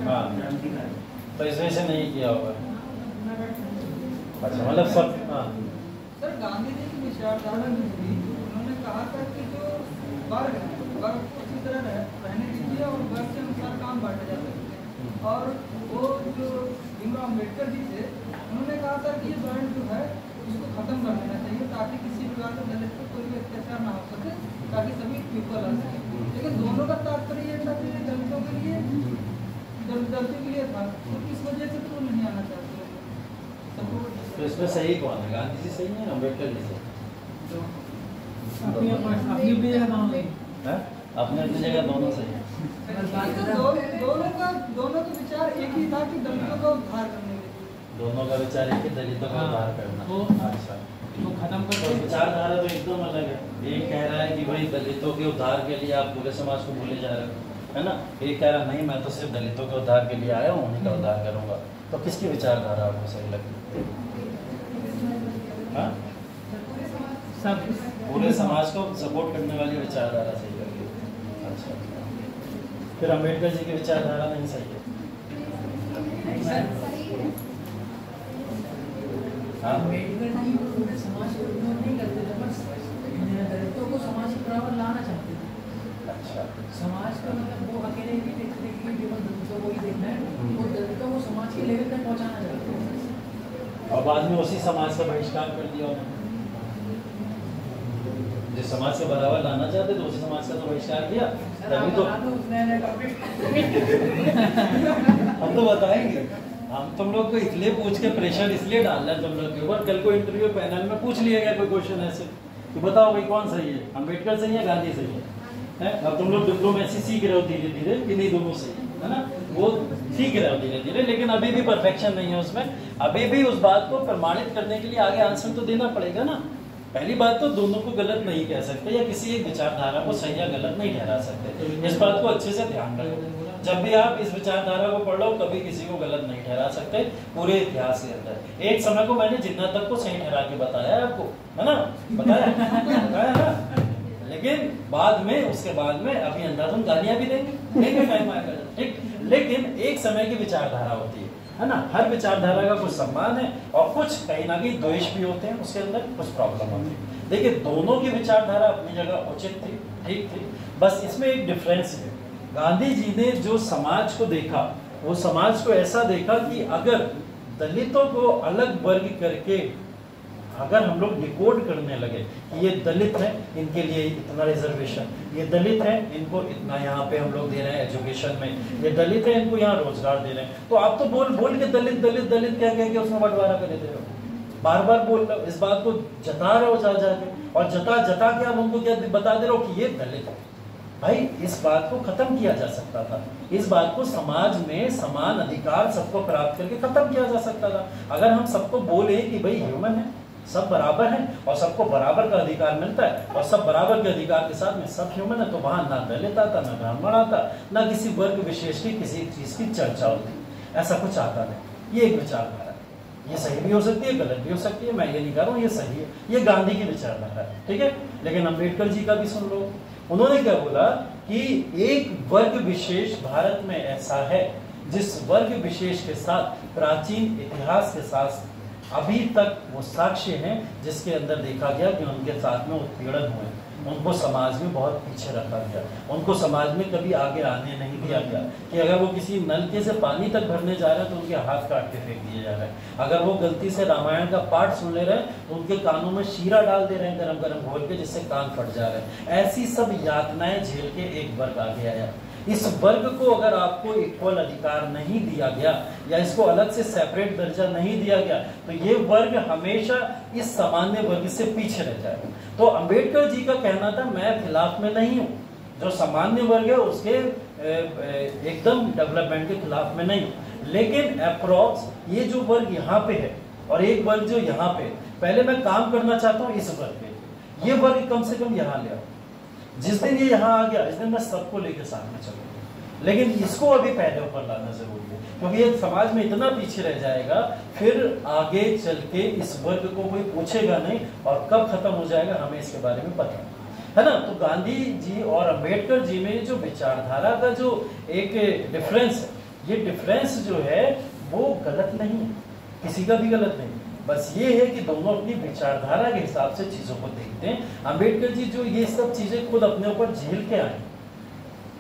हाँ, तो इस वजह से नहीं किया होगा। अच्छा, मतलब सब। हाँ सर, गांधी जी की विचारधारा में भी उन्होंने कहा था कि जो वर्ग को उसी तरह रहने दीजिए और वर्ग के अनुसार काम बांटे जा सकते हैं। और वो जो भीमराव अम्बेडकर जी थे उन्होंने कहा था कि ये वर्ण जो है उसको खत्म कर देना चाहिए ताकि किसी प्रकार का दलित पर कोई भी अत्याचार ना हो सके, ताकि सभी पीपल आ सके। लेकिन दोनों का तात्पर्य ये था कि दलितों के लिए था, तो इस वजह से तो नहीं आना चाहते। तो इसमें सही कौन है, गांधी जी सही है अम्बेडकर जी सही? अपने अपनी जगह दोनों सही है। दोनों का विचार एक ही था कि दलितों का उद्धार करने के लिए। दोनों का विचार एक ही, दलितों का उद्धार करना। अच्छा, तो खत्म कर तो विचारधारा तो एकदम अलग है। एक कह रहा है कि भाई दलितों के उद्धार के लिए आप पूरे समाज को भूले जा रहे हो, है ना? एक कह रहा नहीं, मैं तो सिर्फ दलितों के उद्धार के लिए आया हूँ, उन्हीं का उद्धार करूंगा। तो किसकी विचारधारा आपको सही लगती है? हाँ, सब पूरे समाज को सपोर्ट करने वाली विचारधारा सही लगी। अच्छा, फिर अम्बेडकर जी की विचारधारा नहीं सही है? हाँ, अम्बेडकर जी पूरे समाज को इग्नोर नहीं करते थे, बस दलितों को समाज के बराबर लाना चाहते थे। अच्छा, समाज का मतलब वो अकेले नहीं देखते थे कि केवल दलितों को ही देखना है, वो दलितों को समाज के लेवल तक पहुंचाना चाहते थे। और बाद में उसी समाज का बहिष्कार कर दिया उन्होंने। जिस समाज के बराबर लाना चाहते तो उसी समाज का तो बहिष्कार किया। तभी तो हम तो बताएंगे, हम तुम लोग को इसलिए पूछ के प्रेशर इसलिए डालना है तुम लोग के ऊपर। कल को इंटरव्यू पैनल में पूछ लिया गया कोई क्वेश्चन ऐसे कि बताओ भाई कौन सही है, अम्बेडकर सही है गांधी सही है? अब तुम लोग डिप्लोमेसी सीख रहे हो धीरे धीरे कि नहीं दोनों सही है ना, वो सीख रहे हो धीरे धीरे, लेकिन अभी भी परफेक्शन नहीं है उसमें। अभी भी उस बात को प्रमाणित करने के लिए आगे आंसर तो देना पड़ेगा ना। पहली बात तो दोनों को गलत नहीं कह सकते या किसी एक विचारधारा को सही या गलत नहीं ठहरा सकते। इस बात को अच्छे से ध्यान रखो। जब भी आप इस विचारधारा को पढ़ लो कभी किसी को गलत नहीं ठहरा सकते पूरे इतिहास के अंदर। एक समय को मैंने जिन्ना तक को सही ठहरा के बताया आपको, है ना? बताया ना? लेकिन बाद में उसके बाद में अभी अंधाधुन गालियां भी देंगे टाइम आएगा, ठीक? लेकिन एक समय की विचारधारा होती है ना। हर विचारधारा का कुछ सम्मान है और कुछ कहीं ना कहीं द्वेष भी होते हैं, उसके अंदर कुछ प्रॉब्लम होती है। देखिए दोनों की विचारधारा अपनी जगह उचित थी, ठीक थी, बस इसमें एक डिफरेंस है। गांधी जी ने जो समाज को देखा, वो समाज को ऐसा देखा कि अगर दलितों को अलग वर्ग करके अगर हम लोग डिकोड करने लगे कि ये दलित हैं, इनके लिए इतना रिजर्वेशन, ये दलित हैं, इनको इतना यहाँ पे हम लोग दे रहे हैं एजुकेशन में, ये दलित हैं, इनको यहाँ रोजगार दे रहे हैं, तो आप तो बोल बोल के दलित दलित दलित क्या कह के उसमें बंटवारा कर देते हो, बार बार बोल रहे हो, इस बात को जता रहे हो जा जाके, और जता जता के आप उनको क्या बता दे रहे हो कि ये दलित है। भाई इस बात को खत्म किया जा सकता था, इस बात को समाज में समान अधिकार सबको प्राप्त करके खत्म किया जा सकता था। अगर हम सबको बोले कि भाई ह्यूमन है, सब बराबर हैं और सबको बराबर का अधिकार मिलता है और सब बराबर के अधिकार के साथ में सब ह्यूमन है, तो वहां ना दलित आता, ना ब्राह्मण आता, ना किसी वर्ग विशेष की किसी चीज की चर्चा होती, ऐसा कुछ आता नहीं। ये एक विचारधारा है, ये सही भी हो सकती है, गलत भी हो सकती है, मैं ये नहीं कह रहा हूँ ये सही है, ये गांधी की विचारधारा है, ठीक है। लेकिन अम्बेडकर जी का भी सुन लो, उन्होंने क्या बोला कि एक वर्ग विशेष भारत में ऐसा है जिस वर्ग विशेष के साथ प्राचीन इतिहास के साथ अभी तक वो साक्ष्य हैं, जिसके अंदर देखा गया कि उनके साथ में उत्पीड़न हुए, उनको समाज में बहुत पीछे रखा गया, उनको समाज में कभी आगे आने नहीं दिया गया, कि अगर वो किसी नलके से पानी तक भरने जा रहे हैं तो उनके हाथ काट के फेंक दिए जा रहे हैं, अगर वो गलती से रामायण का पाठ सुन ले रहे हैं तो उनके कानों में शीरा डाल दे रहे हैं गरम गरम घोल के, जिससे कान फट जा रहे हैं। ऐसी सब यातनाएं झेल के एक वर्ग आगे आया। इस वर्ग को अगर आपको इक्वल अधिकार नहीं दिया गया या इसको अलग से सेपरेट दर्जा नहीं दिया गया तो ये वर्ग हमेशा इस सामान्य वर्ग से पीछे रह जाएगा। तो अंबेडकर जी का कहना था मैं खिलाफ में नहीं हूँ, जो सामान्य वर्ग है उसके एकदम डेवलपमेंट के खिलाफ में नहीं हूँ, लेकिन अप्रॉक्स ये जो वर्ग यहाँ पे है और एक वर्ग जो यहाँ पे, पहले मैं काम करना चाहता हूँ इस वर्ग पे, ये वर्ग कम से कम यहाँ ले आओ। जिस दिन ये यहाँ आ गया इस दिन मैं सबको लेकर साथ में चलूंगा, लेकिन इसको अभी पहले ऊपर लाना जरूरी है, क्योंकि ये समाज में इतना पीछे रह जाएगा फिर आगे चल के इस वर्ग को कोई पूछेगा नहीं और कब खत्म हो जाएगा हमें इसके बारे में पता है ना। तो गांधी जी और अंबेडकर जी में जो विचारधारा का जो एक डिफरेंस है, ये डिफरेंस जो है वो गलत नहीं है, किसी का भी गलत नहीं, बस ये है कि दोनों अपनी विचारधारा के हिसाब से चीजों को देखते हैं। अंबेडकर जी जो ये सब चीजें खुद अपने ऊपर झेल के आए,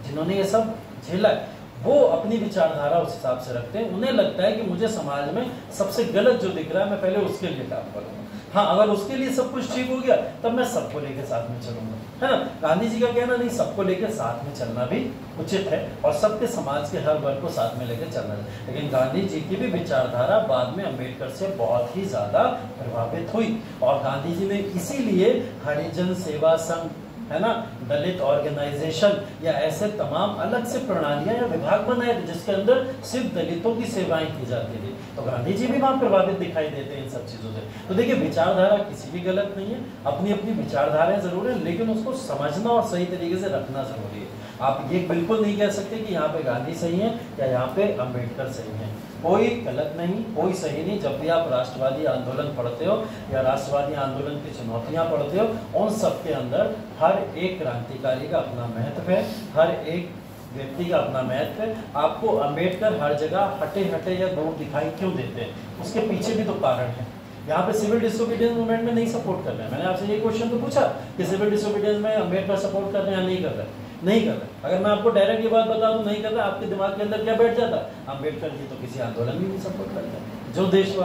जिन्होंने ये सब झेला है, वो अपनी विचारधारा उस हिसाब से रखते हैं। उन्हें लगता है कि मुझे समाज में सबसे गलत जो दिख रहा है मैं पहले उसके लिए काम करूंगा, हाँ अगर उसके लिए सब कुछ ठीक हो गया तब मैं सबको लेकर साथ में चलूंगा, है ना। गांधी जी का कहना नहीं, सबको लेकर साथ में चलना भी उचित है और सबके समाज के हर वर्ग को साथ में लेकर चलना है। लेकिन गांधी जी की भी विचारधारा बाद में अंबेडकर से बहुत ही ज्यादा प्रभावित हुई और गांधी जी ने इसीलिए हरिजन सेवा संघ, है ना, दलित ऑर्गेनाइजेशन या ऐसे तमाम अलग से प्रणालियां या विभाग बनाए थे जिसके अंदर सिर्फ दलितों की सेवाएं की जाती थी। तो गांधी जी भी वहां प्रभावित दिखाई देते हैं इन सब चीजों से। तो देखिए विचारधारा किसी भी गलत नहीं है, अपनी अपनी विचारधाराएं जरूर है, लेकिन उसको समझना और सही तरीके से रखना जरूरी है। आप ये बिल्कुल नहीं कह सकते कि यहाँ पे गांधी सही है या यहाँ पे अंबेडकर सही है, कोई गलत नहीं, कोई सही नहीं। जब भी आप राष्ट्रवादी आंदोलन पढ़ते हो या राष्ट्रवादी आंदोलन की चुनौतियां पढ़ते हो, उन सब के अंदर हर एक क्रांतिकारी का अपना महत्व है, हर एक व्यक्ति का अपना महत्व है। आपको अंबेडकर हर जगह हटे हटे या दूर दिखाई क्यों देते हैं, उसके पीछे भी तो कारण है। यहाँ पे सिविल डिसोबीडियंस मूवमेंट में नहीं सपोर्ट कर रहे हैं, मैंने आपसे ये क्वेश्चन तो पूछा कि सिविल डिसोबीडियंस में अंबेडकर सपोर्ट कर रहे हैं या नहीं कर रहे हैं, नहीं कर रहे। अगर मैं आपको डायरेक्ट ये बात बता दूं नहीं कर रहा, आपके दिमाग के अंदर क्या बैठ जाता, अंबेडकर जी तो किसी आंदोलन में भी सपोर्ट करते हैं, जो देश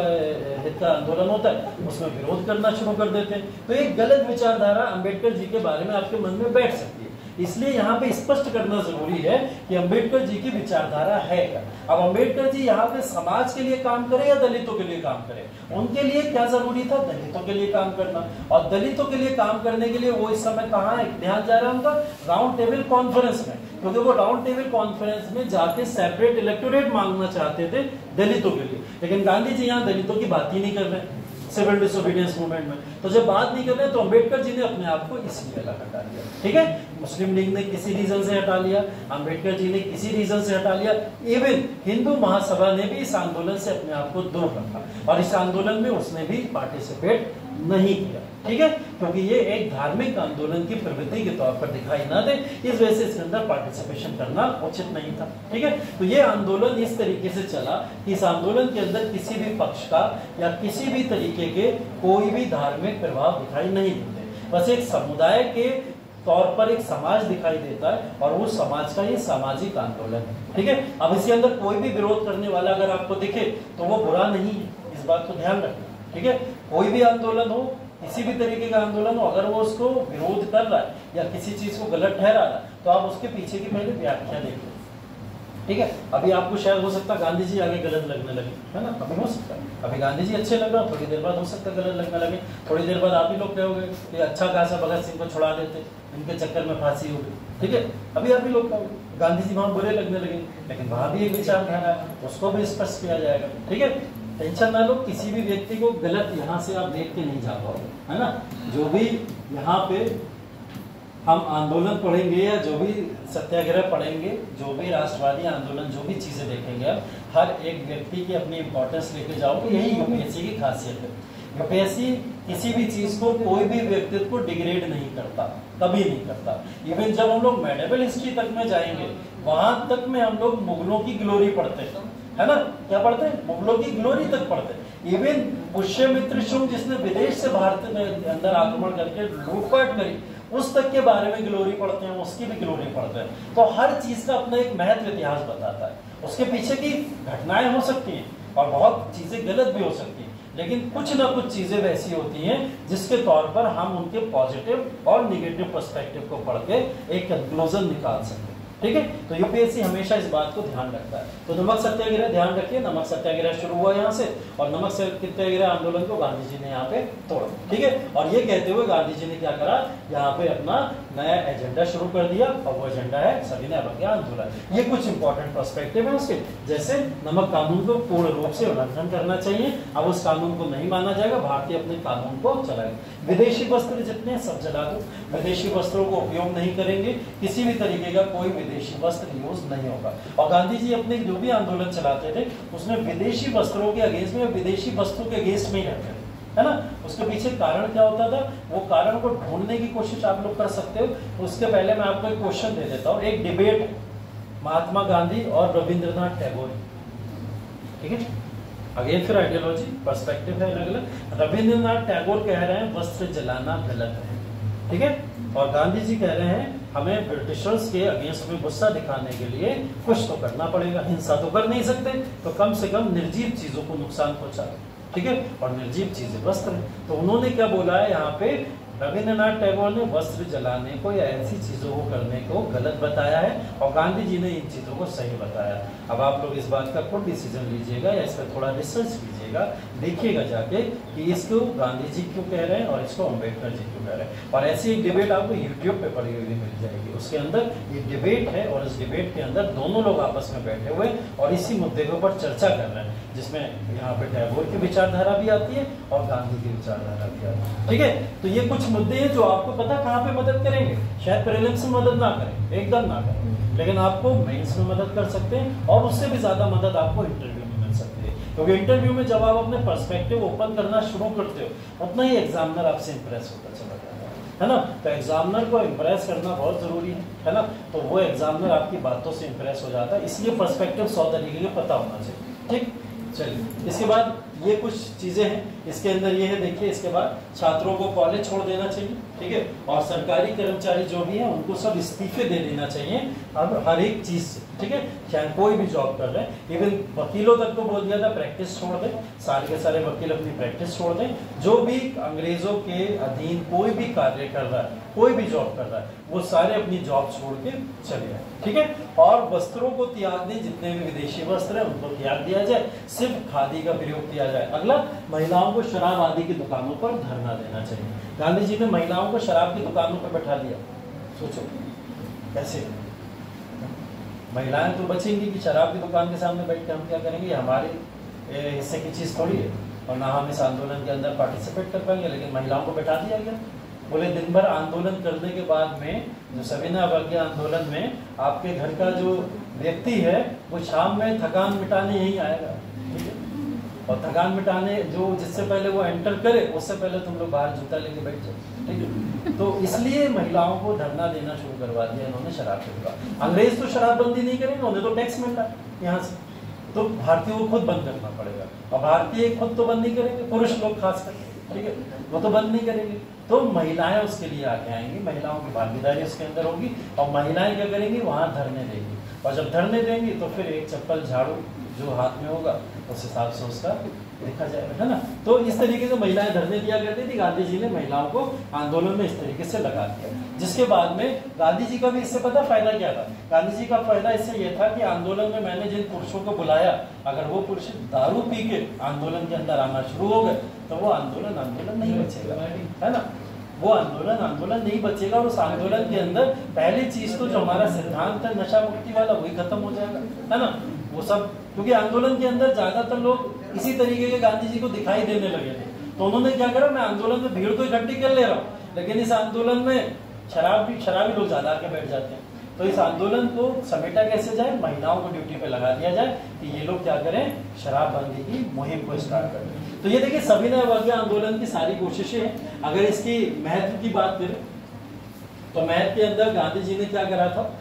हित का आंदोलन होता है उसमें विरोध करना शुरू कर देते हैं। तो एक गलत विचारधारा अंबेडकर जी के बारे में आपके मन में बैठ सकती है, इसलिए यहाँ पे स्पष्ट करना जरूरी है कि अंबेडकर जी की विचारधारा है क्या। अब अंबेडकर जी यहाँ पे समाज के लिए काम करे या दलितों के लिए काम करे, उनके लिए क्या जरूरी था, दलितों के लिए काम करना। और दलितों के लिए काम करने के लिए वो इस समय कहाँ है, ध्यान जा रहा है उनका राउंड टेबल कॉन्फ्रेंस में, क्योंकि वो राउंड टेबल कॉन्फ्रेंस में जाके सेपरेट इलेक्टोरेट मांगना चाहते थे दलितों के लिए। लेकिन गांधी जी यहाँ दलितों की बात ही नहीं कर रहे सिविल डिसोबीडियंस मूवमेंट में, तो जब बात नहीं कर रहे तो अंबेडकर जी ने अपने आप को इसलिए अलग हटा लिया, ठीक है। मुस्लिम लीग ने किसी रीजन से हटा लिया, अंबेडकर जी ने किसी रीजन से हटा लिया, इवन हिंदू महासभा ने भी इस आंदोलन से अपने आप को दूर रखा और इस आंदोलन में उसने भी पार्टिसिपेट नहीं किया, ठीक है, क्योंकि ये एक धार्मिक आंदोलन की प्रवृत्ति के तौर पर दिखाई ना दे, इस वजह से इसके अंदर पार्टिसिपेशन करना उचित नहीं था, ठीक है। तो ये आंदोलन इस तरीके से चला कि इस आंदोलन के अंदर किसी भी पक्ष का या किसी भी तरीके के कोई भी धार्मिक प्रभाव दिखाई नहीं देते, बस एक समुदाय के तौर पर एक समाज दिखाई देता है और वो समाज का ये सामाजिक आंदोलन है, ठीक है। अब इसके अंदर कोई भी विरोध करने वाला अगर आपको दिखे तो वो बुरा नहीं है, इस बात को ध्यान रखना, ठीक है। कोई भी आंदोलन हो, किसी भी तरीके का आंदोलन हो, अगर वो उसको विरोध कर रहा है या किसी चीज को गलत ठहरा रहा है तो आप उसके पीछे की पहले व्याख्या देखो, ठीक है। अभी आपको शायद हो सकता है गांधी जी आगे गलत लगने लगे, है ना, अभी हो सकता है, अभी गांधी जी अच्छे लग रहा, थोड़ी देर बाद हो सकता है गलत लगने लगे, थोड़ी देर बाद आप ही लोग कहोगे कि अच्छा खासा भगत सिंह को छुड़ा देते, इनके चक्कर में फांसी हो गई, ठीक है। अभी आप ही लोग कहोगे गांधी जी वहां बुरे लगने लगे, लेकिन वहां भी एक विचारधारा है, उसको भी स्पष्ट किया जाएगा, ठीक है। टेंशन ना लो, किसी भी व्यक्ति को गलत यहाँ से आप देख के नहीं जा पाओगे, है ना। जो भी यहाँ पे हम आंदोलन पढ़ेंगे या जो भी सत्याग्रह पढ़ेंगे, जो भी राष्ट्रवादी आंदोलन, जो भी चीजें देखेंगे आप, हर एक व्यक्ति की अपनी इंपॉर्टेंस लेके जाओगे, यही यूपीएससी की खासियत है। यूपीएससी किसी भी चीज को, कोई भी व्यक्तित्व को डिग्रेड नहीं करता, कभी नहीं करता। इवन जब हम लोग मेडिवल हिस्ट्री तक में जाएंगे, वहां तक में हम लोग मुगलों की ग्लोरी पढ़ते हैं, है ना, क्या पढ़ते हैं, मुगलों की ग्लोरी तक पढ़ते हैं। इवन पुष्यमित्र शुंग जिसने विदेश से भारत में अंदर आक्रमण करके लूटपाट करी, उस तक के बारे में ग्लोरी पढ़ते हैं, उसकी भी ग्लोरी पढ़ते हैं। तो हर चीज का अपना एक महत्व इतिहास बताता है, उसके पीछे की घटनाएं हो सकती हैं और बहुत चीजें गलत भी हो सकती हैं, लेकिन कुछ ना कुछ चीजें वैसी होती हैं जिसके तौर पर हम उनके पॉजिटिव और निगेटिव पर्सपेक्टिव को पढ़ के एक कंक्लूजन निकाल सकते हैं, ठीक है। तो यूपीएससी हमेशा इस बात को ध्यान रखता है। तो नमक सत्याग्रह ध्यान रखिए, नमक सत्याग्रह शुरू हुआ यहाँ से और नमक सत्याग्रह आंदोलन को गांधी जी ने यहाँ पे तोड़ा, ठीक है। और ये कहते हुए गांधी जी ने क्या करा, यहाँ पे अपना नया एजेंडा शुरू कर दिया और वो एजेंडा है सविनय अवज्ञा आंदोलन। ये कुछ इंपॉर्टेंट पर्सपेक्टिव है उसके, जैसे नमक कानून को पूर्ण रूप से उल्लंघन करना चाहिए, अब उस कानून को नहीं माना जाएगा, भारतीय अपने कानून को चलाएंगे, विदेशी वस्त्र जितने सब जला दो, विदेशी वस्त्रों को उपयोग नहीं करेंगे, किसी भी तरीके का कोई विदेशी वस्त्र यूज नहीं होगा। और गांधी जी अपने जो भी आंदोलन चलाते थे उसमें विदेशी वस्त्रों के अगेंस्ट में, विदेशी वस्त्रों के अगेंस्ट में ही रहते थे, है ना। उसके पीछे कारण क्या होता था, वो कारण को ढूंढने की कोशिश आप लोग कर सकते हो। तो उसके पहले मैं आपको एक क्वेश्चन दे देता हूँ। एक डिबेट महात्मा गांधी और रविंद्रनाथ टैगोर, ठीक है, अगेन फिर आइडियोलॉजी पर्सपेक्टिव है अलग अलग। रविंद्रनाथ टैगोर कह रहे हैं वस्त्र जलाना गलत है, ठीक है, और गांधी जी कह रहे हैं हमें ब्रिटिशर्स के अगेंस्ट में गुस्सा दिखाने के लिए कुछ तो करना पड़ेगा, हिंसा तो कर नहीं सकते, तो कम से कम निर्जीव चीजों को नुकसान पहुंचा, ठीक है, और निर्जीव चीजें वस्त्र है। तो उन्होंने क्या बोला है यहाँ पे, रविंद्रनाथ टैगोर ने वस्त्र जलाने को या ऐसी चीजों को करने को गलत बताया है और गांधी जी ने इन चीजों को सही बताया। अब आप लोग इस बात का खुद डिसीजन लीजिएगा या इस पर थोड़ा रिसर्च कीजिएगा, देखिएगा जाके कि इसको गांधी जी क्यों कह रहे हैं और इसको अम्बेडकर जी क्यों कह रहे हैं। और ऐसी एक डिबेट आपको यूट्यूब पे पड़ी हुई मिल जाएगी, उसके अंदर ये डिबेट है और इस डिबेट के अंदर दोनों लोग आपस में बैठे हुए और इसी मुद्दे के ऊपर चर्चा कर रहे हैं, जिसमें यहाँ पे टैगोर की विचारधारा भी आती है और गांधी की विचारधारा भी आती है, ठीक है। तो ये कुछ मुद्दे हैं जो आपको पता कहाँ पे मदद करेंगे, शायद प्रीलिम्स में मदद ना करें, एकदम ना करें, लेकिन आपको मेंस में मदद कर सकते हैं और उससे भी ज्यादा मदद आपको इंटरव्यू में मिल सकती है, क्योंकि इंटरव्यू में जब आप अपने पर्सपेक्टिव ओपन करना शुरू करते हो उतना ही एग्जामिनर आपसे इंप्रेस होता चला जाता है ना। तो एग्जामिनर को इंप्रेस करना बहुत जरूरी है ना। तो वो एग्जामिनर आपकी बातों से इंप्रेस हो जाता है, इसलिए पर्सपेक्टिव 100 तरीके के पता होना चाहिए, ठीक। चलिए, इसके बाद ये कुछ चीजें हैं, इसके अंदर ये है, देखिए, इसके बाद छात्रों को कॉलेज छोड़ देना चाहिए, ठीक है, और सरकारी कर्मचारी जो भी हैं उनको सब इस्तीफे दे देना चाहिए अब हर एक चीज से, ठीक है, चाहे कोई भी जॉब कर रहे हैं। इवन वकीलों तक को बोल दिया था प्रैक्टिस छोड़ दें, सारे के सारे वकील अपनी प्रैक्टिस छोड़ दें, जो भी अंग्रेजों के अधीन कोई भी कार्य कर रहा है, कोई भी जॉब कर रहा है, वो सारे अपनी जॉब छोड़ के चले जाए, ठीक है। और वस्त्रों को त्याग दें, जितने भी विदेशी वस्त्र हैं उनको त्याग दिया जाए, सिर्फ खादी का प्रयोग किया जाए। अगला, महिलाओं को शराब आदि की दुकानों पर धरना देना चाहिए। गांधी जी ने महिलाओं को शराब की दुकानों पर बैठा दिया, सोचो कैसे, महिलाएं तो बचेंगी कि शराब की दुकान के सामने बैठ के हम क्या करेंगे, हमारे हिस्से की चीज थोड़ी है और ना हम इस आंदोलन के अंदर पार्टिसिपेट कर पाएंगे, लेकिन महिलाओं को बैठा दिया गया। बोले दिन भर आंदोलन करने के बाद में, जो सविनय अवज्ञा आंदोलन में आपके घर का जो व्यक्ति है वो शाम में थकान मिटाने यहीं आएगा, ठीक है, और थकान मिटाने जो जिससे पहले वो एंटर करे उससे पहले तुम लोग बाहर जूता लेके बैठ जाओ, ठीक है। तो इसलिए महिलाओं को धरना देना शुरू करवा दिया इन्होंने शराब के खिलाफ। अंग्रेज तो शराबबंदी नहीं करेंगे, उन्हें तो टैक्स मिलता है यहाँ से, तो भारतीयों को खुद बंद करना पड़ेगा। और भारतीय खुद तो बंद नहीं करेंगे, पुरुष लोग खास करके, ठीक है, वो तो बंद नहीं करेंगे, तो महिलाएं उसके लिए आगे आएंगी, महिलाओं की भागीदारी उसके अंदर होगी और महिलाएं क्या करेंगी, वहां धरने देंगी। और जब धरने देंगी तो फिर एक चप्पल झाड़ू जो हाथ में होगा उस हिसाब से उसका देखा जाएगा, है ना। तो इस तरीके से महिलाएं धरने दिया करती थी, गांधी जी ने महिलाओं को आंदोलन में इस तरीके से लगा दिया। जिसके बाद में गांधी जी का भी इससे पता फायदा क्या था, गांधी जी का फायदा इससे ये था कि आंदोलन में मैंने जिन पुरुषों को बुलाया, अगर वो पुरुष दारू पी के आंदोलन के अंदर आना शुरू हो गए तो वो आंदोलन नहीं बचेगा, है ना, वो आंदोलन नहीं बचेगा। और उस आंदोलन के अंदर पहली चीज तो जो हमारा सिद्धांत है नशा मुक्ति वाला, वही खत्म हो जाएगा, है ना, वो सब। क्योंकि आंदोलन के अंदर ज्यादातर लोग इसी तरीके के गांधी जी को दिखाई देने लगे थे, तो उन्होंने क्या करा, मैं आंदोलन में भीड़ तो इकट्ठी कर ले रहा हूँ, लेकिन इस आंदोलन में शराबी लोग ज्यादा आके बैठ जाते हैं। तो इस आंदोलन को समेटा कैसे जाए, महिलाओं को ड्यूटी पे लगा दिया जाए कि ये लोग क्या करें, शराबबंदी की मुहिम को स्टार्ट करें। तो ये देखिए सविनय अवज्ञा आंदोलन की सारी कोशिशें हैं। अगर इसकी महत्व की बात करें तो महत्व के अंदर गांधी जी ने क्या करा था,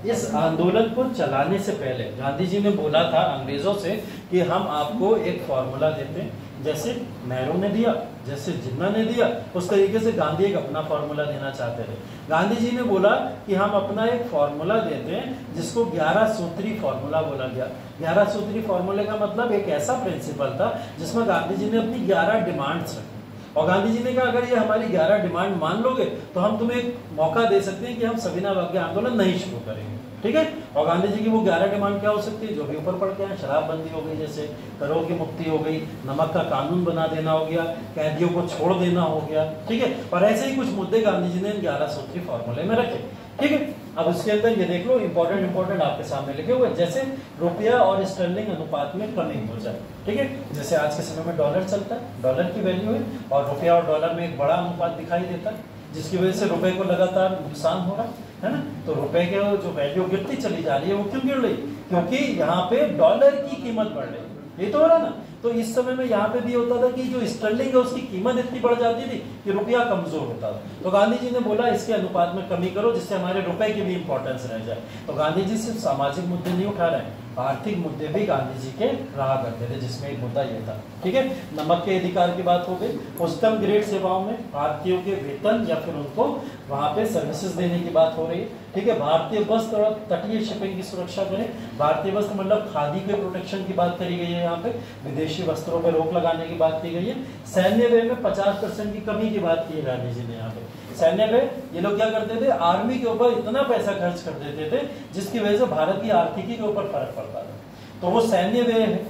इस आंदोलन को चलाने से पहले गांधी जी ने बोला था अंग्रेजों से कि हम आपको एक फॉर्मूला देते हैं, जैसे नेहरू ने दिया, जैसे जिन्ना ने दिया, उस तरीके से गांधी एक अपना फॉर्मूला देना चाहते थे। गांधी जी ने बोला कि हम अपना एक फॉर्मूला देते हैं जिसको 11 सूत्री फॉर्मूला बोला गया। 11 सूत्री फॉर्मूले का मतलब एक ऐसा प्रिंसिपल था जिसमें गांधी जी ने अपनी 11 डिमांड्स रखी और गांधी जी ने कहा अगर ये हमारी 11 डिमांड मान लोगे तो हम तुम्हें एक मौका दे सकते हैं कि हम सविनय अवज्ञा आंदोलन नहीं शुरू करेंगे, ठीक है। और गांधी जी की वो 11 डिमांड क्या हो सकती है, जो भी ऊपर पढ़ के हैं, शराबबंदी हो गई, जैसे करों की मुक्ति हो गई, नमक का कानून बना देना हो गया, कैदियों को छोड़ देना हो गया, ठीक है। और ऐसे ही कुछ मुद्दे गांधी जी ने 11 सूत्री फॉर्मूले में रखे, ठीक है। अब उसके अंदर ये देख लो इंपॉर्टेंट आपके सामने लिखे हुए, जैसे रुपया और स्टर्लिंग अनुपात में कमी हो जाए, ठीक है। जैसे आज के समय में डॉलर चलता है, डॉलर की वैल्यू है और रुपया और डॉलर में एक बड़ा अनुपात दिखाई देता है, जिसकी वजह से रुपए को लगातार नुकसान हो रहा है ना। तो रुपए के जो वैल्यू गिरती चली जा रही है, वो क्यों गिर रही, क्योंकि यहाँ पे डॉलर की कीमत बढ़ रही है, ये तो हो रहा ना। तो इस समय में यहाँ पे भी होता था कि जो स्टर्लिंग है उसकी कीमत इतनी बढ़ जाती थी कि रुपया कमजोर होता था। तो गांधी जी ने बोला इसके अनुपात में कमी करो जिससे हमारे रुपए की भी इंपॉर्टेंस रह जाए। तो गांधी जी सिर्फ सामाजिक मुद्दे नहीं उठा रहे हैं, आर्थिक मुद्दे भी गांधी जी के रहा करते थे, जिसमें एक मुद्दा यह था, ठीक है। नमक के अधिकार की बात हो गई, उच्चतम ग्रेड सेवाओं में भारतीयों के वेतन या फिर उनको वहां पे सर्विसेज देने की बात हो रही है, ठीक है। भारतीय वस्त्र और तटीय शिपिंग की सुरक्षा करें, भारतीय वस्त्र मतलब खादी के प्रोटेक्शन की बात करी गई है, यहाँ पे विदेशी वस्त्रों पर रोक लगाने की बात की गई है। सैन्य व्यय में 50% की कमी की बात की है गांधी जी ने यहाँ पे। सैन्य व्यय, ये लोग क्या करते थे, आर्मी के ऊपर इतना पैसा खर्च कर देते थे जिसकी वजह से भारत की आर्थिकी के ऊपर फर्क पड़ता था। तो वो सैन्य व्यय है,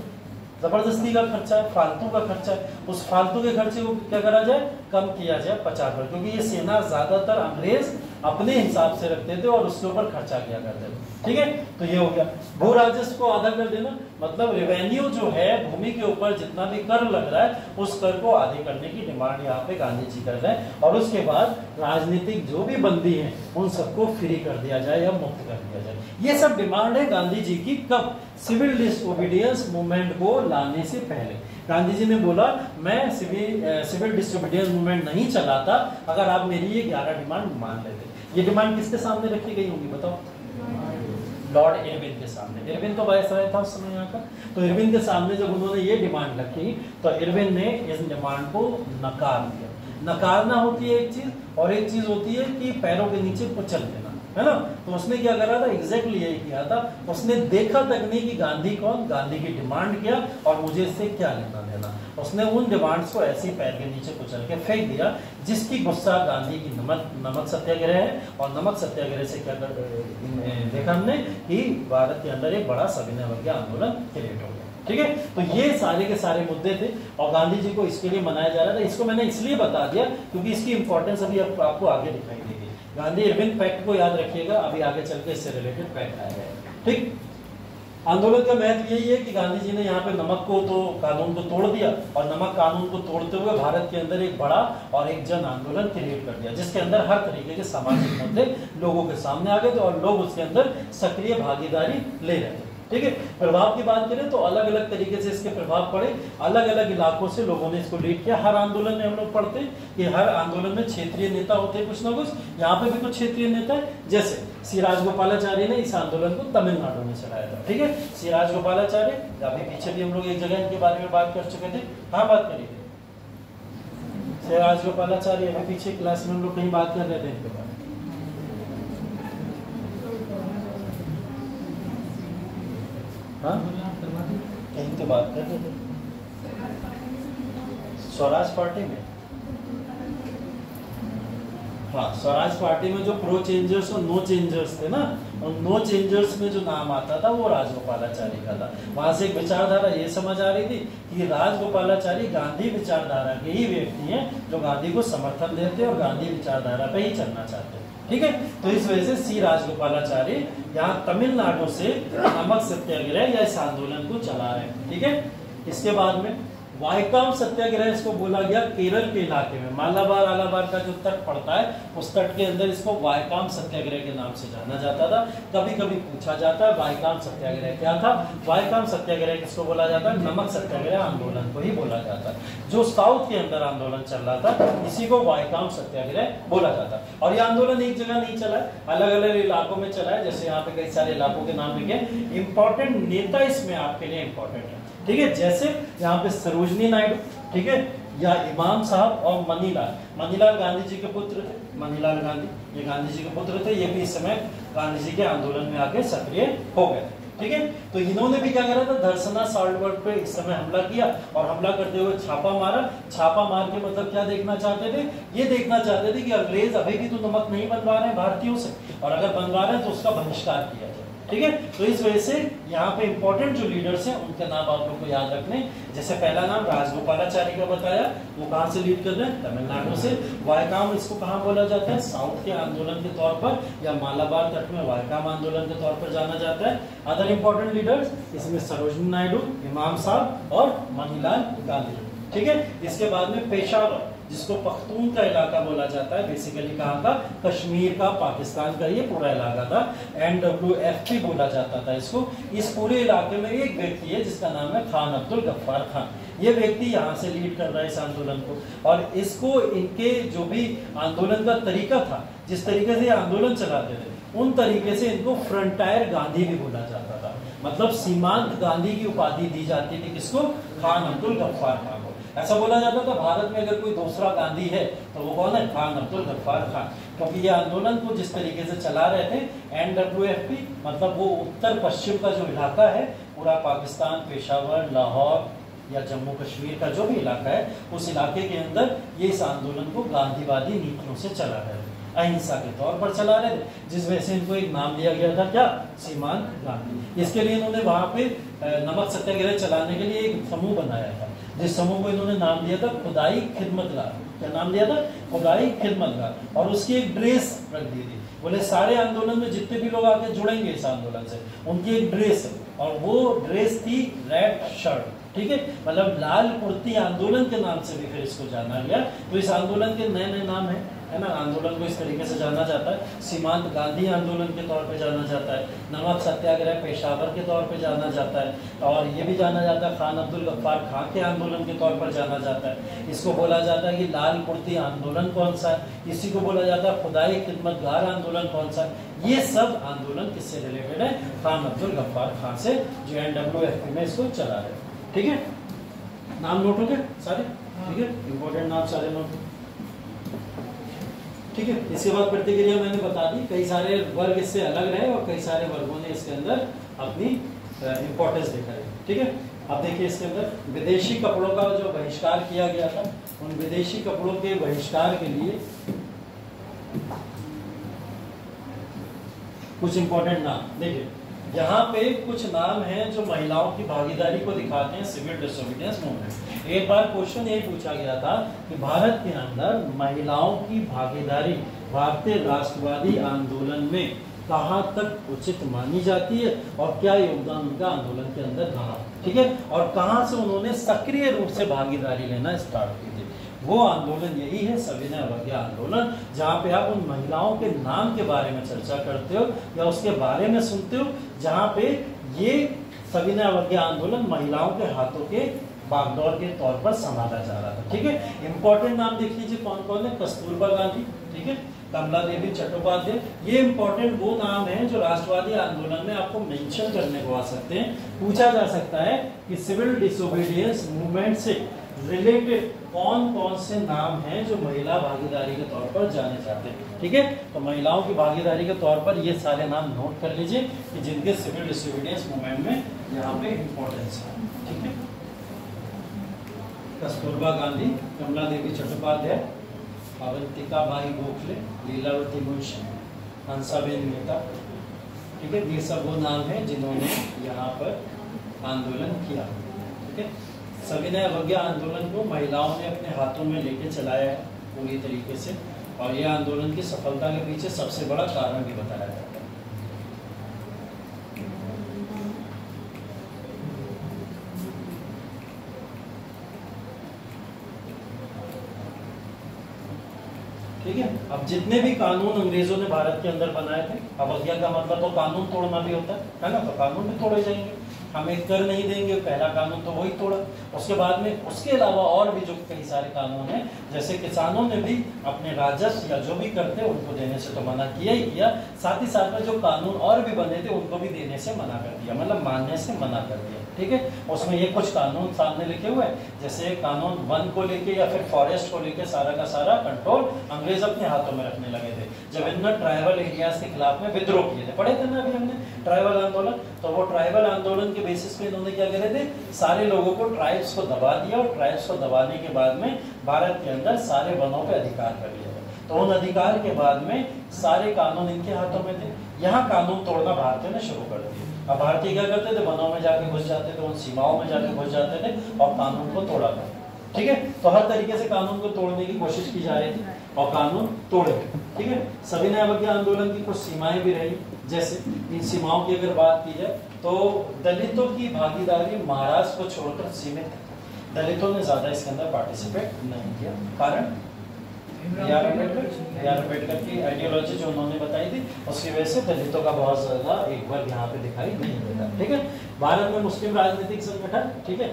जबरदस्ती का खर्चा है, फालतू का खर्चा है, उस फालतू के खर्चे को क्या करा जाए, कम किया जाए 50%, क्योंकि ये सेना ज्यादातर अंग्रेज अपने हिसाब से रखते थे और उसके ऊपर खर्चा किया करते थे, ठीक है। तो ये हो गया। भू राजस्व को आधा कर देना, मतलब रेवेन्यू जो है भूमि के ऊपर जितना भी कर लग रहा है उस कर को आधे करने की डिमांड यहाँ पे गांधी जी कर रहे हैं। और उसके बाद राजनीतिक जो भी बंदी है उन सबको फ्री कर दिया जाए या मुक्त कर दिया जाए। ये सब डिमांड है गांधी जी की, कब, सिविल डिसओबीडियंस मूवमेंट को लाने से पहले। गांधी जी ने बोला मैं सिविल डिसओबीडियंस मूवमेंट नहीं चलाता अगर आप मेरी ये 11 डिमांड मान लेते। ये डिमांड किसके सामने रखी गई होंगी बताओ, लॉर्ड इरविन के सामने। इरविन तो वायसराय था उस समय यहाँ का, तो इरविन के सामने जब उन्होंने ये डिमांड रखी तो इरविन ने इस डिमांड को नकार दिया। नकारना होती है एक चीज, और एक चीज होती है कि पैरों के नीचे कुचल देना, है ना। तो उसने क्या करा था, एग्जैक्टली यही किया था। उसने देखा तक नहीं कि गांधी कौन, गांधी की डिमांड क्या और मुझे इससे क्या लेना देना। उसने उन डिमांड्स को ऐसे ही पैर के नीचे कुचल के फेंक दिया, जिसकी गुस्सा गांधी की नमक सत्याग्रह है। और नमक सत्याग्रह से क्या देखा हमने कि भारत के अंदर एक बड़ा सविनय अवज्ञा आंदोलन क्रिएट हो गया, ठीक है। तो ये सारे के सारे मुद्दे थे और गांधी जी को इसके लिए मनाया जा रहा था। इसको मैंने इसलिए बता दिया क्योंकि इसकी इंपॉर्टेंस अभी आपको आगे दिखाई देगी। गांधी इरविन पैक्ट को याद रखिएगा, अभी आगे चल के इससे रिलेटेड पैक्ट आएगा, ठीक। आंदोलन का महत्व यही है कि गांधी जी ने यहाँ पे नमक को तो कानून को तोड़ दिया और नमक कानून को तोड़ते हुए भारत के अंदर एक बड़ा और एक जन आंदोलन क्रिएट कर दिया, जिसके अंदर हर तरीके के सामाजिक मुद्दे लोगों के सामने आ गए थे और लोग उसके अंदर सक्रिय भागीदारी ले रहे थे। ठीक है। प्रभाव की बात करें तो अलग अलग तरीके से इसके प्रभाव पड़े, अलग अलग इलाकों से लोगों ने इसको लीड किया। हर आंदोलन में हम लोग पढ़ते हैं कि हर आंदोलन में क्षेत्रीय नेता होते हैं कुछ ना कुछ, यहाँ पे भी कुछ क्षेत्रीय नेता है। जैसे सी राजगोपालाचारी ने इस आंदोलन को तमिलनाडु में चलाया था, ठीक है। सी राजगोपालाचारी, अभी पीछे भी हम लोग एक जगह इनके बारे में बात कर चुके थे, हाँ बात करिए। सी राजगोपालाचारी अभी पीछे क्लास में हम लोग कहीं बात कर रहे थे इनके बारे में, हाँ कहीं तो बात कर रहे थे स्वराज पार्टी में। हाँ, स्वराज पार्टी में जो प्रो चेंजर्स और नो चेंजर्स थे ना, और नो चेंजर्स में जो नाम आता था वो राजगोपालाचारी का था। वहां से एक विचारधारा ये समझ आ रही थी कि राजगोपालाचारी गांधी विचारधारा के ही व्यक्ति हैं जो गांधी को समर्थन देते और गांधी विचारधारा पे ही चलना चाहते हैं, ठीक है। तो इस वजह से सी राजगोपालाचारी यहाँ तमिलनाडु से नमक सत्याग्रह या इस आंदोलन को चला रहे हैं, ठीक है। इसके बाद में वायकाम सत्याग्रह इसको बोला गया केरल के इलाके में, मालाबार आलाबार का जो तट पड़ता है उस तट के अंदर इसको वायकाम सत्याग्रह के नाम से जाना जाता था। कभी कभी पूछा जाता है वायकाम सत्याग्रह क्या था। वायकाम सत्याग्रह किसको बोला जाता है? नमक सत्याग्रह आंदोलन को ही बोला जाता है। जो साउथ के अंदर आंदोलन चल रहा था इसी को वायकाम सत्याग्रह बोला जाता है। और ये आंदोलन एक जगह नहीं चला है, अलग अलग इलाकों में चला है। जैसे यहाँ पे कई सारे इलाकों के नाम लिखे, इंपॉर्टेंट नेता इसमें आपके लिए इंपॉर्टेंट है, ठीक है। जैसे यहाँ पे सरोजनी नायडू, ठीक है, या इमाम साहब और मनीलाल। मनीलाल गांधी जी के पुत्र थे, मनीलाल गांधी ये गांधी जी के पुत्र थे। ये भी इस समय गांधी जी के आंदोलन में आके सक्रिय हो गए, ठीक है। तो इन्होंने भी क्या करा था, धरसना साल्टबर्ग पे इस समय हमला किया और हमला करते हुए छापा मारा। छापा मार के मतलब क्या देखना चाहते थे? ये देखना चाहते थे कि अंग्रेज अभी भी तो नमक नहीं बनवा रहे हैं भारतीयों से, और अगर बनवा रहे हैं तो उसका बहिष्कार किया जाए, ठीक है। तो इस वजह से यहाँ पे इंपॉर्टेंट जो लीडर्स हैं उनके नाम आप लोग को याद रखने। जैसे पहला नाम राजगोपालाचारी का बताया, वो कहाँ से लीड कर रहे हैं? तमिलनाडु से। वायकाम इसको कहाँ बोला जाता है? साउथ के आंदोलन के तौर पर, या मालाबार तट में वायकाम आंदोलन के तौर पर जाना जाता है। अदर इंपॉर्टेंट लीडर्स इसमें सरोजनी नायडू, इमाम साहब और मनीलाल गांधी, ठीक है। इसके बाद में पेशावर, जिसको पख्तून का इलाका बोला जाता है, बेसिकली कहाँ का? कश्मीर का, पाकिस्तान का ये पूरा इलाका था। NWFP बोला जाता था इसको। इस पूरे इलाके में एक व्यक्ति है जिसका नाम है खान अब्दुल गफ्फार खान। ये व्यक्ति यहाँ से लीड कर रहा है इस आंदोलन को, और इसको इनके जो भी आंदोलन का तरीका था, जिस तरीके से आंदोलन चलाते थे, उन तरीके से इनको फ्रंटायर गांधी भी बोला जाता था। मतलब सीमांत गांधी की उपाधि दी जाती थी किसको? खान अब्दुल गफ्फार खान को। ऐसा बोला जाता था भारत में अगर कोई दूसरा गांधी है तो वो कौन है? खान अब्दुल गफ्फार खान। क्योंकि ये आंदोलन को जिस तरीके से चला रहे थे, NWFP मतलब वो उत्तर पश्चिम का जो इलाका है, पूरा पाकिस्तान, पेशावर, लाहौर या जम्मू कश्मीर का जो भी इलाका है, उस इलाके के अंदर ये इस आंदोलन को गांधीवादी नीतियों से चला रहे थे, अहिंसा के तौर पर चला रहे थे, जिस वजह से इनको एक नाम दिया गया था, क्या? सीमांत गांधी। इसके लिए इन्होंने वहां पे नमक सत्याग्रह चलाने के लिए एक समूह बनाया था, जिस समूह को इन्होंने नाम दिया था खुदाई खिदमतगार। क्या नाम दिया था? खुदाई खिदमतगार। और उसकी एक ड्रेस रख दी थी। बोले सारे आंदोलन में जितने भी लोग आके जुड़ेंगे इस आंदोलन से, उनकी एक ड्रेस है, और वो ड्रेस थी रेड शर्ट, ठीक है। मतलब लाल कुर्ती आंदोलन के नाम से भी फिर इसको जाना गया। तो इस आंदोलन के नए नए नाम है ना। आंदोलन को इस तरीके से जाना जाता है, सीमांत गांधी आंदोलन के तौर पे जाना जाता है, नमक सत्याग्रह पेशावर के तौर पे जाना जाता है, और ये भी जाना जाता है खान अब्दुल गफ्फार खान के आंदोलन के तौर पर जाना जाता है। इसको बोला जाता है कि लाल कुर्ती आंदोलन कौन सा है, इसी को बोला जाता है खुदाई खिदमतगार आंदोलन कौन सा है। ये सब आंदोलन किससे रिलेटेड है? खान अब्दुल गफ्फार खान से, जो NWFP में इसको चला रहे, ठीक है। नाम नोट हो गए सारे? ठीक है, इंपॉर्टेंट नाम सारे नोट, ठीक है। इसके बाद प्रतिक्रिया मैंने बता दी। कई सारे वर्ग इससे अलग रहे और कई सारे वर्गों ने इसके अंदर अपनी इंपॉर्टेंस दिखाई, ठीक है। अब देखिए इसके अंदर विदेशी कपड़ों का जो बहिष्कार किया गया था, उन विदेशी कपड़ों के बहिष्कार के लिए कुछ इंपॉर्टेंट नाम देखिए। यहाँ पे कुछ नाम हैं जो महिलाओं की भागीदारी को दिखाते हैं सिविल डिसोबीडियंस मूवमेंट। एक बार क्वेश्चन ये पूछा गया था कि भारत के अंदर महिलाओं की भागीदारी भारतीय राष्ट्रवादी आंदोलन में कहाँ तक उचित मानी जाती है और क्या योगदान उनका आंदोलन के अंदर रहा, ठीक है। और कहाँ से उन्होंने सक्रिय रूप से भागीदारी लेना स्टार्ट की थी। वो आंदोलन यही है सविनय अवज्ञा आंदोलन, जहाँ पे आप उन महिलाओं के नाम के बारे में चर्चा करते हो या उसके बारे में सुनते हो, जहाँ पे ये सविनय अवज्ञा आंदोलन महिलाओं के हाथों के बागडोर के तौर पर संभाला जा रहा था। ठीक है, इंपॉर्टेंट नाम देख लीजिए कौन कौन है। कस्तूरबा गांधी, ठीक है, कमला देवी चट्टोपाध्याय, ये इंपॉर्टेंट वो नाम है जो राष्ट्रवादी आंदोलन में आपको मेंशन करने को आ सकते हैं। पूछा जा सकता है कि सिविल डिसोबीडियंस मूवमेंट से रिलेटेड कौन कौन से नाम हैं जो महिला भागीदारी के तौर पर जाने जाते हैं। ठीक है, तो महिलाओं की भागीदारी के तौर पर ये सारे नाम नोट कर लीजिए कि जिनके सिविल डिसोबीडियंस मूवमेंट में यहाँ पे इंपॉर्टेंस है। ठीक है, कस्तूरबा गांधी, कमला देवी चट्टोपाध्याय, अवंतिका बाई गोखले, लीलावती मुंशी, हंसाबेन मेहता। ठीक है, ये सब वो नाम है जिन्होंने यहाँ पर आंदोलन किया। ठीक है, सविनय अवज्ञा आंदोलन को महिलाओं ने अपने हाथों में लेके चलाया है पूरी तरीके से, और यह आंदोलन की सफलता के पीछे सबसे बड़ा कारण भी बताया जाता है। ठीक है, अब जितने भी कानून अंग्रेजों ने भारत के अंदर बनाए थे, अवज्ञा का मतलब तो कानून तोड़ना भी होता है ना, तो कानून भी तोड़े जाएंगे। हमें कर नहीं देंगे, पहला कानून तो वही तोड़ा। उसके बाद में उसके अलावा और भी जो कई सारे कानून हैं, जैसे किसानों ने भी अपने राजस्व या जो भी करते उनको देने से तो मना किया ही किया, साथ ही साथ में जो कानून और भी बने थे उनको भी देने से मना कर दिया, मतलब मानने से मना कर दिया। ठीक है, उसमें ये कुछ कानून सामने लिखे हुए हैं, जैसे कानून वन को लेके या फिर फॉरेस्ट को लेके सारा का सारा कंट्रोल अंग्रेज अपने हाथों में रखने लगे थे। जब इन्होंने ट्राइबल एरियाज के खिलाफ में विद्रोह किए थे, पढ़े थे ना अभी हमने ट्राइबल आंदोलन, तो वो ट्राइबल आंदोलन के बेसिस पे इन्होंने क्या करे थे, सारे लोगों को ट्राइब्स को दबा दिया, और ट्राइब्स को दबाने के बाद में भारत के अंदर सारे वनों पे अधिकार कर लिया। तो उन अधिकार के बाद में सारे कानून इनके हाथों में थे। यहाँ कानून तोड़ना भारतीयों ने शुरू कर दिया। अब भारतीय क्या करते थे, वनों में जाके घुस जाते थे, उन सीमाओं में जाके घुस जाते थे और कानून को तोड़ा था। ठीक है, तो हर तरीके से कानून को तोड़ने की कोशिश की जा रही थी और कानून तोड़े। ठीक है, सविनय अवज्ञा आंदोलन की कुछ सीमाएं भी रही, जैसे इन सीमाओं की अगर बात की जाए तो दलितों की भागीदारी महाराष्ट्र को छोड़कर सीमित है। दलितों ने ज्यादा इसके अंदर पार्टिसिपेट नहीं किया। कारण अम्बेडकर की आइडियोलॉजी जो उन्होंने बताई थी, उसकी वजह से दलितों का बहुत ज्यादा एक वर्ग यहाँ पे दिखाई नहीं देता। ठीक है, भारत में मुस्लिम राजनीतिक संगठन, ठीक है,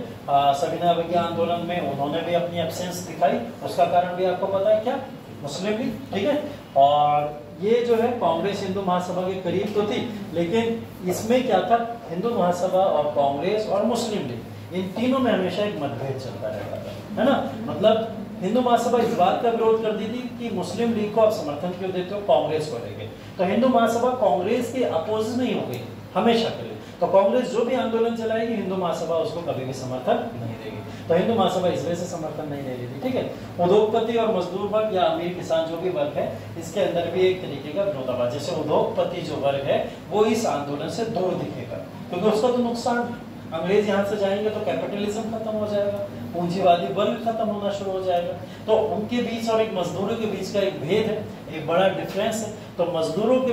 सविनय अवज्ञा आंदोलन में उन्होंने भी अपनी एब्सेंस दिखाई। उसका कारण भी आपको पता है क्या, मुस्लिम लीग। ठीक है, और ये जो है कांग्रेस हिंदू महासभा के करीब तो थी, लेकिन इसमें क्या था, हिंदू महासभा और कांग्रेस और मुस्लिम लीग, इन तीनों में हमेशा एक मतभेद चलता रहता था, है ना। मतलब हिंदू महासभा इस बात का विरोध कर दी थी कि मुस्लिम लीग को आप समर्थन क्यों देते हो कांग्रेस को लेके, तो हिंदू महासभा कांग्रेस के अपोजिट नहीं हो गई हमेशा के लिए। तो कांग्रेस जो भी आंदोलन चलाएगी, हिंदू महासभा उसको कभी भी समर्थन नहीं देगी। तो हिंदू महासभा इस वजह से समर्थन नहीं दे रही थी। ठीक है, उद्योगपति और मजदूर वर्ग या अमीर किसान जो भी वर्ग है, इसके अंदर भी एक तरीके का विरोधाभास, जैसे उद्योगपति जो वर्ग है वो इस आंदोलन से दूर दिखेगा, क्योंकि उसका तो नुकसान, अंग्रेज यहाँ से जाएंगे तो कैपिटलिज्म खत्म हो जाएगा, पूंजीवादी वर्ग खत्म होना शुरू हो जाएगा। तो उनके बीच और एक मजदूरों के बीच का एक भेद है, एक बड़ा डिफरेंस है। तो मजदूरों के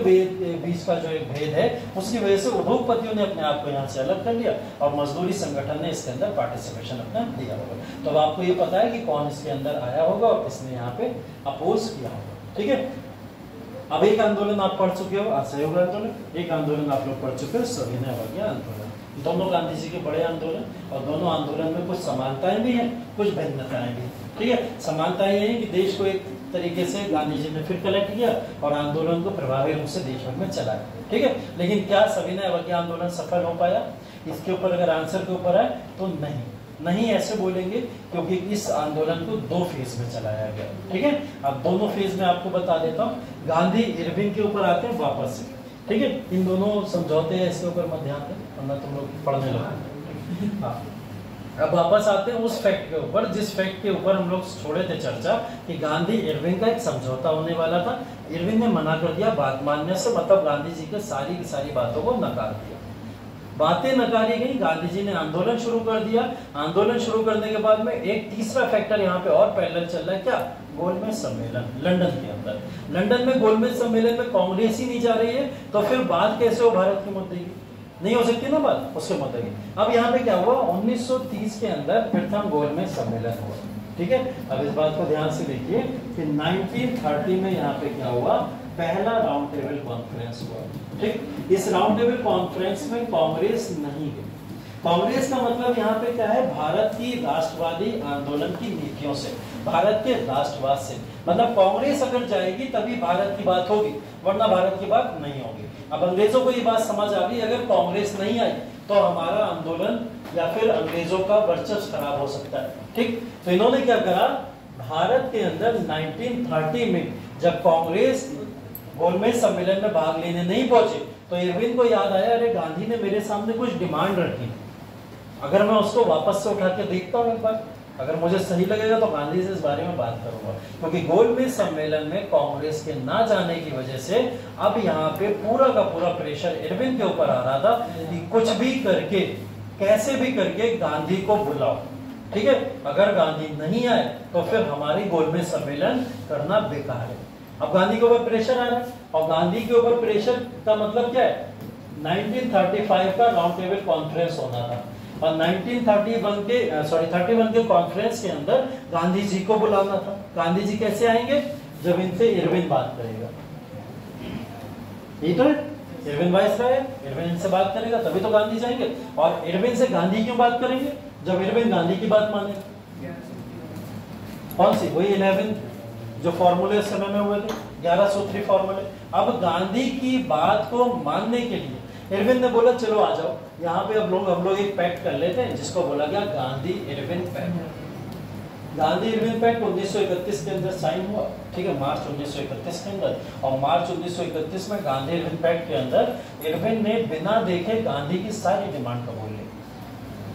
बीच का जो एक भेद है, उसकी वजह से उद्योगपतियों ने अपने आप को यहाँ से अलग कर लिया और मजदूरी संगठन ने इसके अंदर पार्टिसिपेशन अपना दिया होगा। तो अब आपको ये पता है कि कौन इसके अंदर आया होगा और किसने यहाँ पे अपोज किया होगा। ठीक है, अब एक आंदोलन आप पढ़ चुके हो, असहयोग आंदोलन, एक आंदोलन आप लोग पढ़ चुके हो सविनय अवज्ञा आंदोलन। दोनों गांधी जी के बड़े आंदोलन, और दोनों आंदोलन में कुछ समानताएं भी हैं, कुछ भिन्नताएं भी। ठीक है, समानताएं ये हैं कि देश को एक तरीके से गांधी जी ने फिर कलेक्ट किया और आंदोलन को प्रभावी रूप से देश भर में चलाया। ठीक है, लेकिन क्या सविनय अवज्ञा आंदोलन सफल हो पाया, इसके ऊपर अगर आंसर के ऊपर आए तो नहीं ऐसे बोलेंगे, क्योंकि इस आंदोलन को 2 फेज में चलाया गया। ठीक है, अब दोनों फेज में आपको बता देता हूँ। गांधी इरविंग के ऊपर आते हैं वापस से। ठीक है, इन दोनों समझौते हैं, इसके ऊपर मत ध्यान दें वरना तुम लोग पढ़ने लगो। हाँ, अब वापस आते हैं उस फैक्ट के ऊपर जिस फैक्ट के ऊपर हम लोग छोड़े थे चर्चा, कि गांधी इरविंग का एक समझौता होने वाला था। इरविंग ने मना कर दिया बात मानने से, मतलब गांधी जी के सारी की सारी बातों को नकार दिया। बातें नकारी गई, गांधी जी ने आंदोलन शुरू कर दिया। आंदोलन शुरू करने के बाद में एक तीसरा फैक्टर यहाँ पे और पैरेलल चल रहा है, क्या, गोलमेज सम्मेलन लंदन के अंदर। लंदन में गोलमेज सम्मेलन में कांग्रेस ही नहीं जा रही है, तो फिर बात कैसे हो भारत के मुद्दे की, नहीं हो सकती ना बात उसके मुद्दे की। अब यहाँ पे क्या हुआ, 1930 के अंदर प्रथम गोलमेज सम्मेलन हुआ। ठीक है, अब इस बात को ध्यान से देखिए कि 1930 में यहाँ पे क्या हुआ, पहला राउंड टेबल कॉन्फ्रेंस हुआ। ठीक, इस राउंड टेबल कॉन्फ्रेंस में कांग्रेस नहीं गई। कांग्रेस का मतलब यहाँ पे क्या है, भारत की राष्ट्रवादी आंदोलन की नीतियों से, भारत के राष्ट्रवाद से, मतलब कांग्रेस अगर जाएगी तभी भारत की बात होगी, वरना भारत की बात नहीं होगी। अब अंग्रेजों को ये बात समझ आ गई, अगर कांग्रेस नहीं आई तो हमारा आंदोलन या फिर अंग्रेजों का वर्चस्व खराब हो सकता है। ठीक, तो इन्होंने क्या करा, भारत के अंदर 1930 में जब कांग्रेस गोलमेज सम्मेलन में भाग लेने नहीं पहुंचे तो इरविन को याद आया, अरे गांधी ने मेरे सामने कुछ डिमांड रखी, अगर मैं उसको वापस से उठा के देखता हूँ एक बार, अगर मुझे सही लगेगा तो गांधी से इस बारे में बात करूंगा। क्योंकि गोलमेज सम्मेलन में कांग्रेस के ना जाने की वजह से अब यहाँ पे पूरा का पूरा प्रेशर इरविन के ऊपर आ रहा था कि कुछ भी करके, कैसे भी करके गांधी को बुलाओ। ठीक है, अगर गांधी नहीं आए तो फिर हमारी गोलमेज सम्मेलन करना बेकार है। अब गांधी के ऊपर प्रेशर आ रहा है, और गांधी के ऊपर प्रेशर का मतलब क्या है, 1935 का राउंड टेबल कॉन्फ्रेंस होना था, और 1931 के कॉन्फ्रेंस के अंदर गांधी जी को बुलाना था। गांधी जी कैसे आएंगे, जब इनसे इरविन बात करेगा। ये तो इरविन वाइसराय है, इरविन इनसे बात करेगा तभी तो गांधी जाएंगे। और इरविन से गांधी क्यों बात करेंगे, जब इरविन गांधी की बात मानेगा। कौन सी, वही 11 जो फॉर्मूले उस समय में हुए थे, 11 सूत्री फॉर्मूले। अब गांधी की बात को मानने के लिए इरविन ने बोला चलो आ जाओ, यहाँ पे अब हम लोग एक पैक्ट कर लेते हैं जिसको बोला गया Gandhi Irwin pact. Gandhi Irwin pact 1931 के अंदर साइन हुआ। ठीक है, मार्च 1931 के अंदर, और मार्च 1931 में गांधी इरविन पैक्ट के अंदर इरविन ने बिना देखे गांधी की सारी डिमांड कबूल ली।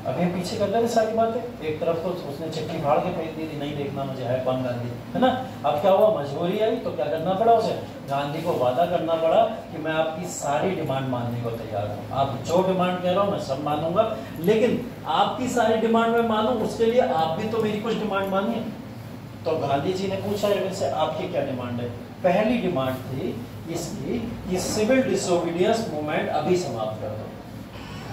अभी हम पीछे कर रहे थे सारी बातें, एक तरफ तो उसने चिट्ठी फाड़ के फेंक दी थी, नहीं देखना मुझे है कौन गांधी, है ना। अब क्या हुआ, मजबूरी आई तो क्या करना पड़ा उसे, गांधी को वादा करना पड़ा कि मैं आपकी सारी डिमांड मानने को तैयार हूँ, आप जो डिमांड कह रहा हूँ मैं सब मानूंगा, लेकिन आपकी सारी डिमांड मैं मानूं उसके लिए आप भी तो मेरी कुछ डिमांड मानिए। तो गांधी जी ने पूछा इरविन से, आपकी क्या डिमांड है। पहली डिमांड थी इसकी कि सिविल डिसोबीडियंस मूवमेंट अभी समाप्त कर दो,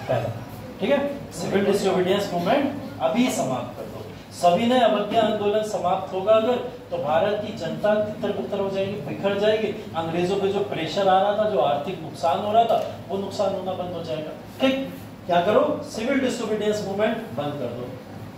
पहला। ठीक है, सिविल डिसोबीडियंस मूवमेंट अभी समाप्त कर दो। सभी ने अवज्ञा आंदोलन समाप्त होगा अगर, तो भारत की जनता तितर-बितर हो जाएगी, बिखर जाएगी, अंग्रेजों पे जो प्रेशर आ रहा था, जो आर्थिक नुकसान हो रहा था, वो नुकसान होना बंद हो जाएगा। ठीक, क्या करो, सिविल डिसोबीडियंस मूवमेंट बंद कर दो।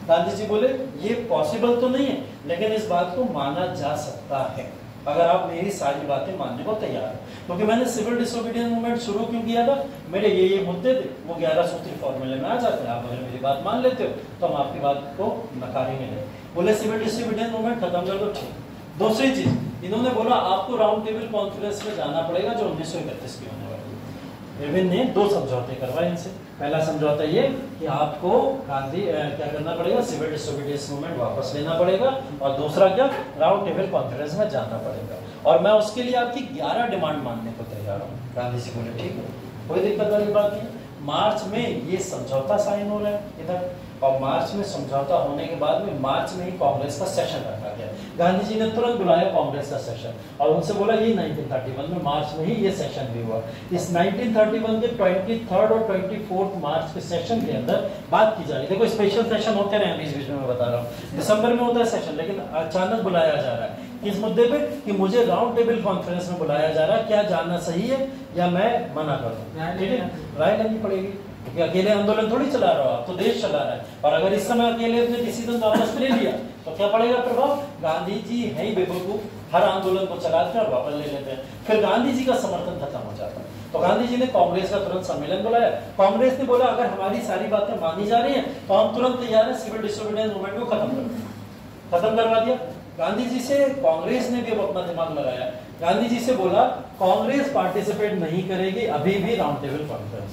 गांधी जी बोले ये पॉसिबल तो नहीं है, लेकिन इस बात को माना जा सकता है अगर आप मेरी सारी बातें मानने को तैयार हैं। क्योंकि मैंने सिविल डिसोबीडियंस मूवमेंट शुरू क्यों किया था, मेरे ये मुद्दे थे, वो 11 सूत्री फॉर्मूले में आ जाते हैं। आप अगर मेरी बात मान लेते हो तो हम आपकी बात को नकारेंगे नहीं। बोले सिविल डिसोबीडियंस मूवमेंट खत्म कर दो। ठीक, दूसरी चीज इन्होंने बोला आपको राउंड टेबल कॉन्फ्रेंस में जाना पड़ेगा जो 1931 की होने वाली है। इरविन ने 2 समझौते करवाए इनसे। पहला समझौता ये कि आपको गांधी क्या करना पड़ेगा, सिविल डिसोबीडियंस मूवमेंट वापस लेना पड़ेगा, और दूसरा क्या, राउंड टेबल कॉन्फ्रेंस में जाना पड़ेगा, और मैं उसके लिए आपकी 11 डिमांड मानने को तैयार हूँ। गांधी जी बोले ठीक है, कोई दिक्कत वाली बात नहीं। मार्च में ये समझौता साइन हो रहा है इधर, और मार्च में समझौता होने के बाद में मार्च में ही कांग्रेस का सेशन रखा गया। गांधी जी ने तुरंत बुलाया कांग्रेस का सेशन और उनसे बोला ये 1931 में मार्च में ही ये सेशन भी हुआ। इस 1931 के 23 और 24 मार्च के सेशन के अंदर बात की जा रही है। देखो स्पेशल सेशन होते रहे बीच बीच में, मैं बता रहा हूँ, दिसंबर में होता है सेशन, लेकिन अचानक बुलाया जा रहा है किस मुद्दे पे, कि मुझे राउंड टेबल कॉन्फ्रेंस में बुलाया जा रहा है, क्या जाना सही है या मैं मना कर दूं। ठीक है, राय लेनी पड़ेगी, क्योंकि अकेले आंदोलन थोड़ी चला रहा हो आप, तो देश चला रहा है। और अगर इस समय अकेले अपने डिसीजन वापस ले लिया तो क्या पड़ेगा प्रभाव, गांधी जी है ही बेवकूफ, हर आंदोलन को चलाते हैं और वापस ले लेते हैं, फिर गांधी जी का समर्थन खत्म हो जाता है। तो गांधी जी ने कांग्रेस का तुरंत सम्मेलन बुलाया। कांग्रेस ने बोला अगर हमारी सारी बातें मानी जा रही हैं तो हम तुरंत तैयार हैं सिविल डिसोबीडियंस मूवमेंट को खत्म करवा दिया। गांधी जी से कांग्रेस ने भी अपना दिमाग लगाया, गांधी जी से बोला कांग्रेस पार्टिसिपेट नहीं करेगी अभी भी राउंड टेबल कॉन्फ्रेंस।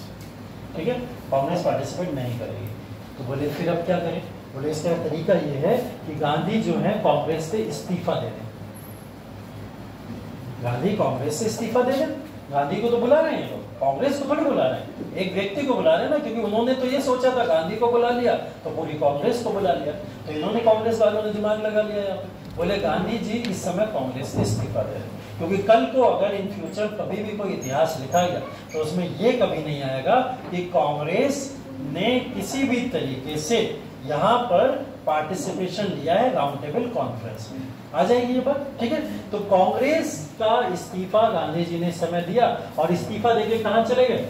ठीक है, कांग्रेस पार्टिसिपेट नहीं करेगी। तो बोले फिर अब क्या करें, बोले इसका तरीका ये है कि गांधी जो है कांग्रेस से इस्तीफा दे दें। गांधी कांग्रेस से इस्तीफा दे दें, गांधी को तो बुला रहे हैं लोग, कांग्रेस को थोड़ी बुला रहे हैं, एक व्यक्ति को बुला रहे हैं ना, क्योंकि उन्होंने तो ये सोचा था गांधी को बुला लिया तो पूरी कांग्रेस को बुला लिया, तो इन्होंने कांग्रेस वालों ने दिमाग लगा लिया यहाँ पे। बोले गांधी जी इस समय कांग्रेस से इस्तीफा दे रहे, क्योंकि कल को अगर इन फ्यूचर कभी भी कोई इतिहास लिखा गया तो उसमें ये कभी नहीं आएगा कि कांग्रेस ने किसी भी तरीके से यहाँ पर पार्टिसिपेशन लिया है राउंड टेबल कॉन्फ्रेंस में। आ जाएगी ये बात, ठीक है। तो कांग्रेस का इस्तीफा गांधी जी ने इस समय दिया और इस्तीफा देके कहां चले गए?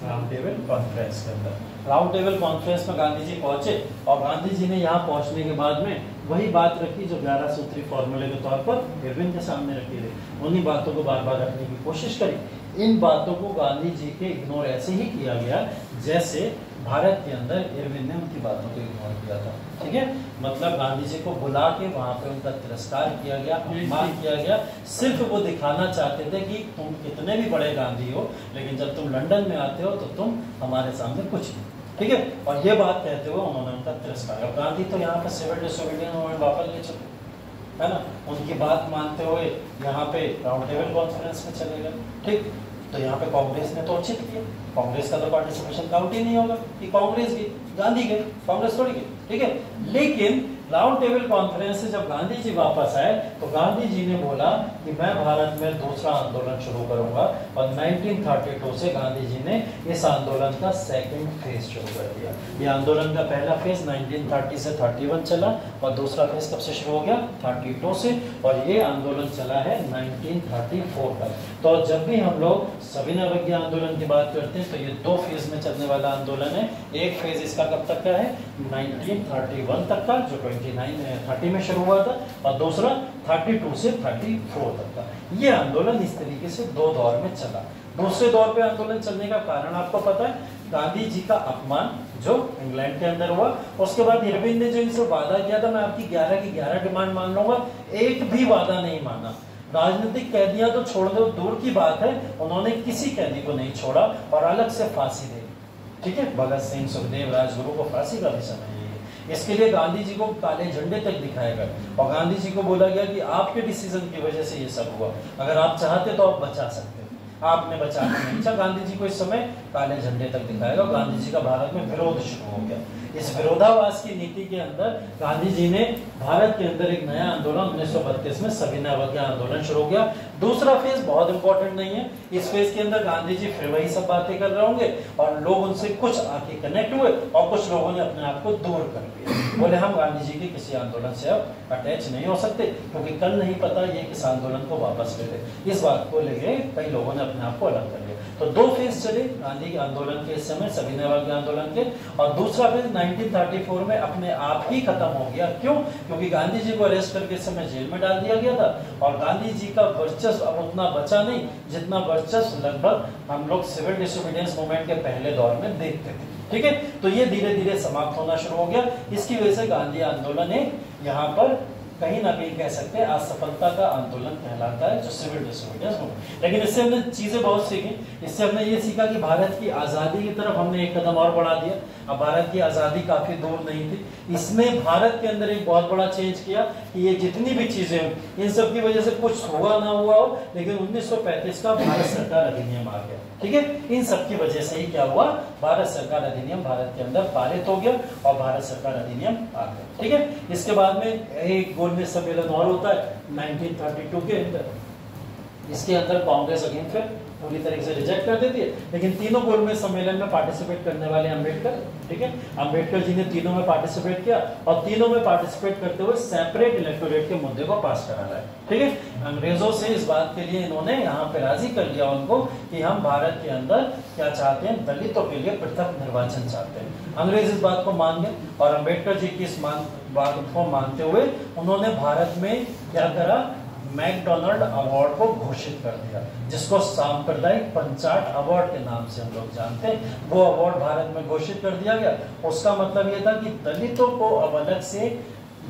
राउंड टेबल कॉन्फ्रेंस के अंदर। राउंड टेबल कॉन्फ्रेंस में गांधी जी पहुंचे और गांधी जी ने यहाँ पहुंचने के बाद में वही बात रखी जो 11 सूत्री फॉर्मूले के तौर पर इरविन के सामने रखी थी, उन्हीं बातों को बार बार रखने की कोशिश करी। इन बातों को गांधी जी के इग्नोर ऐसे ही किया गया जैसे भारत के अंदर इरविन ने उनकी बातों को इग्नोर किया था, ठीक है। मतलब गांधी जी को बुला के वहां पे उनका तिरस्कार किया गया, अपमान किया गया। सिर्फ वो दिखाना चाहते थे कि तुम कितने भी बड़े गांधी हो, लेकिन जब तुम लंदन में आते हो तो तुम हमारे सामने कुछ नहीं, ठीक है। और ये बात कहते हुए उन्होंने उनका तिरस्कार। अब गांधी तो यहाँ पे सिविल डिसोबीडियंस मूवमेंट वापस ले चुके, है ना। उनकी बात मानते हुए यहाँ पे राउंड टेबल कॉन्फ्रेंस में चले गए, ठीक। तो यहाँ पे कांग्रेस ने तो उचित किया, कांग्रेस का तो पार्टिसिपेशन काउंट ही नहीं होगा कि कांग्रेस गई, गांधी गए, कांग्रेस थोड़ी गई, ठीक है। लेकिन राउंड टेबल कॉन्फ्रेंस से जब गांधी जी वापस आए तो गांधी जी ने बोला कि मैं भारत में दूसरा आंदोलन शुरू करूंगा और 1932 से गांधी जी ने इस आंदोलन का सेकंड फेज शुरू कर दिया। ये आंदोलन का पहला फेज 1930 से 31 चला और दूसरा फेज कब से शुरू हो गया? 32 से, और ये आंदोलन चला है 1934 तक। तो जब भी हम लोग सविनय अवज्ञा आंदोलन की बात करते हैं तो ये 2 फेज में चलने वाला आंदोलन है। एक फेज इसका कब तक का है? 1931 तक का, जो 30 में शुरू हुआ था, और दूसरा 32 से 34 तक का। ये आंदोलन इस तरीके से 2 दौर में चला। दूसरे दौर पे आंदोलन चलने का कारण आपको पता है, गांधी जी का अपमान जो इंग्लैंड के अंदर हुआ। उसके बाद इरविन ने जो इनसे वादा किया था मैं आपकी 11 की 11 डिमांड मान लूंगा, एक भी वादा नहीं माना। राजनीतिक कैदियां तो छोड़ दो, दूर की बात है, उन्होंने किसी कैदी को नहीं छोड़ा और अलग से फांसी दे, ठीक है। भगत सिंह, सुखदेव, राजगुरु को फांसी का भी समय है। इसके लिए गांधी जी को काले झंडे तक दिखाया गया और गांधी जी को बोला गया कि आपके डिसीजन की वजह से ये सब हुआ, अगर आप चाहते तो आप बचा सकते, आपने बचा नहीं चाहा। गांधी जी को इस समय काले झंडे तक दिखाएगा। गांधी जी का भारत में विरोध शुरू हो गया। इस विरोधाभास की नीति के अंदर गांधी जी ने भारत के अंदर एक नया आंदोलन 1932 में सविनय अवज्ञा आंदोलन शुरू किया। दूसरा फेज बहुत इंपॉर्टेंट नहीं है, इस फेज के अंदर गांधी जी फिर वही सब बातें कर रहे होंगे और लोग उनसे कुछ आके कनेक्ट हुए और कुछ लोगों ने अपने आप को दूर कर दिया, बोले हम गांधी जी के किसी आंदोलन से अब अटैच नहीं हो सकते क्योंकि कल नहीं पता ये किस आंदोलन को वापस ले ले। इस बात को लेके कई लोगों ने अपने आप को अलग कर लिया। तो 2 फेज चले गांधी के आंदोलन के इस समय, सविनय अवज्ञा आंदोलन के, और दूसरा फेज 1934 में अपने आप ही खत्म हो गया। क्यों? क्योंकि गांधी जी को अरेस्ट करके इस समय जेल में डाल दिया गया था और गांधी जी का वर्चस्व अब उतना बचा नहीं जितना वर्चस्व लगभग हम लोग सिविल डिसोबीडियंस मूवमेंट के पहले दौर में देखते थे, ठीक है। तो ये धीरे धीरे समाप्त होना शुरू हो गया। इसकी वजह से गांधी आंदोलन एक यहाँ पर कहीं ना कहीं कह सकते हैं असफलता का आंदोलन कहलाता है, जो सिविल डिसोबीडियंस मूवमेंट। लेकिन इससे हमने चीजें बहुत सीखी। इससे हमने ये सीखा कि भारत की आजादी की तरफ हमने एक कदम और बढ़ा दिया। अब भारत की आजादी काफी दूर नहीं थी। इसमें भारत के अंदर एक बहुत बड़ा चेंज किया कि ये जितनी भी चीजें हुई इन सब की वजह से कुछ हुआ ना हुआ हो, लेकिन 1935 का भारत सरकार अधिनियम आ गया, ठीक है। इन सब की वजह से ही क्या हुआ, भारत सरकार अधिनियम भारत के अंदर पारित हो गया और भारत सरकार अधिनियम आ गया, ठीक है। इसके बाद में एक गोलमेज सम्मेलन और होता है 1932 के अंदर। इसके अंदर कांग्रेस अगेन फिर पूरी तरीके से रिजेक्ट कर देती है, लेकिन तीनों गोलमेज सम्मेलन में पार्टिसिपेट करने वाले अम्बेडकर, ठीक है। अम्बेडकर जी ने तीनों में पार्टिसिपेट किया और तीनों में पार्टिसिपेट करते हुए सेपरेट इलेक्टोरेट के मुद्दे को पास कराना है, ठीक है। अंग्रेजों से इस बात के लिए इन्होंने यहाँ पे राजी कर लिया उनको कि हम भारत के अंदर क्या चाहते हैं, दलितों के लिए पृथक निर्वाचन चाहते हैं। अंग्रेज इस बात को मान गए और अम्बेडकर जी की इस बात को मानते हुए उन्होंने भारत में क्या करा, मैकडोनाल्ड अवार्ड को घोषित कर दिया, जिसको सांप्रदायिक पंचाट अवार्ड के नाम से हम लोग जानते हैं। वो अवार्ड भारत में घोषित कर दिया गया। उसका मतलब ये था कि दलितों को अब अलग से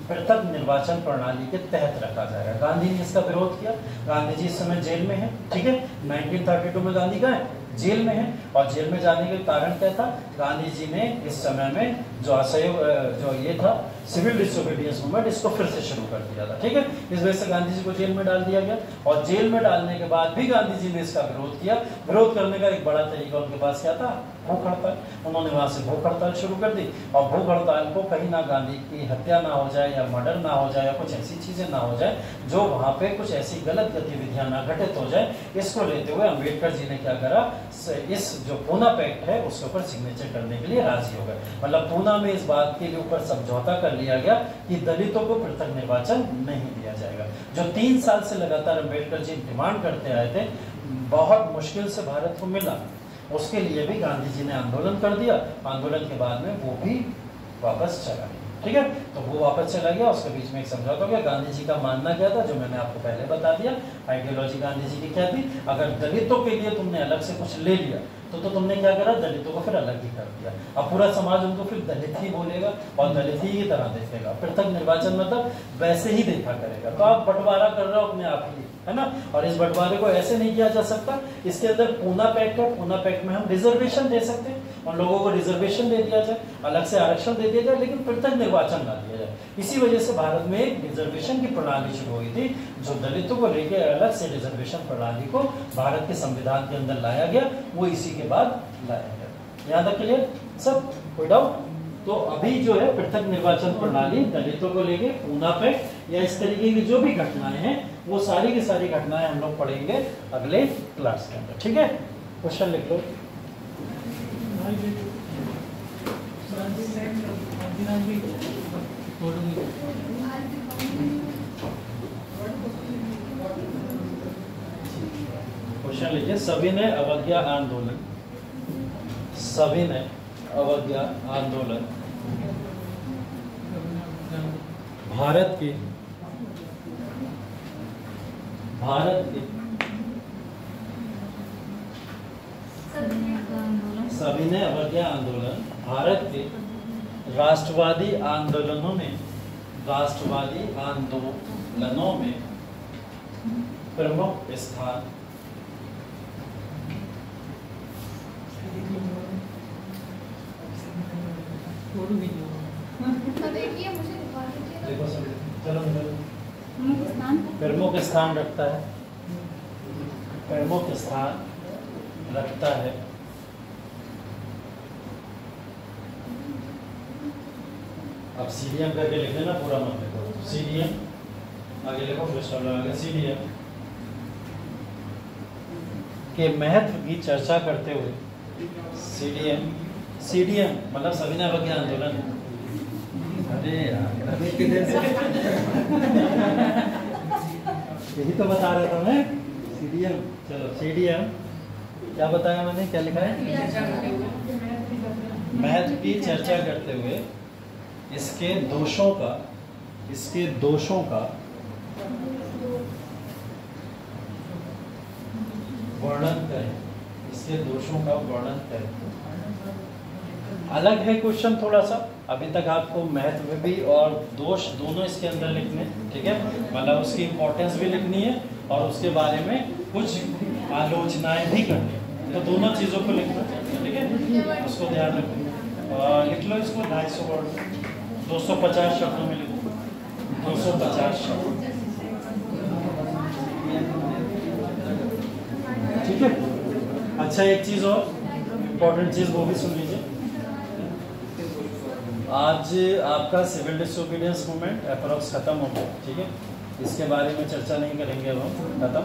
पृथक निर्वाचन प्रणाली के तहत रखा जाएगा। गांधी ने इसका विरोध किया। गांधी जी इस समय जेल में है, ठीक है। 1932 में गांधी का है जेल में है और जेल में जाने के कारण क्या था, गांधी जी ने इस समय में जो असहयोग जो ये था सिविल डिसोबीडियंस मूवमेंट, इसको फिर से शुरू कर दिया था, ठीक है। इस वजह से गांधी जी को जेल में डाल दिया गया और जेल में डालने के बाद भी गांधी जी ने इसका विरोध किया। विरोध करने का एक बड़ा तरीका उनके पास क्या था, भूख हड़ताल। उन्होंने वहां से भूख हड़ताल शुरू कर दी और भूख हड़ताल को कहीं ना गांधी की हत्या ना हो जाए या मर्डर ना हो जाए या कुछ ऐसी चीजें ना हो जाए जो वहां पे कुछ ऐसी गलत गतिविधियां ना घटित हो जाए, इसको लेते हुए अम्बेडकर जी ने क्या करा, इस जो पूना पैक्ट है उसके ऊपर सिग्नेचर करने के लिए राजी हो गए। मतलब पूना में इस बात के ऊपर समझौता कर लिया गया कि दलितों को पृथक निर्वाचन नहीं दिया जाएगा। जो 3 साल से लगातार अम्बेडकर जी डिमांड करते आए थे, बहुत मुश्किल से भारत को मिला। उसके लिए भी गांधी जी ने आंदोलन कर दिया। आंदोलन के बाद में वो भी वापस चला गया। ठीक है, तो वो वापस चला गया। उसके बीच में एक समझौता हो गया। गांधी जी का मानना क्या था, जो मैंने आपको पहले बता दिया। आइडियोलॉजी गांधी जी की क्या थी, अगर दलितों के लिए तुमने अलग से कुछ ले लिया तो तुमने क्या करा, दलितों को फिर अलग ही कर दिया। अब पूरा समाज उनको फिर दलित ही बोलेगा और दलित ही की तरह देखेगा। पृथक निर्वाचन मतलब वैसे ही देखा करेगा। तो आप बंटवारा कर रहे हो अपने आप ही, है ना। और इस बंटवारे को ऐसे नहीं किया जा सकता। इसके अंदर पूना पैक्ट है, पूना पैक्ट में हम रिजर्वेशन दे सकते हैं, उन लोगों को रिजर्वेशन दे दिया जाए, अलग से आरक्षण दे दिया जाए, लेकिन पृथक निर्वाचन ना दिया जाए। इसी वजह से भारत में एक रिजर्वेशन की प्रणाली शुरू हुई थी, जो दलितों को लेकर अलग से रिजर्वेशन प्रणाली को भारत के संविधान के अंदर लाया गया। वो इसी के बाद लाया गया। यहाँ तक क्लियर सब, कोई डाउट? तो अभी जो है पृथक निर्वाचन प्रणाली दलितों को लेके पूना पैक्ट या इस तरीके की जो भी घटनाएं हैं, वो सारी की सारी घटनाएं हम लोग पढ़ेंगे अगले क्लास के अंदर। ठीक है, क्वेश्चन लिख लो। क्वेश्चन लिखिए, सविनय अवज्ञा आंदोलन, सविनय अवज्ञा आंदोलन भारत के सविनय अवज्ञा आंदोलन भारत के राष्ट्रवादी आंदोलनों में प्रमुख स्थान प्रमुख स्थान रखता है, प्रमुख स्थान रखता है अब सीडीएम करके लिख लेना, पूरा मत लिखो। सीडीएम आगे लिखो, फिर सब लगा सीडीएम के महत्व की चर्चा करते हुए, सीडीएम मतलब सविनय अवज्ञा आंदोलन। अरे यार अभी किधर से यही तो बता रहा था मैं, सीडीएम। चलो सीडीएम क्या बताया मैंने, क्या लिखा है, महत्व की चर्चा करते हुए इसके दोषों का वर्णन करें, इसके दोषों का वर्णन करें। अलग है क्वेश्चन थोड़ा सा, अभी तक आपको महत्व भी और दोष दोनों इसके अंदर लिखने, ठीक है, मतलब उसकी इंपॉर्टेंस भी लिखनी है और उसके बारे में कुछ आलोचनाएं भी करनी है, तो दोनों चीजों को लिखना, ठीक है, उसको ध्यान रखना। लिख लो इसको 250 वर्ड, 250 शब्दों में लिखो, 250 शब्द, ठीक है। अच्छा एक चीज और इम्पोर्टेंट चीज वो भी सुन लीजिए। आज आपका सिविल डिसोबीडियंस मूवमेंट अप्रोक्स खत्म हो गया, ठीक है, इसके बारे में चर्चा नहीं करेंगे अब हम, खत्म।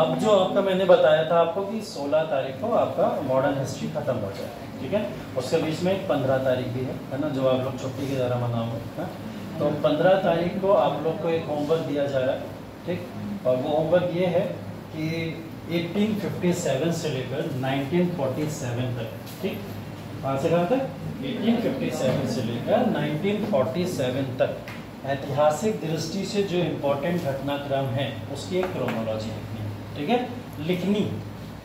अब जो आपका मैंने बताया था आपको कि 16 तारीख को आपका मॉडर्न हिस्ट्री खत्म हो जाए, ठीक है, उसके बीच में 15 तारीख भी है ना, जो आप लोग छुट्टी की तरह मनाओगे। तो 15 तारीख को आप लोग को एक होमवर्क दिया जा रहा है, ठीक, और वो होमवर्क ये है कि 1857 से लेकर 1947 तक, ठीक, कहाँ से कहाँ तक, 1857 से लेकर 1947 तक ऐतिहासिक दृष्टि से जो इम्पोर्टेंट घटनाक्रम है उसकी एक क्रोनोलॉजी लिखनी है, ठीक है, लिखनी,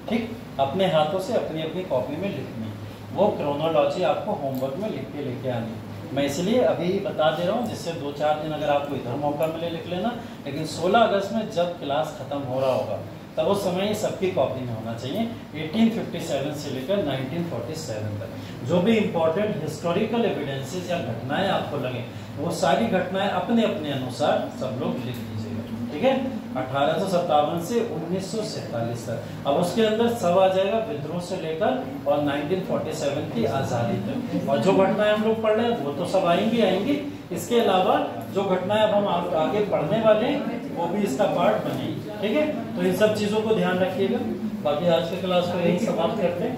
ठीक, अपने हाथों से अपनी अपनी कॉपी में लिखनी। वो क्रोनोलॉजी आपको होमवर्क में लिख के लेके आनी। मैं इसलिए अभी बता दे रहा हूँ जिससे 2-4 दिन अगर आपको इधर मौका मिले लिख लेना, लेकिन 16 अगस्त में जब क्लास खत्म हो रहा होगा तब उस समय ये सबकी कॉपी में होना चाहिए। 1857 से लेकर 1947 तक जो भी इम्पोर्टेंट हिस्टोरिकल एविडेंसेस या घटनाएं आपको लगे वो सारी घटनाएं अपने अपने अनुसार सब लोग लिख लीजिएगा, ठीक है। 1857 से 1947 तक, अब उसके अंदर सब आ जाएगा विद्रोह से लेकर और 1947 की आज़ादी तक, और जो घटनाएं हम लोग पढ़ रहे हैं वो तो सब आएंगी। इसके अलावा जो घटनाएं अब हम आगे पढ़ने वाले हैं वो भी इसका पार्ट बनेगी, ठीक है। तो इन सब चीज़ों को ध्यान रखिएगा। बाकी आज के क्लास को यही समाप्त करते हैं।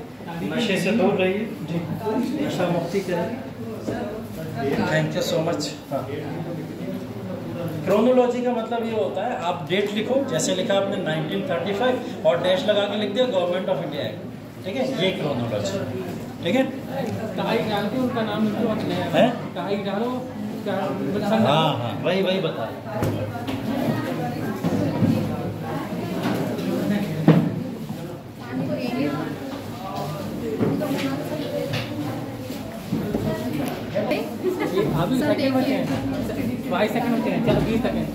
नशे से दूर रहिए, ठीक, नशा मुक्ति करें। Thank you so much. हाँ क्रोनोलॉजी का मतलब ये होता है, आप डेट लिखो, जैसे लिखा आपने 1935 और डैश लगा के लिख दिया गवर्नमेंट ऑफ इंडिया एक्ट, ठीक है, ये क्रोनोलॉजी, ठीक है। कहाई डाल के उनका नाम लिखो है, कहाई डालो हाँ हाँ वही बता। अभी सेकंड बचे हैं, 22 सेकंड बचे हैं, चलो 20 सेकंड।